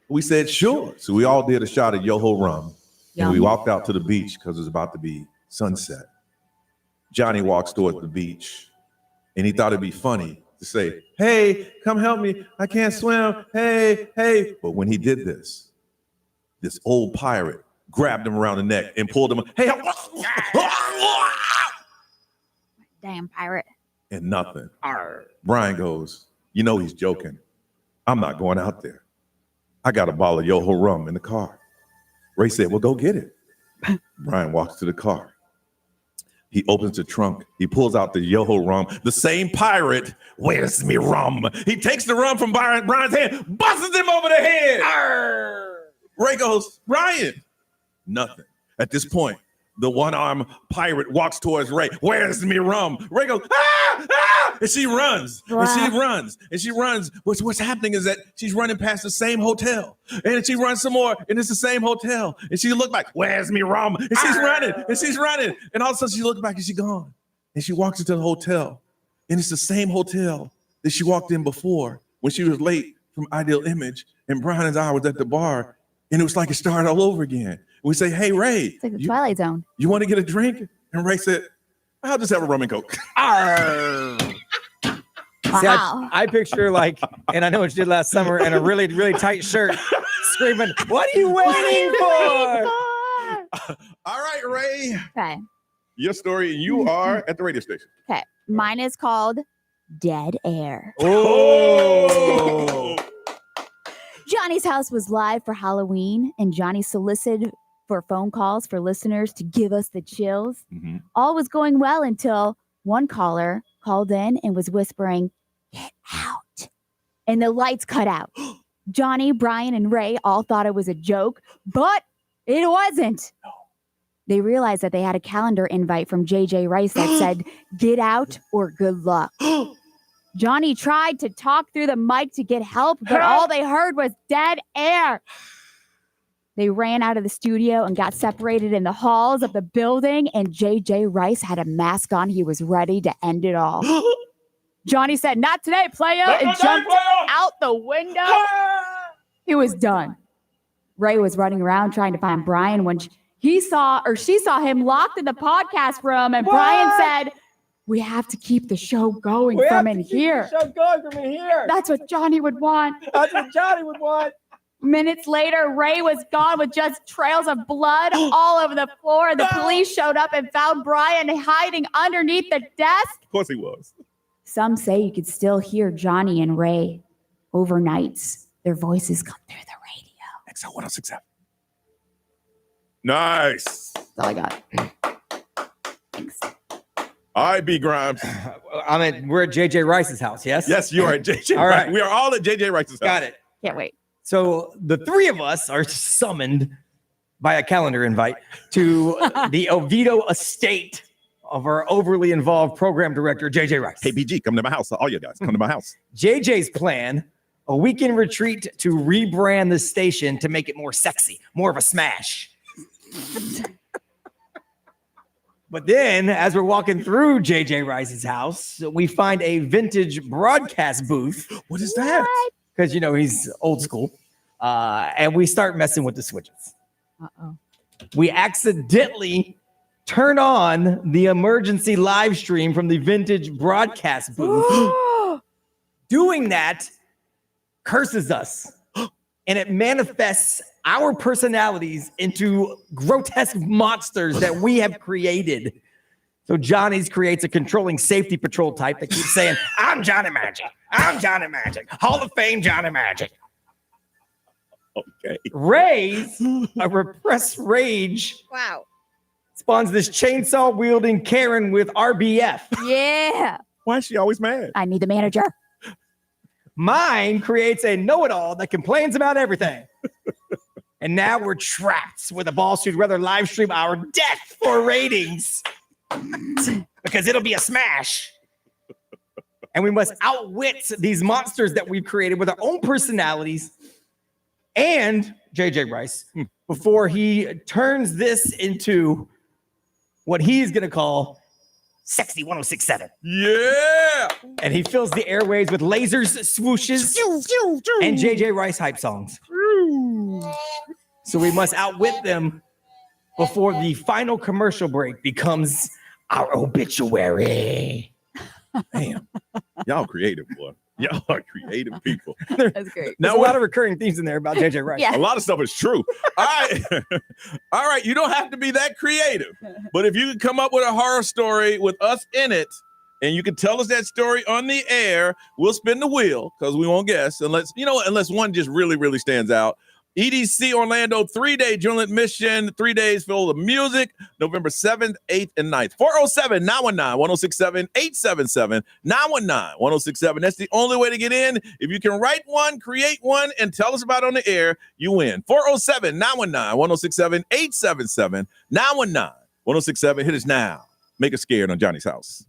We said, "Sure." So we all did a shot of Yoho rum, and we walked out to the beach because it was about to be sunset. Johnny walks toward the beach, and he thought it'd be funny to say, hey, come help me. I can't swim. Hey, hey. But when he did this old pirate grabbed him around the neck and pulled him. Hey, Damn pirate. and nothing. Brian goes, you know he's joking. I'm not going out there. I got a bottle of Yoho rum in the car. Ray said, well, go get it. Brian walks to the car. He opens the trunk. He pulls out the Yoho rum. The same pirate, where's me rum? He takes the rum from Brian's hand, busts him over the head. Ray goes, Brian. Nothing. At this point, the one-armed pirate walks towards Ray. Where's me rum? Ray goes, ah, ah! And she runs. And she runs. And she runs. What's happening is that she's running past the same hotel. And she runs some more. And it's the same hotel. And she looked like, where's me rum? And she's running. And she's running. And all of a sudden she looks back and she's gone. And she walks into the hotel. And it's the same hotel that she walked in before when she was late from Ideal Image. And Brian and I was at the bar. And it was like it started all over again. We say, hey, Ray. It's like the Twilight Zone. You want to get a drink? And Ray said, I'll just have a rum and coke. See, I picture like, and I know what you did last summer, in a really, really tight shirt, screaming, what are you waiting for? All right, Ray. Okay. Your story, you are at the radio station. Okay. Mine is called Dead Air. Oh. Johnny's house was live for Halloween, and Johnny solicited for phone calls for listeners to give us the chills. Mm-hmm. All was going well until one caller called in and was whispering, get out. And the lights cut out. Johnny, Brian, and Ray all thought it was a joke, but it wasn't. They realized that they had a calendar invite from JJ Rice that said, get out or good luck. Johnny tried to talk through the mic to get help, but all they heard was dead air. They ran out of the studio and got separated in the halls of the building, and JJ Rice had a mask on. He was ready to end it all. Johnny said, not today, player, and jumped out the window. He was done. Ray was running around trying to find Brian when she saw him locked in the podcast room, and Brian said, we have to keep the show going from in here. That's what Johnny would want. Minutes later, Ray was gone with just trails of blood all over the floor, and the police showed up and found Brian hiding underneath the desk. Of course he was. Some say you could still hear Johnny and Ray overnights. Their voices come through the radio. XL 1067. Nice. That's all I got. Thanks. All right, B. Grimes. We're at JJ Rice's house, yes? Yes, you are at JJ. All right. We are all at JJ Rice's house. Got it. Can't wait. So the three of us are summoned by a calendar invite to the Oviedo estate of our overly involved program director, JJ Rice. Hey, BG, come to my house. All you guys, come to my house. JJ's plan, a weekend retreat to rebrand the station to make it more sexy, more of a smash. But then, as we're walking through JJ Rice's house, we find a vintage broadcast booth. What is that? Because, he's old school. And we start messing with the switches. Uh-oh. We accidentally turn on the emergency live stream from the vintage broadcast booth. Doing that curses us. And it manifests our personalities into grotesque monsters that we have created. So Johnny's creates a controlling safety patrol type that keeps saying, I'm Johnny Magic. I'm Johnny Magic. Hall of Fame Johnny Magic. Okay. Ray's a repressed rage. Wow. Spawns this chainsaw wielding Karen with RBF. Yeah. Why is she always mad? I need the manager. Mine creates a know-it-all that complains about everything. And now we're trapped with a boss who'd rather live stream our death for ratings. Because it'll be a smash. And we must outwit these monsters that we've created with our own personalities and JJ Rice before he turns this into what he's going to call Sexy 1067. Yeah. And he fills the airwaves with lasers, swooshes, and JJ Rice hype songs. So we must outwit them before the final commercial break becomes our obituary. Damn. Y'all creative, boy. Y'all are creative people. That's great. There's a lot of recurring themes in there about JJ Wright. Yeah. A lot of stuff is true. All right. All right. You don't have to be that creative. But if you can come up with a horror story with us in it, and you can tell us that story on the air, we'll spin the wheel because we won't guess unless one just really, really stands out. EDC Orlando 3-day general admission, 3 days full of music, November 7th, 8th, and 9th. 407-919-1067, 877-919-1067. That's the only way to get in. If you can write one, create one, and tell us about it on the air, you win. 407-919-1067, 877-919-1067. Hit us now. Make us scared on Johnny's House.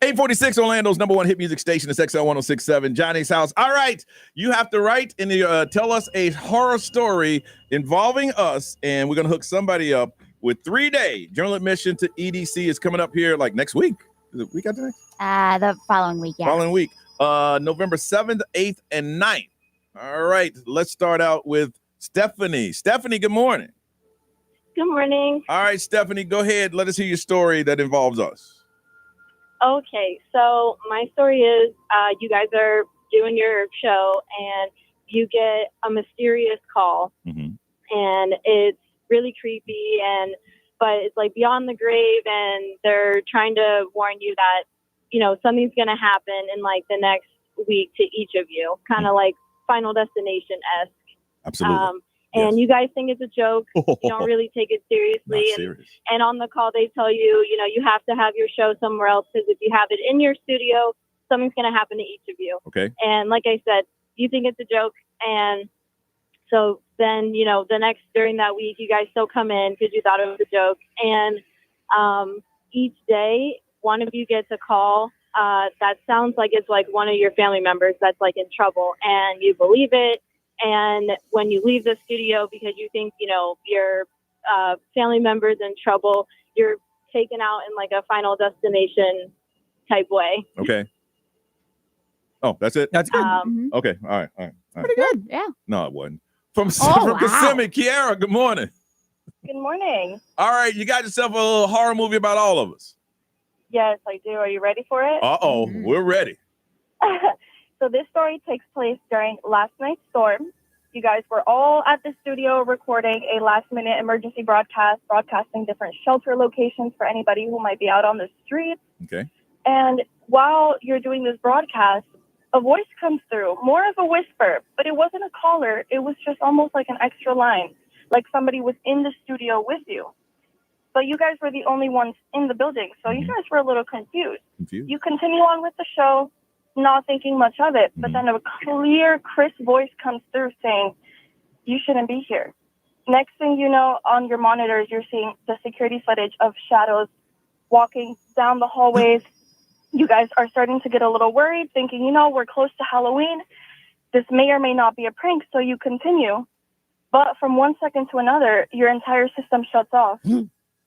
$846 Orlando's number one hit music station is XL 1067, Johnny's House. All right, you have to write and tell us a horror story involving us, and we're going to hook somebody up with 3-day general admission to EDC. Is coming up here like next week. Is it week after next? The following week, yeah. Following week. November 7th, 8th, and 9th. All right, let's start out with Stephanie. Stephanie, good morning. Good morning. All right, Stephanie, go ahead. Let us hear your story that involves us. Okay, so my story is you guys are doing your show and you get a mysterious call, and it's really creepy, but it's like beyond the grave, and they're trying to warn you that, you know, something's going to happen in like the next week to each of you, kind of like Final Destination-esque. Absolutely. And you guys think it's a joke. You don't really take it seriously. And on the call, they tell you, you know, you have to have your show somewhere else because if you have it in your studio, something's going to happen to each of you. Okay. And like I said, you think it's a joke. And so then, you know, during that week, you guys still come in because you thought it was a joke. And each day, one of you gets a call that sounds like it's like one of your family members that's like in trouble, and you believe it. And when you leave the studio because you think, you know, your family member's in trouble, you're taken out in like a Final Destination type way. Okay. Oh, that's it? That's good. Okay. All right. Pretty good. Yeah. No, it wasn't. From Kissimmee, Kiara, good morning. Good morning. All right, you got yourself a little horror movie about all of us. Yes, I do. Are you ready for it? Uh-oh, we're ready. So this story takes place during last night's storm. You guys were all at the studio recording a last-minute emergency broadcasting different shelter locations for anybody who might be out on the streets. Okay. And while you're doing this broadcast, a voice comes through, more of a whisper, but it wasn't a caller. It was just almost like an extra line, like somebody was in the studio with you. But you guys were the only ones in the building, so you guys were a little confused. You continue on with the show, not thinking much of it, but then a clear, crisp voice comes through saying, you shouldn't be here. Next thing you know, on your monitors, you're seeing the security footage of shadows walking down the hallways. You guys are starting to get a little worried, thinking, we're close to Halloween. This may or may not be a prank, so you continue. But from 1 second to another, your entire system shuts off.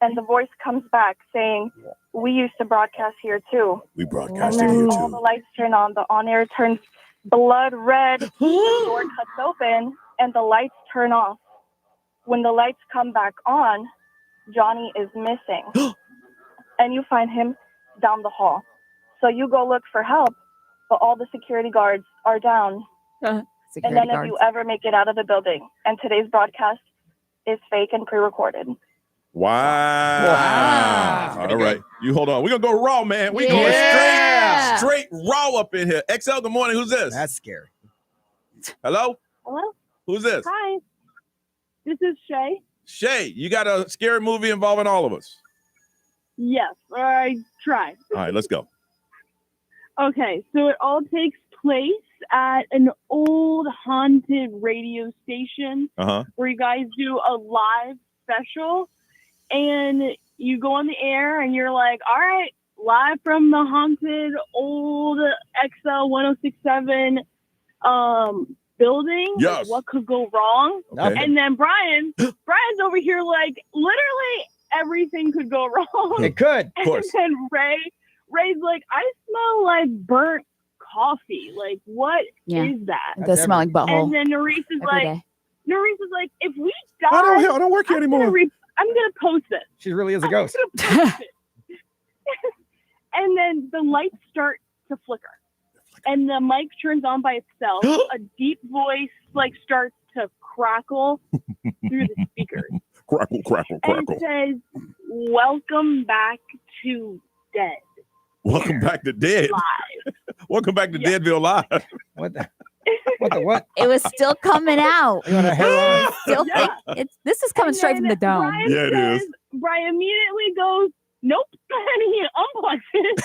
And the voice comes back saying, we used to broadcast here too. We And broadcasted then here all too. the lights turn on. The on-air turns blood red. The door cuts open and the lights turn off. When the lights come back on, Johnny is missing. And you find him down the hall. So you go look for help, but all the security guards are down. And none of you ever make it out of the building. And today's broadcast is fake and pre-recorded. Wow. All right. You hold on. We're going to go raw, man. We're going straight raw up in here. XL, good morning. Who's this? That's scary. Hello? Hello? Who's this? Hi. This is Shay. Shay, you got a scary movie involving all of us. Yes, I tried. All right, let's go. Okay, so it all takes place at an old haunted radio station where you guys do a live special, and you go on the air and you're like, all right, live from the haunted old XL 1067 building. Yes. Like, what could go wrong? Okay. And then Brian's over here like, literally everything could go wrong. It could, of course. And then Ray's like, I smell like burnt coffee. Like, what is that? It does smell like butthole. And then Nerys is like, if we die, I don't work here anymore. I'm gonna post it. She really is a ghost. And then the lights start to flicker, and the mic turns on by itself. A deep voice starts to crackle through the speakers. Crackle, crackle, crackle. And says, "Welcome back to Dead." Welcome back to Dead. Live. Welcome back to Deadville Live. What the what? It was still coming out. You want a hair on? Still think this is coming straight from the dome. Brian Brian immediately goes, "Nope," and he unplugs it.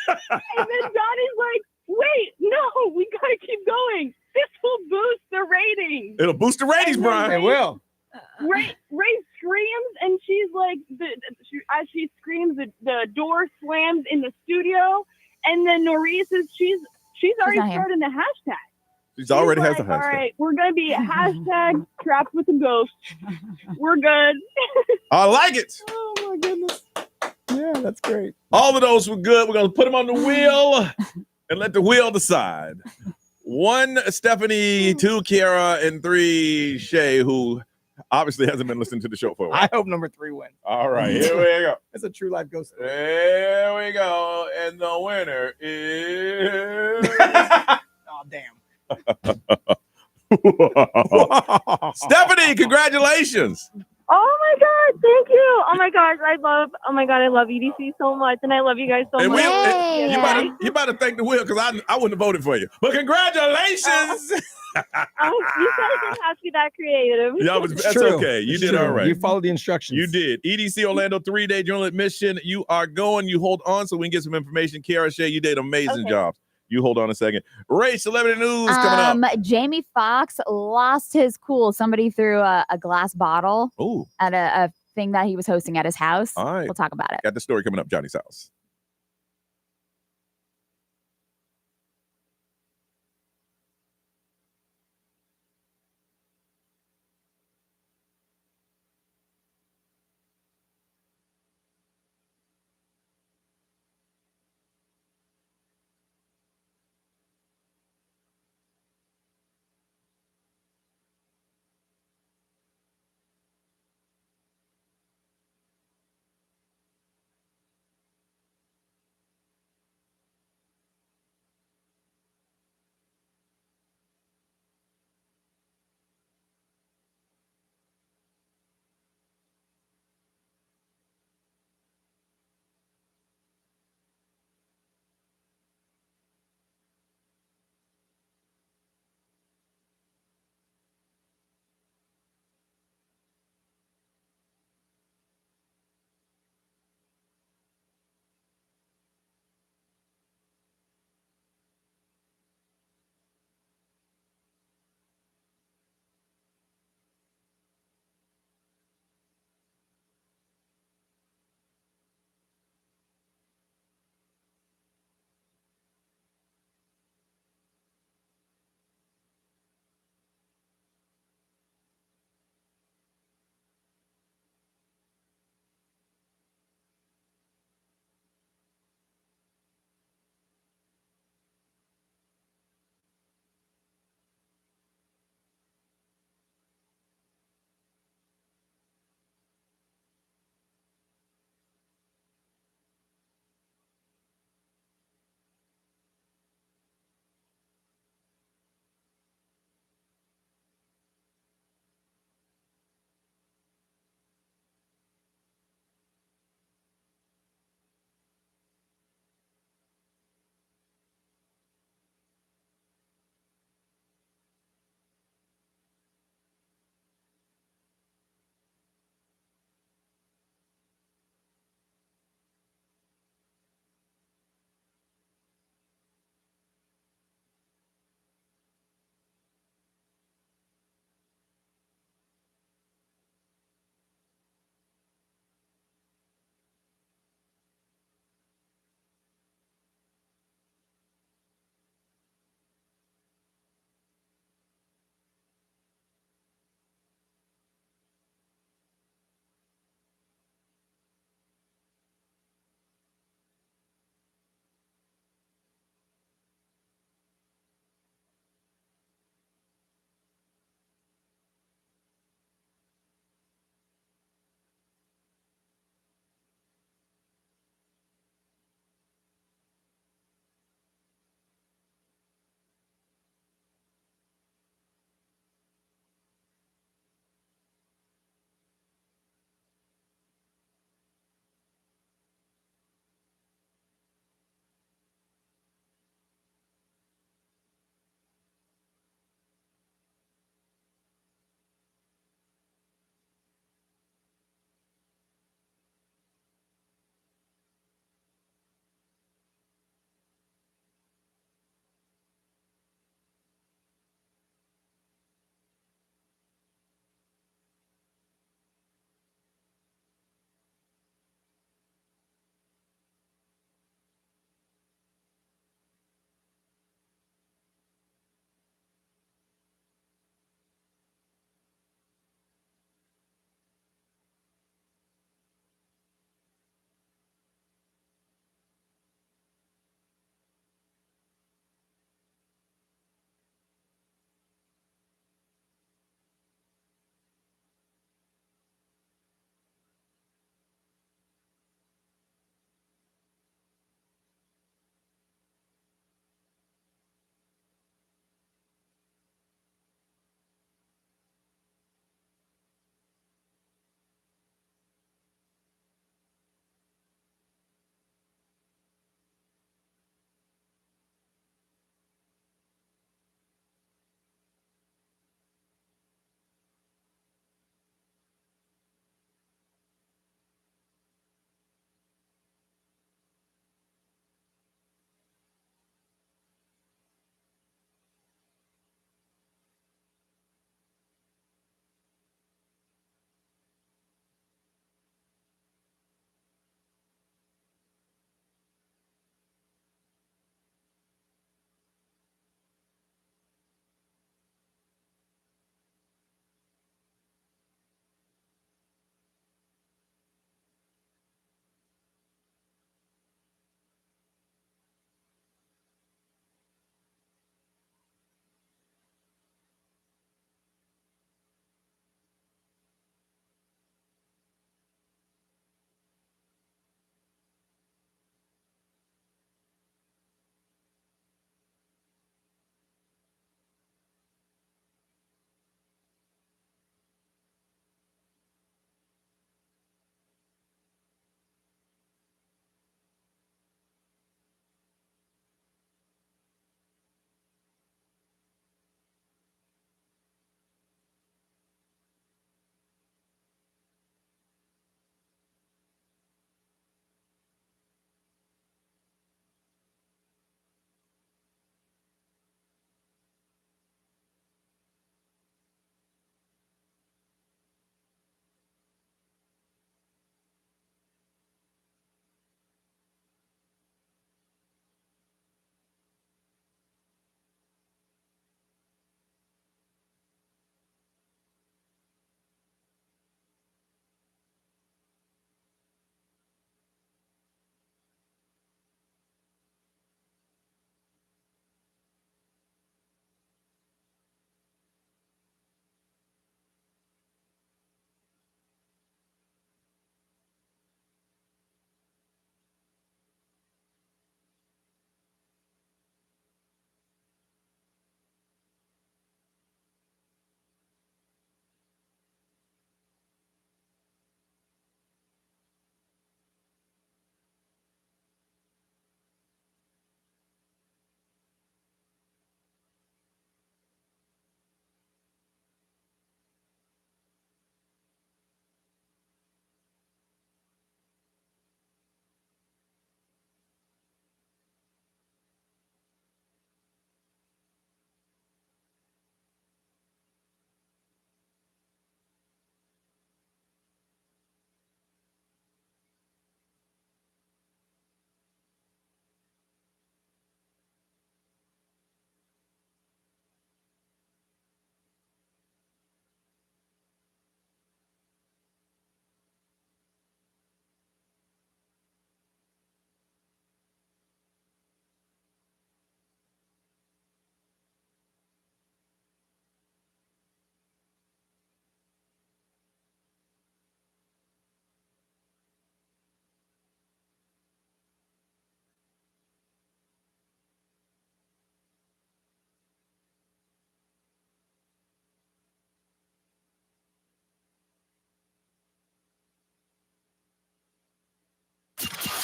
And then Johnny's like, "Wait, no, we gotta keep going. This will boost the ratings." It'll boost the ratings, Brian. It will. Ray screams, and she's like, as she screams, the door slams in the studio, and then Norris is she's already starting the hashtag. She's already has a All hashtag. right, we're gonna be hashtag trapped with a ghost. We're good. I like it. Oh my goodness. Yeah, that's great. All of those were good. We're going to put them on the wheel and let the wheel decide. 1, Stephanie, 2, Kiara, and 3, Shay, who obviously hasn't been listening to the show for a while. I hope number 3 wins. All right, here we go. It's a true life ghost. There we go. And the winner is... Oh, damn. Stephanie, congratulations. Oh my God, thank you. Oh my gosh, I love EDC so much, and I love you guys so And much. you better thank the wheel because I wouldn't have voted for you. But congratulations. You guys didn't have to be that creative. That's true. okay. You It's did true. all right. You followed the instructions. You did. EDC Orlando 3-day general admission. You are going. You hold on so we can get some information. Kiara, Shay, you did an amazing job. You hold on a second. Ray, celebrity news coming up. Jamie Foxx lost his cool. Somebody threw a glass bottle at a thing that he was hosting at his house. All right. We'll talk about it. Got the story coming up, Johnny's house.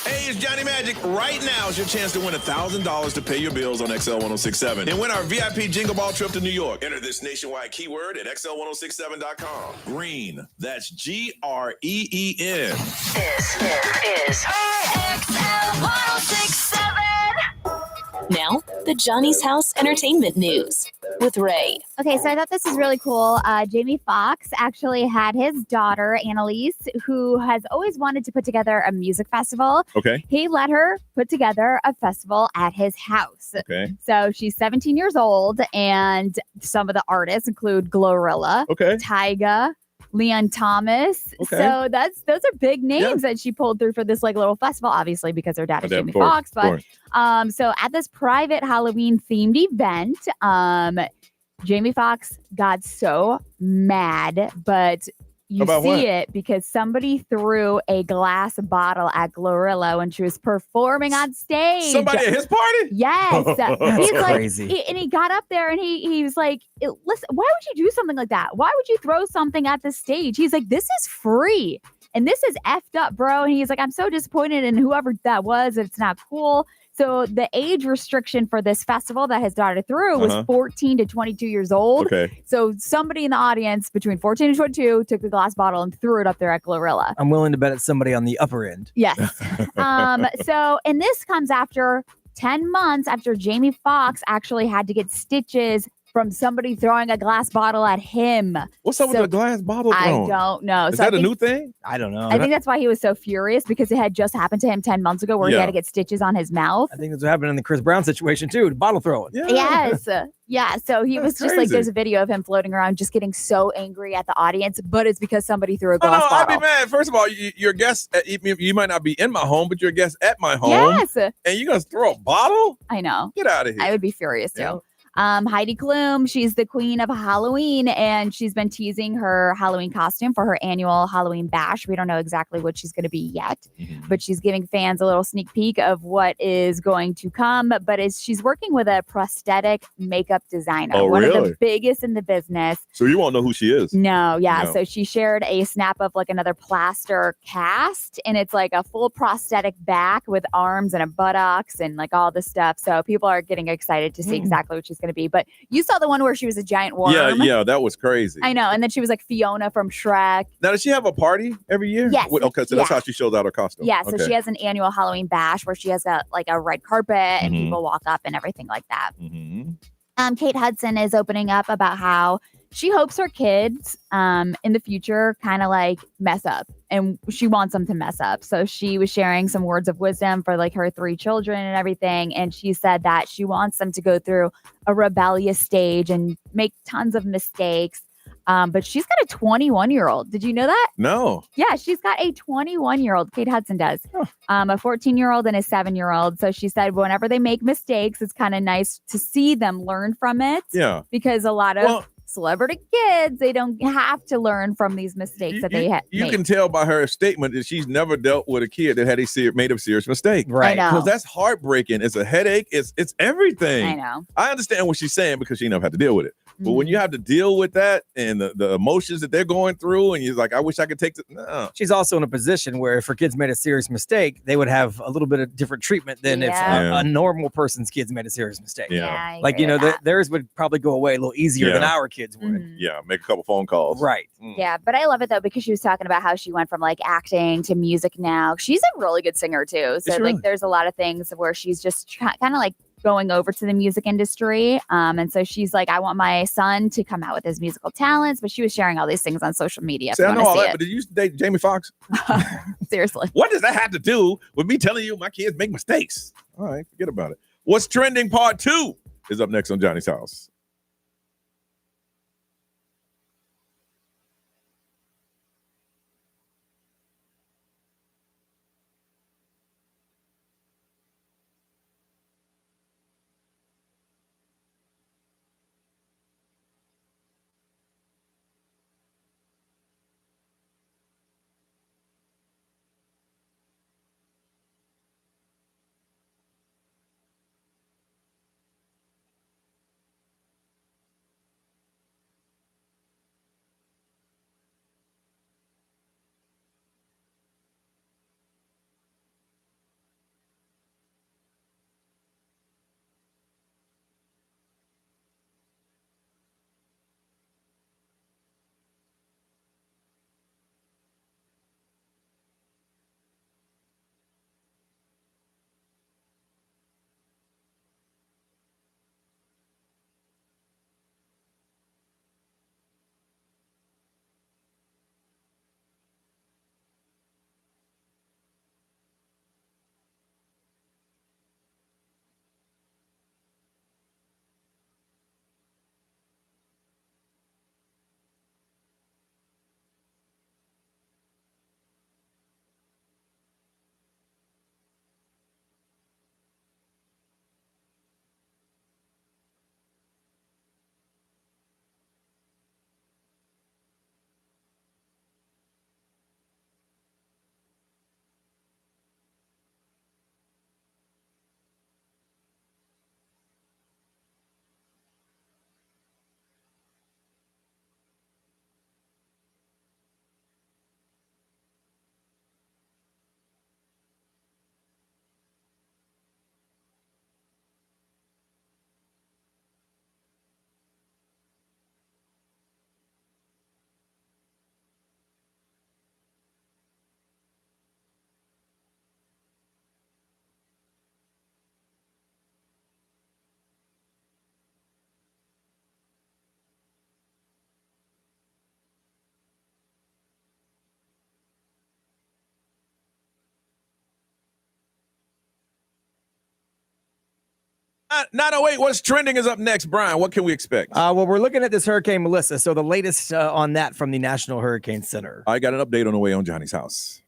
Hey, it's Johnny Magic. Right now is your chance to win $1,000 to pay your bills on XL 1067 and win our VIP Jingle Ball trip to New York. Enter this nationwide keyword at XL1067.com. Green. That's GREEN. This is XL 1067. Now, the Johnny's House Entertainment News with Ray. Okay, so I thought this was really cool. Jamie Foxx actually had his daughter, Annalise, who has always wanted to put together a music festival. Okay. He let her put together a festival at his house. Okay. So she's 17 years old, and some of the artists include Glorilla, Okay. Tyga, Leon Thomas. Okay. So those are big names that she pulled through for this like little festival, obviously because her dad is Jamie Foxx. But so at this private Halloween themed event, Jamie Foxx got so mad, but you About see what? it because somebody threw a glass bottle at Glorilla when she was performing on stage. Somebody at his party? Yes. He's crazy. like, and he got up there and he was like, listen, why would you do something like that? Why would you throw something at the stage? He's like, this is free. And this is effed up, bro. And he's like, I'm so disappointed in whoever that was. It's not cool. So the age restriction for this festival that his daughter threw was 14 to 22 years old. Okay. So somebody in the audience between 14 and 22 took the glass bottle and threw it up there at Glorilla. I'm willing to bet it's somebody on the upper end. Yes. And this comes after 10 months after Jamie Foxx actually had to get stitches from somebody throwing a glass bottle at him. What's up with the glass bottle throwing? I don't know. Is that a new thing? I don't know. I think that's why he was so furious, because it had just happened to him 10 months ago where he had to get stitches on his mouth. I think that's what happened in the Chris Brown situation too. The bottle throwing. Yes. Yeah. So he was just like, crazy. there's a video of him floating around just getting so angry at the audience, but it's because somebody threw a glass I'd bottle. be mad. First of all, you're a guest. You might not be in my home, but you're a guest at my home. Yes. And you're going to throw a bottle? I know. Get out of here. I would be furious too. Yeah. Heidi Klum, she's the queen of Halloween, and she's been teasing her Halloween costume for her annual Halloween bash. We don't know exactly what she's going to be yet, but she's giving fans a little sneak peek of what is going to come. But she's working with a prosthetic makeup designer, one of the biggest in the business. So you won't know who she is? No, yeah. No. So she shared a snap of like another plaster cast, and it's like a full prosthetic back with arms and a buttocks and like all this stuff. So people are getting excited to see exactly what she's going to be. But you saw the one where she was a giant worm. Yeah, that was crazy. I know. And then she was like Fiona from Shrek. Now, does she have a party every year? Yes. Okay, so that's how she shows out her costume. Yeah, so Okay. she has an annual Halloween bash where she has a red carpet and people walk up and everything like that. Kate Hudson is opening up about how she hopes her kids in the future kind of like mess up, and she wants them to mess up. So she was sharing some words of wisdom for like her 3 children and everything. And she said that she wants them to go through a rebellious stage and make tons of mistakes. But she's got a 21-year-old. Did you know that? No. Yeah, she's got a 21-year-old. Kate Hudson does. A 14-year-old and a 7-year-old. So she said whenever they make mistakes, it's kind of nice to see them learn from it. Yeah. Because a lot of celebrity kids, they don't have to learn from these mistakes that they You make. can tell by her statement that she's never dealt with a kid that had made a serious mistake. Right. I know. Because that's heartbreaking. It's a headache. It's everything. I know. I understand what she's saying because she never had to deal with it. But when you have to deal with that and the emotions that they're going through, and you're like, I wish I could take it. No. She's also in a position where if her kids made a serious mistake, they would have a little bit of different treatment than if a normal person's kids made a serious mistake. Yeah. Like, theirs would probably go away a little easier than our kids would. Yeah, make a couple phone calls. Right. Yeah, but I love it though because she was talking about how she went from like acting to music now. She's a really good singer too. So like there's a lot of things where she's just kind of like going over to the music industry. And so she's like, I want my son to come out with his musical talents, but she was sharing all these things on social media. See, I know all that, but did you date Jamie Foxx? Seriously. What does that have to do with me telling you my kids make mistakes? All right, forget about it. What's trending part 2 is up next on Johnny's House. 908, what's trending is up next. Brian, what can we expect? Well, we're looking at this Hurricane Melissa. So the latest on that from the National Hurricane Center. I got an update on the way on Johnny's house.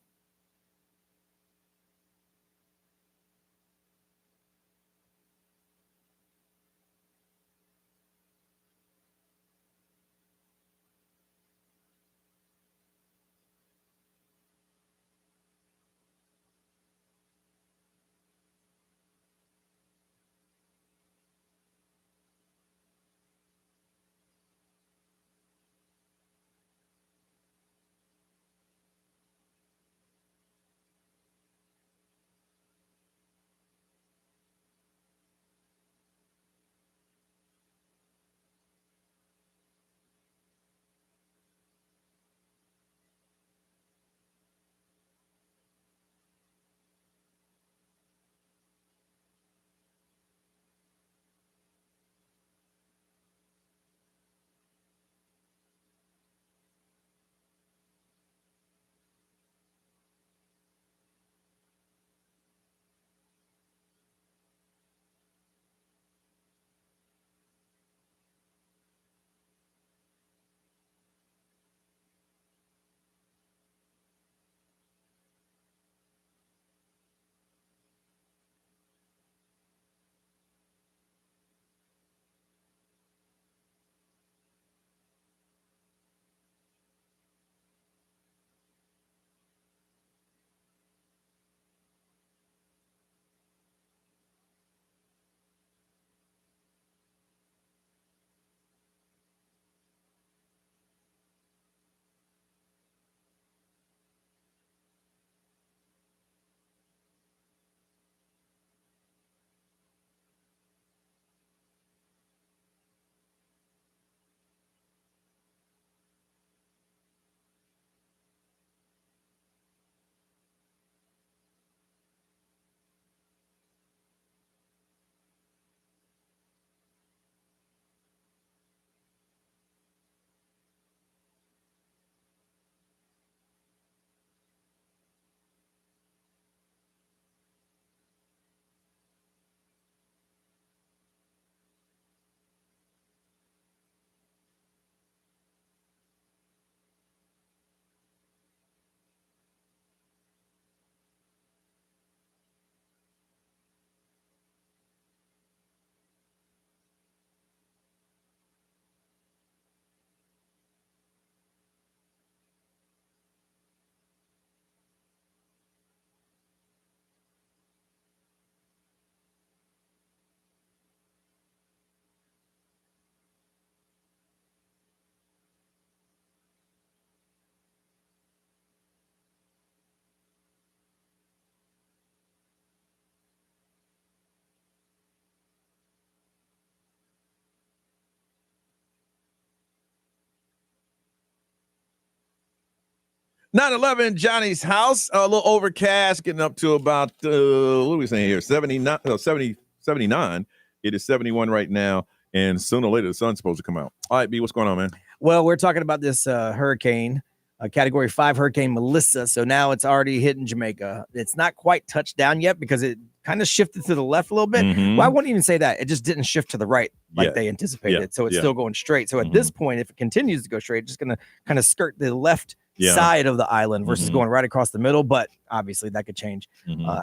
Nine 11, Johnny's house, a little overcast, getting up to about, what are we saying here, 79. It is 71 right now, and sooner or later, the sun's supposed to come out. All right, B, what's going on, man? Well, we're talking about this hurricane, Category 5 Hurricane Melissa. So now it's already hitting Jamaica. It's not quite touched down yet because it kind of shifted to the left a little bit. Mhm. Well, I wouldn't even say that. It just didn't shift to the right like they anticipated. So it's still going straight. So at this point, if it continues to go straight, it's just going to kind of skirt the left side of the island versus going right across the middle. But obviously that could change.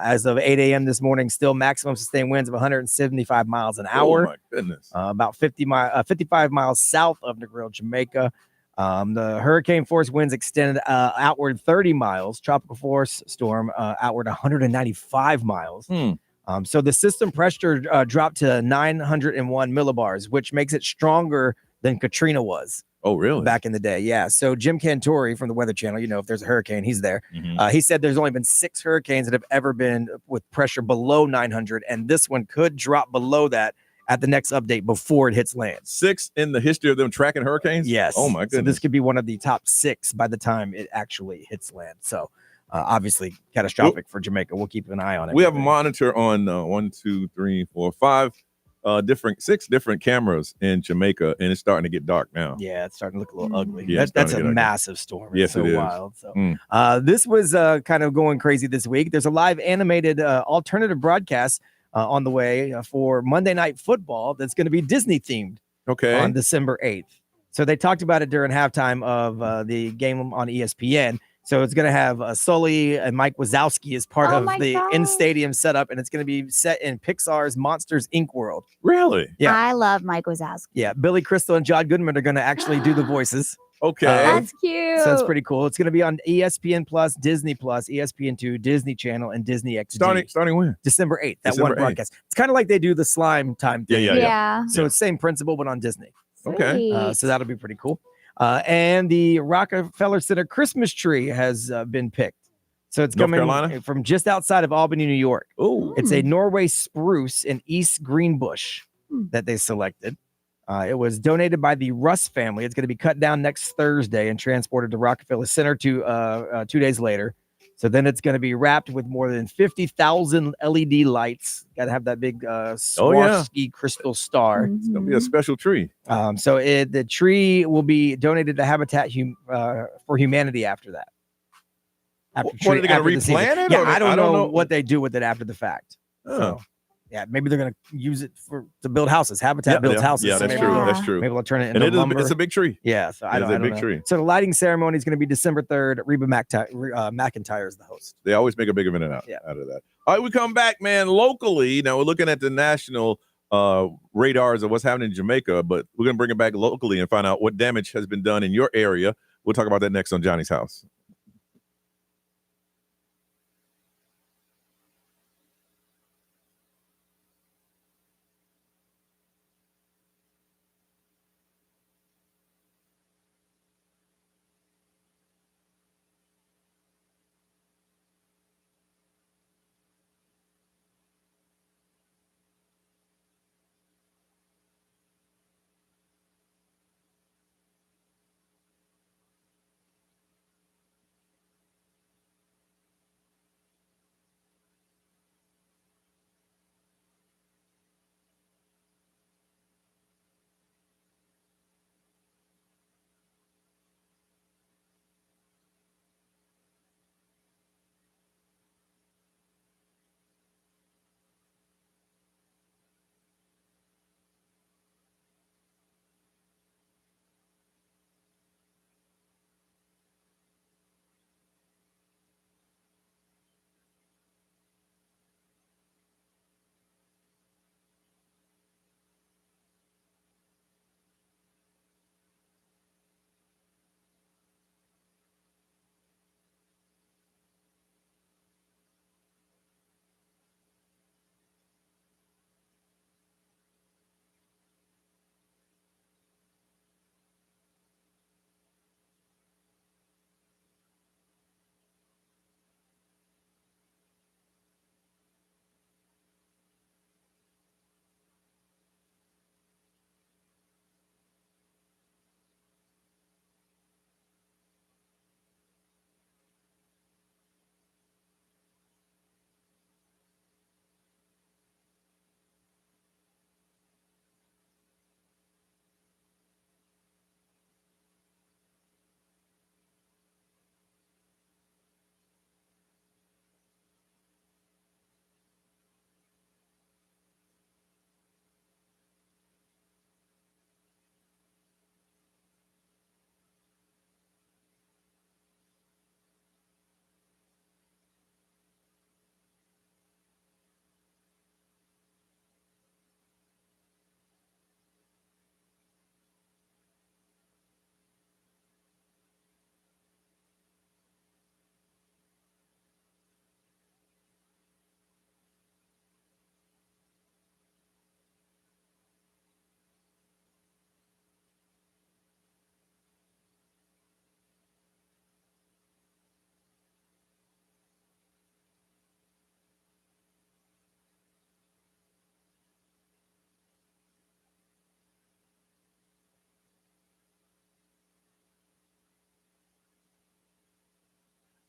As of 8 a.m. this morning, still maximum sustained winds of 175 miles an hour. Oh, my goodness. About 55 miles south of Negril, Jamaica. The hurricane force winds extended outward 30 miles, tropical force storm outward 195 miles. So the system pressure dropped to 901 millibars, which makes it stronger than Katrina was. Oh, really? Back in the day, yeah. So Jim Cantori from the Weather Channel, you know, if there's a hurricane, he's there. He said there's only been 6 hurricanes that have ever been with pressure below 900, and this one could drop below that at the next update before it hits land. 6 in the history of them tracking hurricanes? Yes. Oh, my goodness. So this could be one of the top 6 by the time it actually hits land. So obviously catastrophic for Jamaica. We'll keep an eye on it. We have a monitor on 6 different cameras in Jamaica, and it's starting to get dark now. Yeah, it's starting to look a little ugly. Yeah, That's a massive storm. Yes, It's so it is. wild. So this was kind of going crazy this week. There's a live animated alternative broadcast on the way for Monday Night Football that's going to be Disney themed on December 8th. So they talked about it during halftime of the game on ESPN. So it's going to have Sully and Mike Wazowski as part of the in-stadium setup, and it's going to be set in Pixar's Monsters, Inc. world. Really? Yeah. I love Mike Wazowski. Yeah. Billy Crystal and John Goodman are going to actually do the voices. Okay. That's cute. So it's pretty cool. It's going to be on ESPN Plus, Disney Plus, ESPN2, Disney Channel, and Disney XD. Starting when? December 8th. That December one broadcast. It's kind of like they do the slime time thing. Yeah. So it's same principle, but on Disney. Okay. So that'll be pretty cool. And the Rockefeller Center Christmas tree has been picked. So it's North coming Carolina? from just outside of Albany, New York. Oh, It's a Norway spruce in East Greenbush that they selected. It was donated by the Russ family. It's going to be cut down next Thursday and transported to Rockefeller Center 2 days later. So then it's going to be wrapped with more than 50,000 LED lights. Got to have that big Swarovski crystal star. It's going to be a special tree. So the tree will be donated to Habitat for Humanity after that. What are they going to replant it? Yeah, or I don't know what they do with it after the fact. Oh. So, yeah, maybe they're going to use it to build houses. Habitat builds houses. Yeah, so that's maybe true. they'll- That's true. Maybe they'll turn it And into lumber. it's a big tree. Yeah, so I It's don't, a I don't big know. tree. So the lighting ceremony is going to be December 3rd. Reba McEntire is the host. They always make a big event out of that. All right, we come back, man, locally. Now we're looking at the national radars of what's happening in Jamaica, but we're going to bring it back locally and find out what damage has been done in your area. We'll talk about that next on Johnny's House.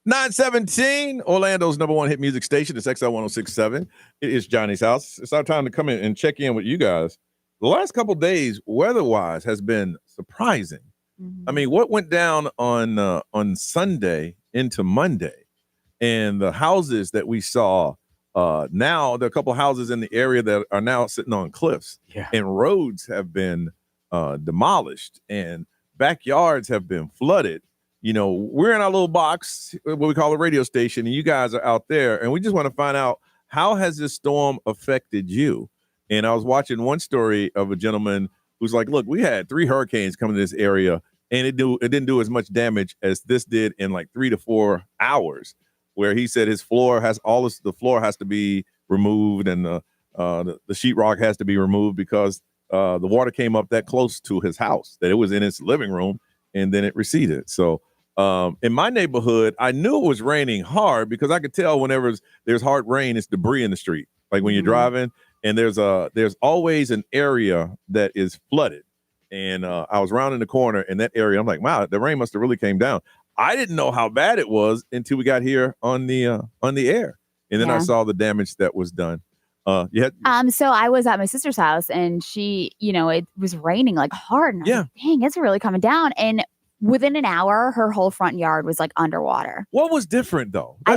$9:17, Orlando's number one hit music station. It's XL 1067. It is Johnny's House. It's our time to come in and check in with you guys. The last couple of days, weather-wise, has been surprising. I mean, what went down on Sunday into Monday, and the houses that we saw Now there are a couple of houses in the area that are now sitting on cliffs, and roads have been demolished, and backyards have been flooded. You know, we're in our little box, what we call a radio station, and you guys are out there, and we just want to find out, how has this storm affected you? And I was watching one story of a gentleman who's like, look, we had 3 hurricanes coming to this area, and it didn't do as much damage as this did in like 3 to 4 hours, where he said his floor has the floor has to be removed, and the sheetrock has to be removed because the water came up that close to his house that it was in his living room, and then it receded. So in my neighborhood, I knew it was raining hard because I could tell whenever there's hard rain, it's debris in the street. Like when you're driving, and there's always an area that is flooded. And I was rounding the corner in that area. I'm like, wow, the rain must have really came down. I didn't know how bad it was until we got here on the air, and then I saw the damage that was done. So I was at my sister's house, and she, it was raining like hard, and I was like, dang, it's really coming down. And within an hour, her whole front yard was like underwater. What was different though? I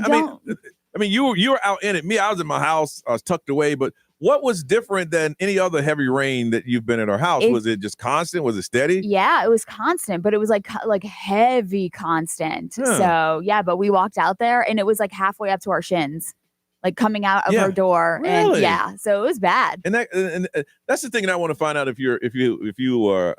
mean, you were out in it. Me, I was in my house. I was tucked away. But what was different than any other heavy rain that you've been at our house? Was it just constant? Was it steady? Yeah, it was constant, but it was like heavy constant. So yeah, but we walked out there, and it was like halfway up to our shins, like coming out of her door. Really? And so it was bad. And that's the thing that I want to find out, if you are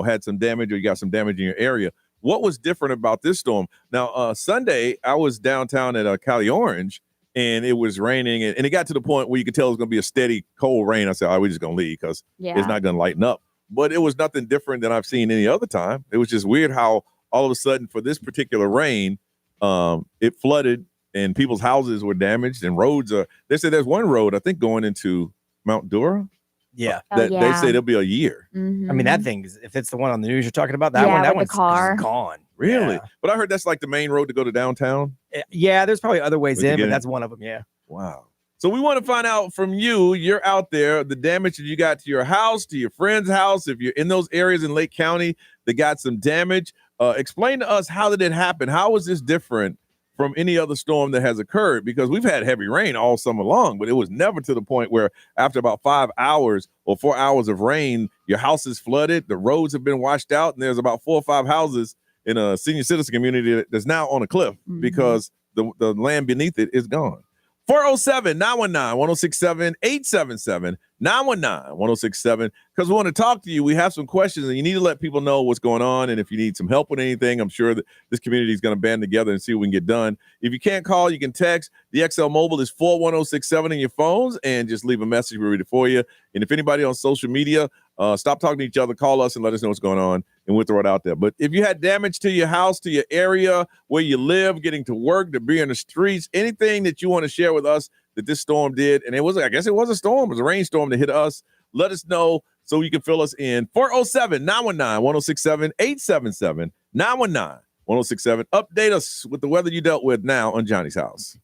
had some damage, or you got some damage in your area. What was different about this storm? Now, Sunday, I was downtown at Cali Orange, and it was raining, and it got to the point where you could tell it was going to be a steady cold rain. I said, all right, we're just going to leave because it's not going to lighten up. But it was nothing different than I've seen any other time. It was just weird how all of a sudden for this particular rain, it flooded, and people's houses were damaged, and roads they said there's one road, I think, going into Mount Dora. Yeah. They say it'll be a year. Mm-hmm. I mean, that thing, if it's the one on the news you're talking about, that one's gone. Really? Yeah. But I heard that's like the main road to go to downtown. Yeah, there's probably other ways in, but that's one of them. Yeah. Wow. So we want to find out from you, you're out there, the damage that you got to your house, to your friend's house. If you're in those areas in Lake County that got some damage, explain to us, how did it happen? How was this different from any other storm that has occurred? Because we've had heavy rain all summer long, but it was never to the point where after about 5 hours or 4 hours of rain, your house is flooded, the roads have been washed out, and there's about 4 or 5 houses in a senior citizen community that's now on a cliff because the land beneath it is gone. 407-919-1067, 877-919-1067. Because we want to talk to you. We have some questions, and you need to let people know what's going on. And if you need some help with anything, I'm sure that this community is going to band together and see what we can get done. If you can't call, you can text. The XL Mobile is 41067 in your phones, and just leave a message. We'll read it for you. And if anybody on social media, stop talking to each other, call us and let us know what's going on, and we'll throw it out there. But if you had damage to your house, to your area, where you live, getting to work, debris in the streets, anything that you want to share with us that this storm did, and I guess it was a storm, it was a rainstorm that hit us, let us know so you can fill us in. 407-919-1067, 877-919-1067. Update us with the weather you dealt with now on Johnny's House.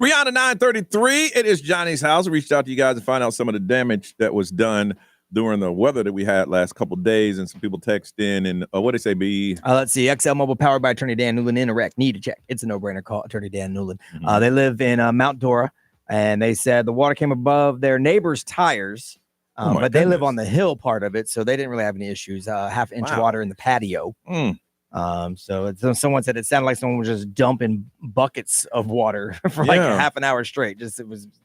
Rihanna 933. It is Johnny's house. We reached out to you guys to find out some of the damage that was done during the weather that we had last couple of days, and some people text in and what did they say, B? Let's see. XL Mobile powered by Attorney Dan Newland in Iraq. Need to check. It's a no-brainer. Call Attorney Dan Newland. They live in Mount Dora, and they said the water came above their neighbor's tires, but they live on the hill part of it, so they didn't really have any issues. Half-inch water in the patio. So someone said it sounded like someone was just dumping buckets of water for like half an hour straight.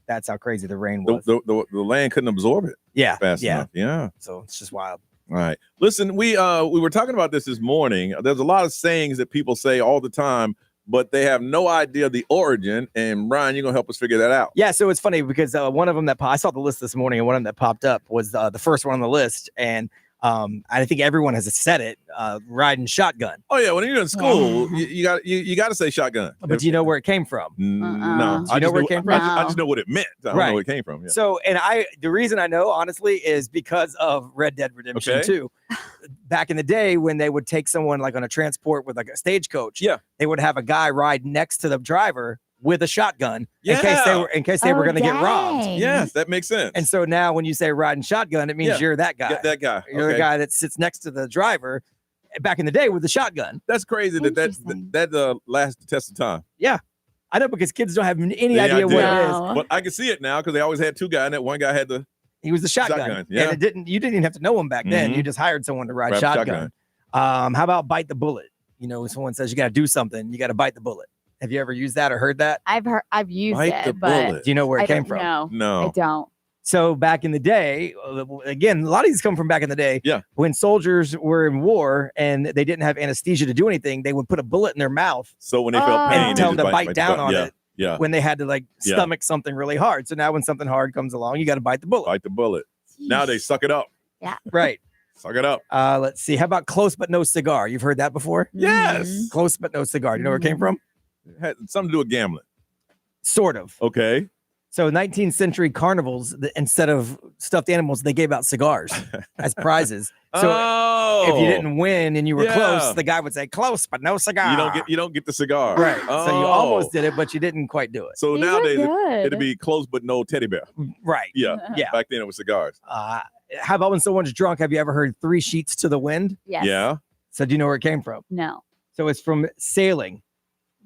That's how crazy the rain was. The land couldn't absorb it. Fast enough. Yeah. So it's just wild. All right. Listen, we were talking about this morning. There's a lot of sayings that people say all the time, but they have no idea the origin. And Brian, you're gonna help us figure that out. Yeah. So it's funny because one of them I saw the list this morning, and one of them that popped up was the first one on the list, and I think everyone has said it, riding shotgun. Oh yeah, when you're in school, you got to say shotgun. But do you know where it came from? No. Do you know where it came from? I just know what it meant. I don't know where it came from. Yeah. So, the reason I know, honestly, is because of Red Dead Redemption 2. Back in the day when they would take someone like on a transport with like a stagecoach, they would have a guy ride next to the driver with a shotgun in case they were going to get robbed. Yes, that makes sense. And so now when you say riding shotgun, it means you're that guy. Get that guy. You're the guy that sits next to the driver back in the day with the shotgun. That's crazy that lasts the test of time. Yeah. I know, because kids don't have any idea what it is. But I can see it now because they always had two guys, and that one guy had he was the shotgun. Yeah. And you didn't even have to know him back then. You just hired someone to ride shotgun. How about bite the bullet? You know, when someone says you got to do something, you got to bite the bullet. Have you ever used that or heard that? I've used it, but do you know where it came from? No, I don't. So back in the day, again, a lot of these come from back in the day. Yeah. When soldiers were in war and they didn't have anesthesia to do anything, they would put a bullet in their mouth. So when they felt pain, and tell them to bite down on it. Yeah. When they had to stomach something really hard. So now when something hard comes along, you got to bite the bullet. Bite the bullet. Now they suck it up. Yeah. Right. Suck it up. Let's see. How about close but no cigar? You've heard that before? Yes. Close but no cigar. Do you know where it came from? It had something to do with gambling. Sort of. Okay. So 19th century carnivals, instead of stuffed animals, they gave out cigars as prizes. So if you didn't win and you were close, the guy would say close but no cigar. You don't get the cigar. Right. So you almost did it, but you didn't quite do it. So nowadays it'd be close but no teddy bear. Right. Yeah. Yeah. Back then it was cigars. How about when someone's drunk? Have you ever heard 3 sheets to the wind? Yes. Yeah. So do you know where it came from? No. So it's from sailing.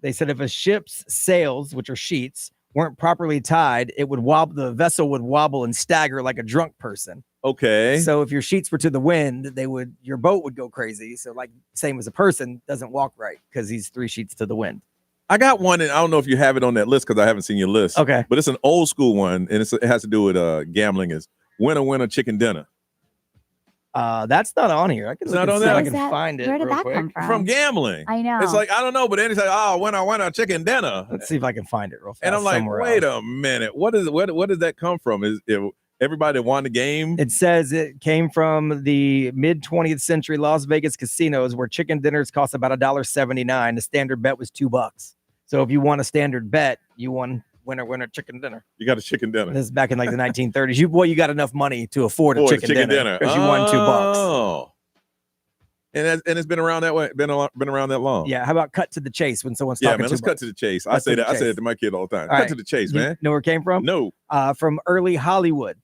They said if a ship's sails, which are sheets, weren't properly tied, it would wobble. The vessel would wobble and stagger like a drunk person. Okay. So if your sheets were to the wind, your boat would go crazy. So like same as a person doesn't walk right because he's 3 sheets to the wind. I got one, and I don't know if you have it on that list because I haven't seen your list. Okay. But it's an old school one, and it has to do with gambling. Is winner chicken dinner. That's not on here. I can look and see if I can find it. Where did real that quick. come from? From gambling. I know. It's like, I don't know, but then it's like, winner chicken dinner. Let's see if I can find it real fast. And I'm like, wait a minute. What does that come from? Is it everybody that won the game? It says it came from the mid 20th century Las Vegas casinos where chicken dinners cost about $1.79. The standard bet was $2. So if you won a standard bet, you won winner chicken dinner. You got a chicken dinner. This is back in like the 1930s. You got enough money to afford a chicken dinner because you won $2. Oh. And it's been around that way. Been around that long. Yeah. How about cut to the chase when someone's talking? Man, let's cut to the chase. I say it to my kid all the time. All cut right. to the chase, man. You know where it came from? No. From early Hollywood.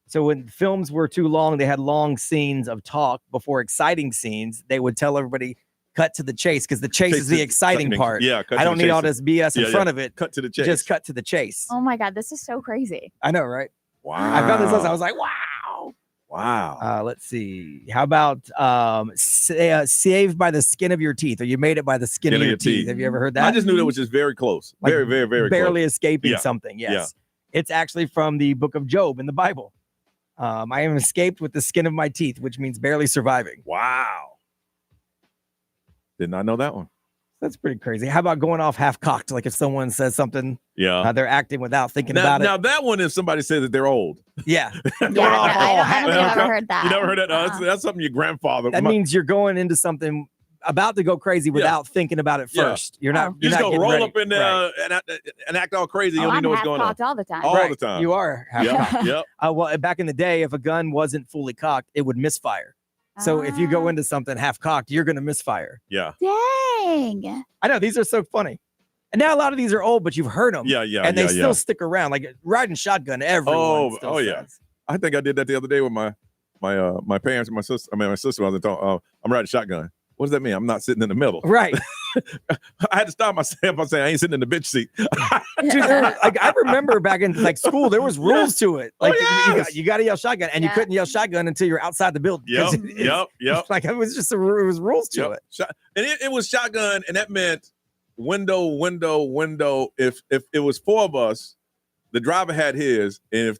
So when films were too long, they had long scenes of talk before exciting scenes. They would tell everybody, cut to the chase, because the chase is the exciting part. Yeah. I don't need all this BS in front of it. Cut to the chase. Just cut to the chase. Oh my God, this is so crazy. I know, right? Wow. I found this list. I was like, wow. Wow. Let's see. How about saved by the skin of your teeth, or you made it by the skin of your teeth? Have you ever heard that? I just knew that was just very close. Like very, very, very barely close. escaping something. Yes. Yeah. It's actually from the book of Job in the Bible. I am escaped with the skin of my teeth, which means barely surviving. Wow. Did not know that one. That's pretty crazy. How about going off half cocked? Like if someone says something, they're acting without thinking about it. Now that one is somebody says that they're old. Yeah. I don't think I've ever heard that. You never heard that? No, that's something your grandfather. That means you're going into something about to go crazy without thinking about it first. You're not. You You're just not go roll ready. up in there and act all crazy. You don't even know what's going on. all the time. All the time. You are. Yep. Well, back in the day, if a gun wasn't fully cocked, it would misfire. So if you go into something half cocked, you're going to misfire. Yeah. Dang. I know. These are so funny. And now a lot of these are old, but you've heard them. Yeah, yeah, and they yeah, still yeah. stick around. Like riding shotgun, everyone still yeah. says. I think I did that the other day with my parents and my sister. My sister was talking. I'm riding shotgun. What does that mean? I'm not sitting in the middle. Right. I had to stop myself by saying I ain't sitting in the bitch seat. Dude, like I remember back in like school, there was rules to it. Like you got to yell shotgun, and you couldn't yell shotgun until you're outside the building. Yep. Like it was just it was rules to it. And it was shotgun, and that meant window. If it was 4 of us, the driver had his, and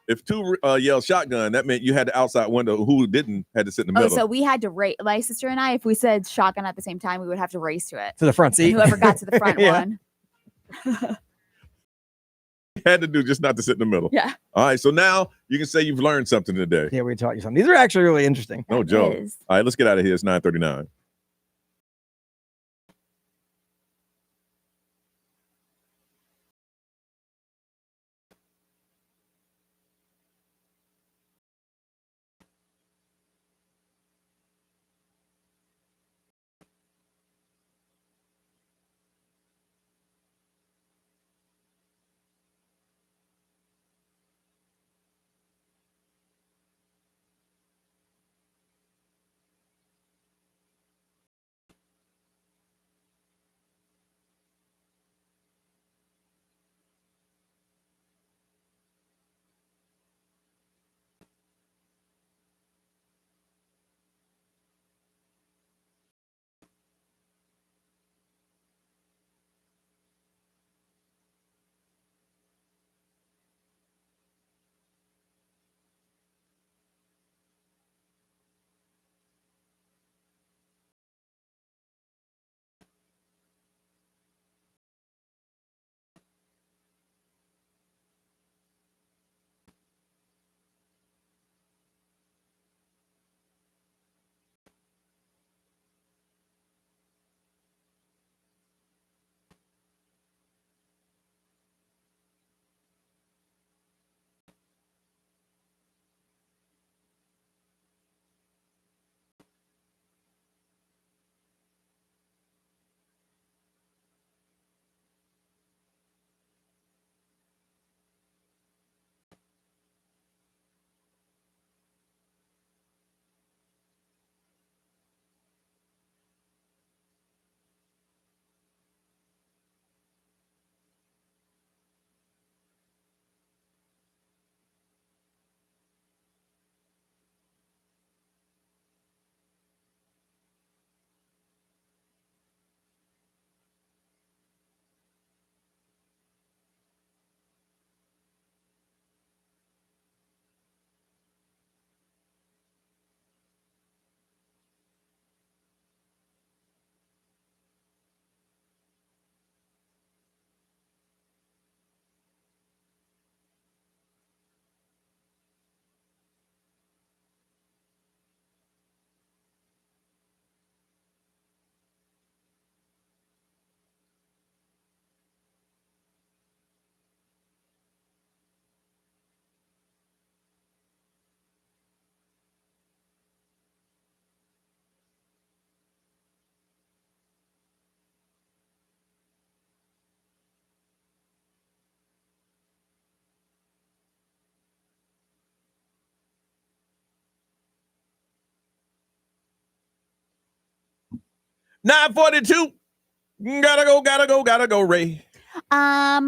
if 2 yelled shotgun, that meant you had the outside window. Who didn't had to sit in the middle. So we had to race. My sister and I, if we said shotgun at the same time, we would have to race to it. To the front seat. And whoever got to the front one. Had to do just not to sit in the middle. Yeah. All right. So now you can say you've learned something today. Yeah, we taught you something. These are actually really interesting. No joke. All right, let's get out of here. It's 9:39. $9:42. Gotta go, Ray. I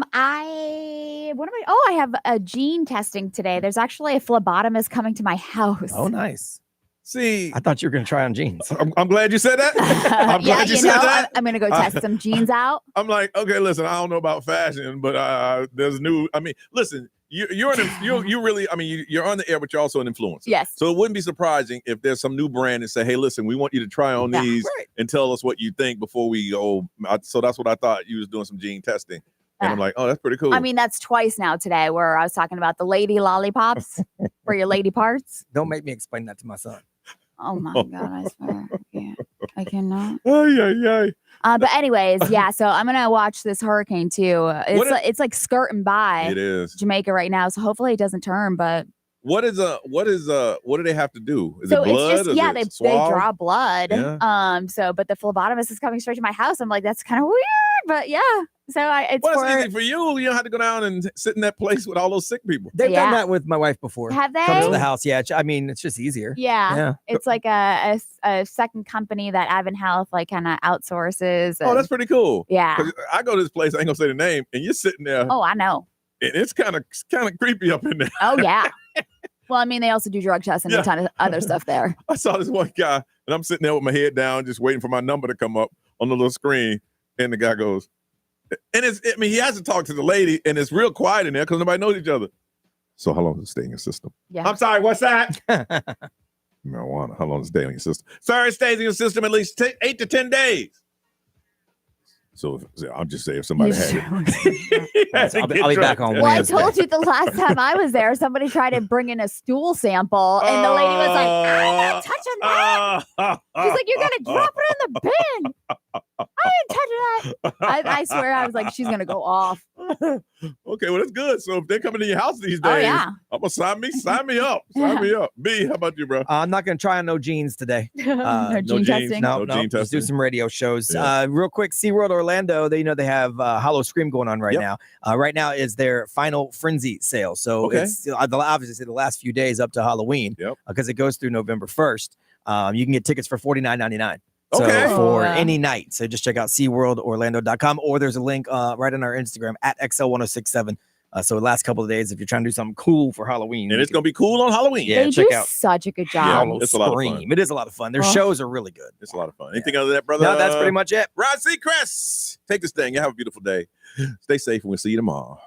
have a gene testing today. There's actually a phlebotomist coming to my house. Oh, nice. See, I thought you were going to try on jeans. I'm glad you said that. I'm glad you said that. I'm going to go test some jeans out. I'm like, okay, listen, I don't know about fashion, but there's new. I mean, listen, you're really. I mean, you're on the air, but you're also an influencer. Yes. So it wouldn't be surprising if there's some new brand and say, hey, listen, we want you to try on these and tell us what you think before we go. So that's what I thought you was doing some gene testing. And I'm like, oh, that's pretty cool. I mean, that's twice now today where I was talking about the lady lollipops for your lady parts. Don't make me explain that to my son. Oh my God, I swear. I cannot. But anyways, yeah, so I'm going to watch this hurricane too. It's like skirting by it is Jamaica right now. So hopefully it doesn't turn, but what do they have to do? Is so it blood? It's just, they draw blood. Yeah. But the phlebotomist is coming straight to my house. I'm like, that's kind of weird. but yeah. So it's Well, for. it's easy for you. You don't have to go down and sit in that place with all those sick people. They've done that with my wife before. Have they? Come to the house. Yeah. I mean, it's just easier. Yeah. It's like a second company that Advent Health like kind of outsources. Oh, that's pretty cool. Yeah. 'Cause I go to this place. I ain't gonna say the name, and you're sitting there. Oh, I know. And it's kind of creepy up in there. Oh yeah. Well, I mean, they also do drug tests and a ton of other stuff there. I saw this one guy, and I'm sitting there with my head down, just waiting for my number to come up on the little screen. And the guy goes, and he has to talk to the lady, and it's real quiet in there because nobody knows each other. So how long does it stay in your system? Yeah. I'm sorry, what's that? Marijuana. How long does it stay in your system? Sir, it stays in your system at least 8 to 10 days. So I'll just say if somebody had it. I'll be back on Well, I Wednesday. told you the last time I was there, somebody tried to bring in a stool sample, and the lady was like, I'm not touching that. She's like, you're going to drop it in the bin. I ain't touching that. I swear, I was like, she's going to go off. Okay, well, that's good. So if they're coming to your house these days, Oh, yeah. I'm going to sign me up. Sign me up. B, how about you, bro? I'm not going to try on no jeans today. No gene testing? No, No gene just do testing? some radio shows. Yeah. Real quick, SeaWorld Orlando, they have Hollow Scream going on right now. Right now is their final Frenzy sale. So it's obviously the last few days up to Halloween because it goes through November 1st. You can get tickets for $49.99. So for any night. So just check out SeaWorldOrlando.com, or there's a link right on our Instagram at XL1067. So the last couple of days, if you're trying to do something cool for Halloween. And it's going to be cool on Halloween. Yeah, They check do out such a good job. It's a lot of fun. It is a lot of fun. Their shows are really good. It's a lot of fun. Anything other than that, brother? No, that's pretty much it. Rod Seacrest, take this thing. You have a beautiful day. Stay safe, and we'll see you tomorrow.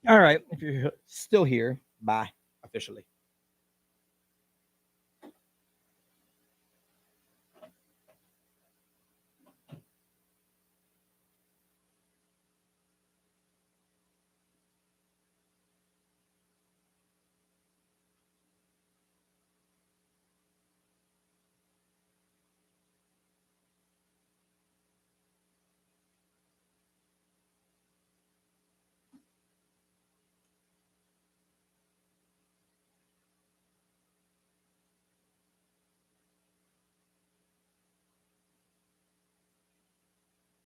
All right. If you're still here, bye officially.